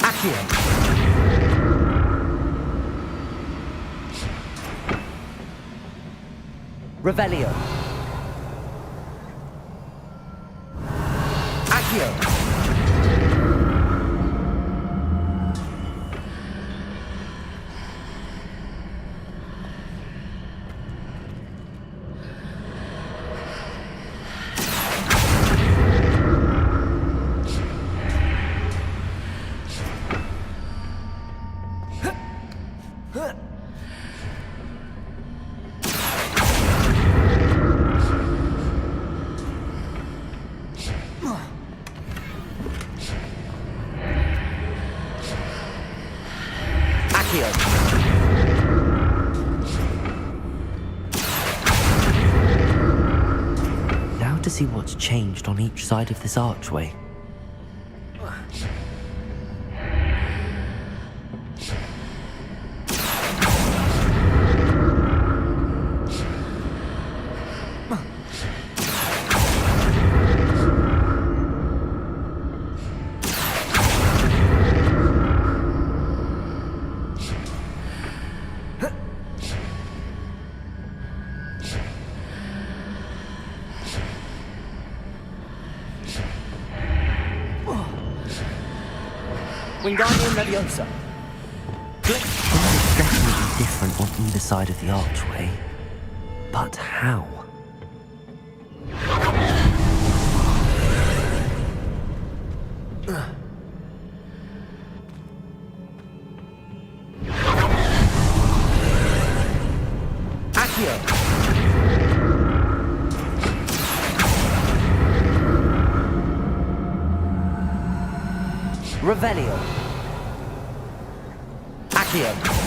Accio. Revelio. Accio. Now to see what's changed on each side of this archway.
Wingardium Leviosa.
Things are definitely different on either side of the archway. But how?
Accio.
Revelio. Accio.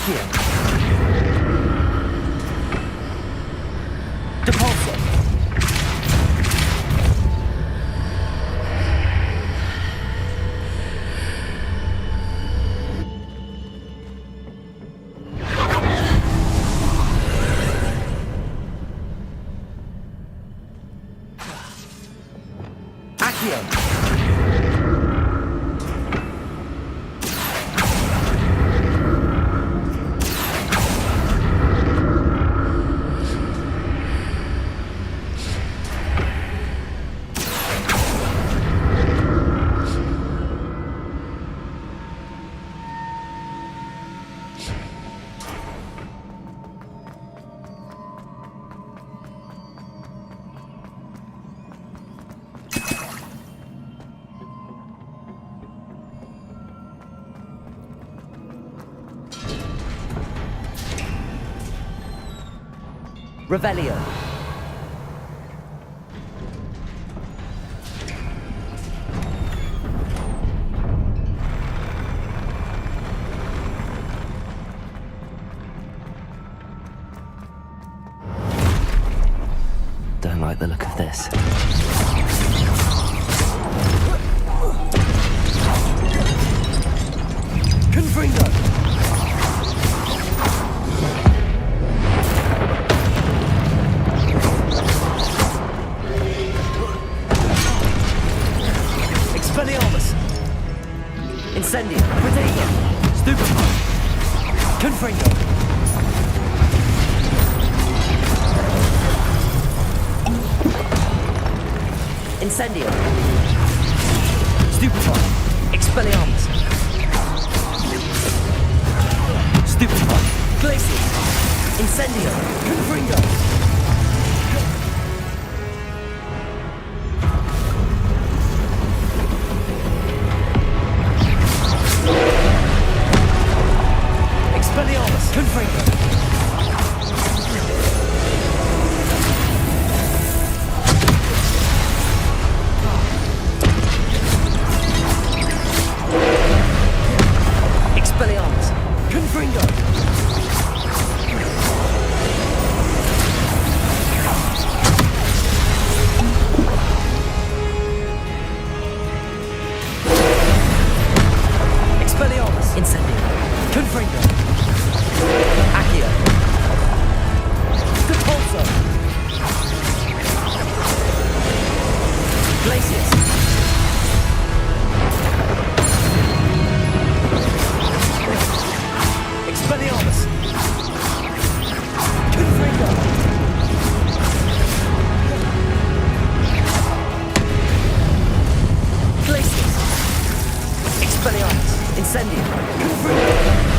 Accio. Depulso. Accio. Revelio. Don't like the look of this. Confringo! Expelliarmus! Incendio! Protego! Stupefy! Confringo! Incendio! Stupefy! Expelliarmus! Stupefy! Glacius! Incendio! Confringo! Expelliarmus! Confringo! Expelliarmus! Confringo! Expelliarmus! Incendio! Confringo! Accio! Depulso! Glacius! Expelliarmus! Confringo! Glacius! Expelliarmus! Incendio! Confringo!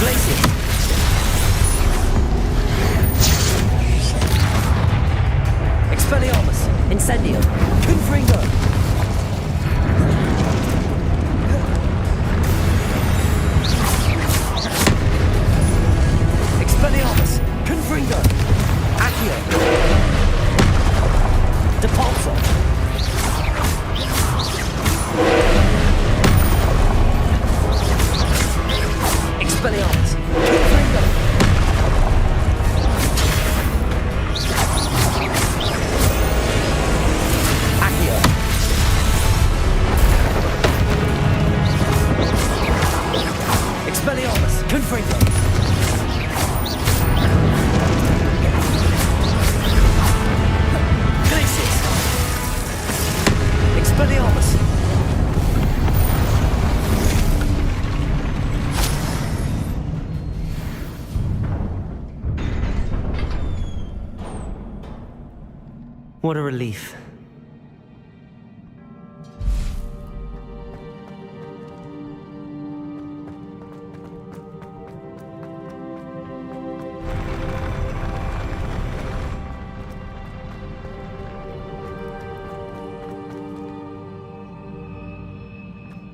Glacius! Expelliarmus! Incendio! Confringo! Expelliarmus! Confringo! Accio! Depulso! Expelliarmus! Confringo! Accio! Expelliarmus! Confringo! Glacius! Expelliarmus! What a relief.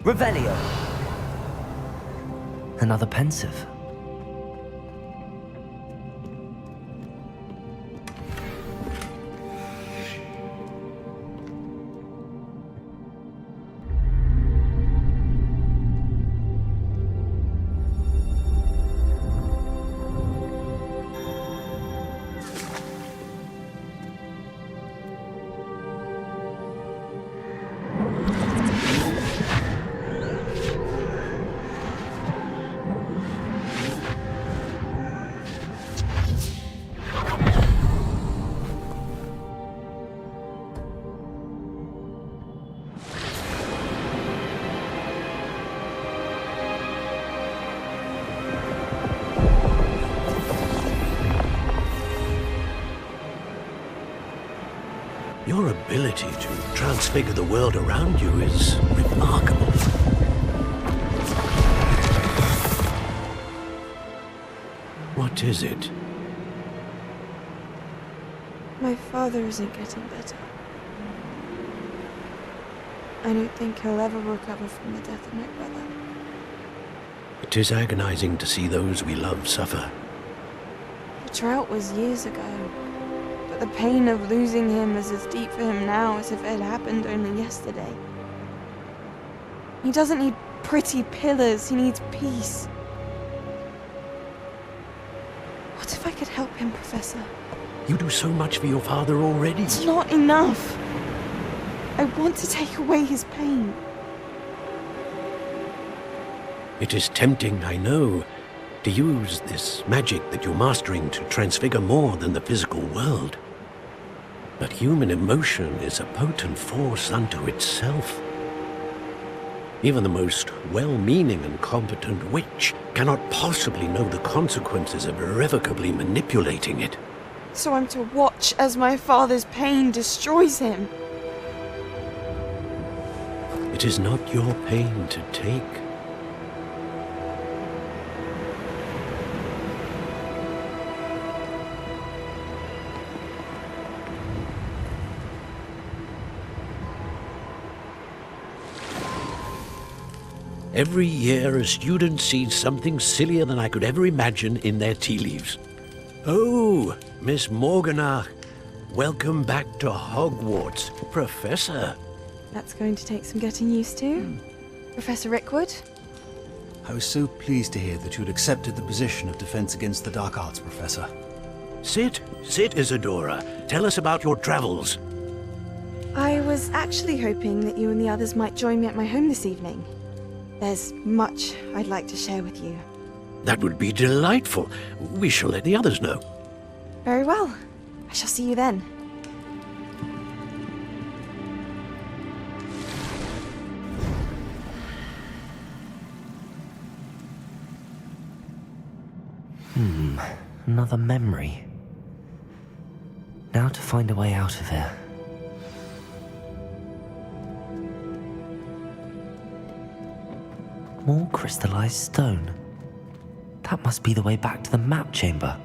Revelio. Another pensive.
Your ability to transfigure the world around you is remarkable. What is it?
My father isn't getting better. I don't think he'll ever recover from the death of my brother.
It is agonizing to see those we love suffer.
The drought was years ago, but the pain of losing him is as deep for him now as if it had happened only yesterday. He doesn't need pretty pillars, he needs peace. What if I could help him, Professor?
You do so much for your father already.
It's not enough. I want to take away his pain.
It is tempting, I know, to use this magic that you're mastering to transfigure more than the physical world. But human emotion is a potent force unto itself. Even the most well-meaning and competent witch cannot possibly know the consequences of irrevocably manipulating it.
So I'm to watch as my father's pain destroys him.
It is not your pain to take. Every year, a student sees something sillier than I could ever imagine in their tea leaves. Oh, Miss Morganach, welcome back to Hogwarts, Professor.
That's going to take some getting used to. Professor Rickwood?
I was so pleased to hear that you'd accepted the position of Defense Against the Dark Arts, Professor.
Sit, Isadora. Tell us about your travels.
I was actually hoping that you and the others might join me at my home this evening. There's much I'd like to share with you.
That would be delightful. We shall let the others know.
Very well. I shall see you then.
Another memory. Now to find a way out of here. More crystallized stone. That must be the way back to the map chamber.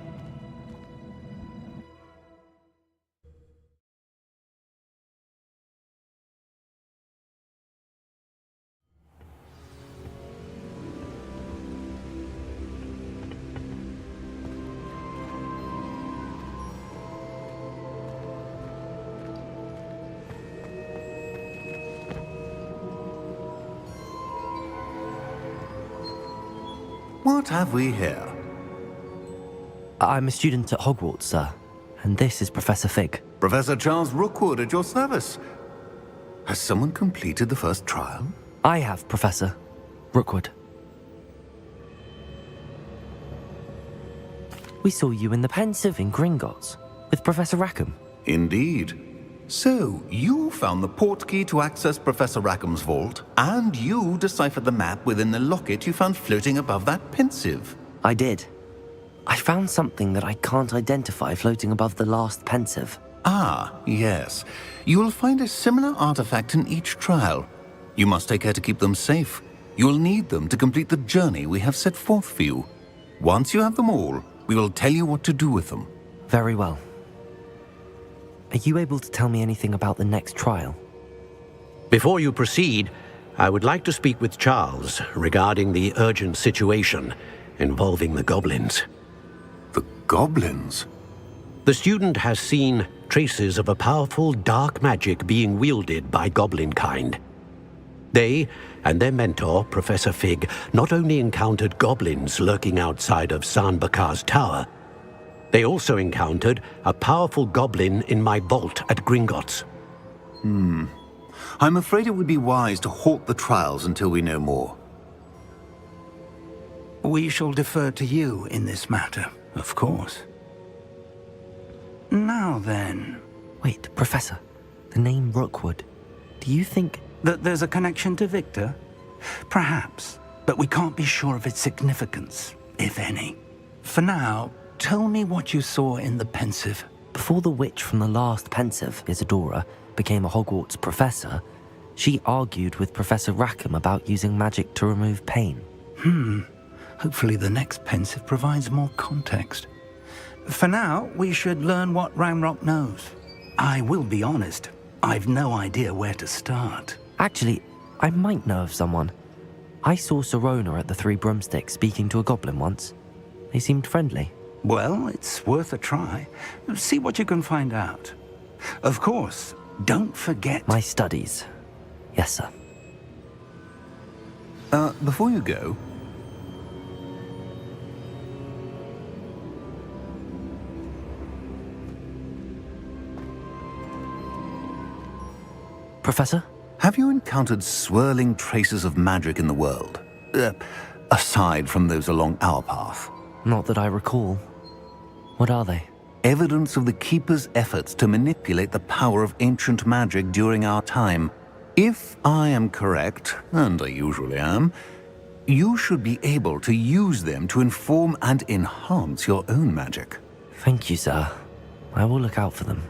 What have we here?
I'm a student at Hogwarts, sir. And this is Professor Fig.
Professor Charles Rookwood at your service. Has someone completed the first trial?
I have, Professor Rookwood. We saw you in the Pensive in Gringotts with Professor Rackham.
Indeed. So, you found the portkey to access Professor Rackham's vault, and you deciphered the map within the locket you found floating above that Pensive.
I did. I found something that I can't identify floating above the last Pensive.
Ah, yes. You will find a similar artifact in each trial. You must take care to keep them safe. You will need them to complete the journey we have set forth for you. Once you have them all, we will tell you what to do with them.
Very well. Are you able to tell me anything about the next trial?
Before you proceed, I would like to speak with Charles regarding the urgent situation involving the goblins.
The goblins?
The student has seen traces of a powerful dark magic being wielded by goblin kind. They and their mentor, Professor Fig, not only encountered goblins lurking outside of San Bakar's tower, they also encountered a powerful goblin in my vault at Gringotts.
I'm afraid it would be wise to halt the trials until we know more.
We shall defer to you in this matter, of course. Now then...
Wait, Professor. The name Rookwood. Do you think...
that there's a connection to Victor? Perhaps, but we can't be sure of its significance, if any. For now, tell me what you saw in the Pensive.
Before the witch from the last Pensive, Isadora, became a Hogwarts professor, she argued with Professor Rackham about using magic to remove pain.
Hopefully the next pensive provides more context. For now, we should learn what Ramrock knows. I will be honest, I've no idea where to start.
Actually, I might know of someone. I saw Sirona at the Three Broomsticks speaking to a goblin once. They seemed friendly.
Well, it's worth a try. See what you can find out. Of course, don't forget...
My studies. Yes, sir.
Before you go...
Professor?
Have you encountered swirling traces of magic in the world? Aside from those along our path?
Not that I recall. What are they?
Evidence of the Keeper's efforts to manipulate the power of ancient magic during our time. If I am correct, and I usually am, you should be able to use them to inform and enhance your own magic.
Thank you, sir. I will look out for them.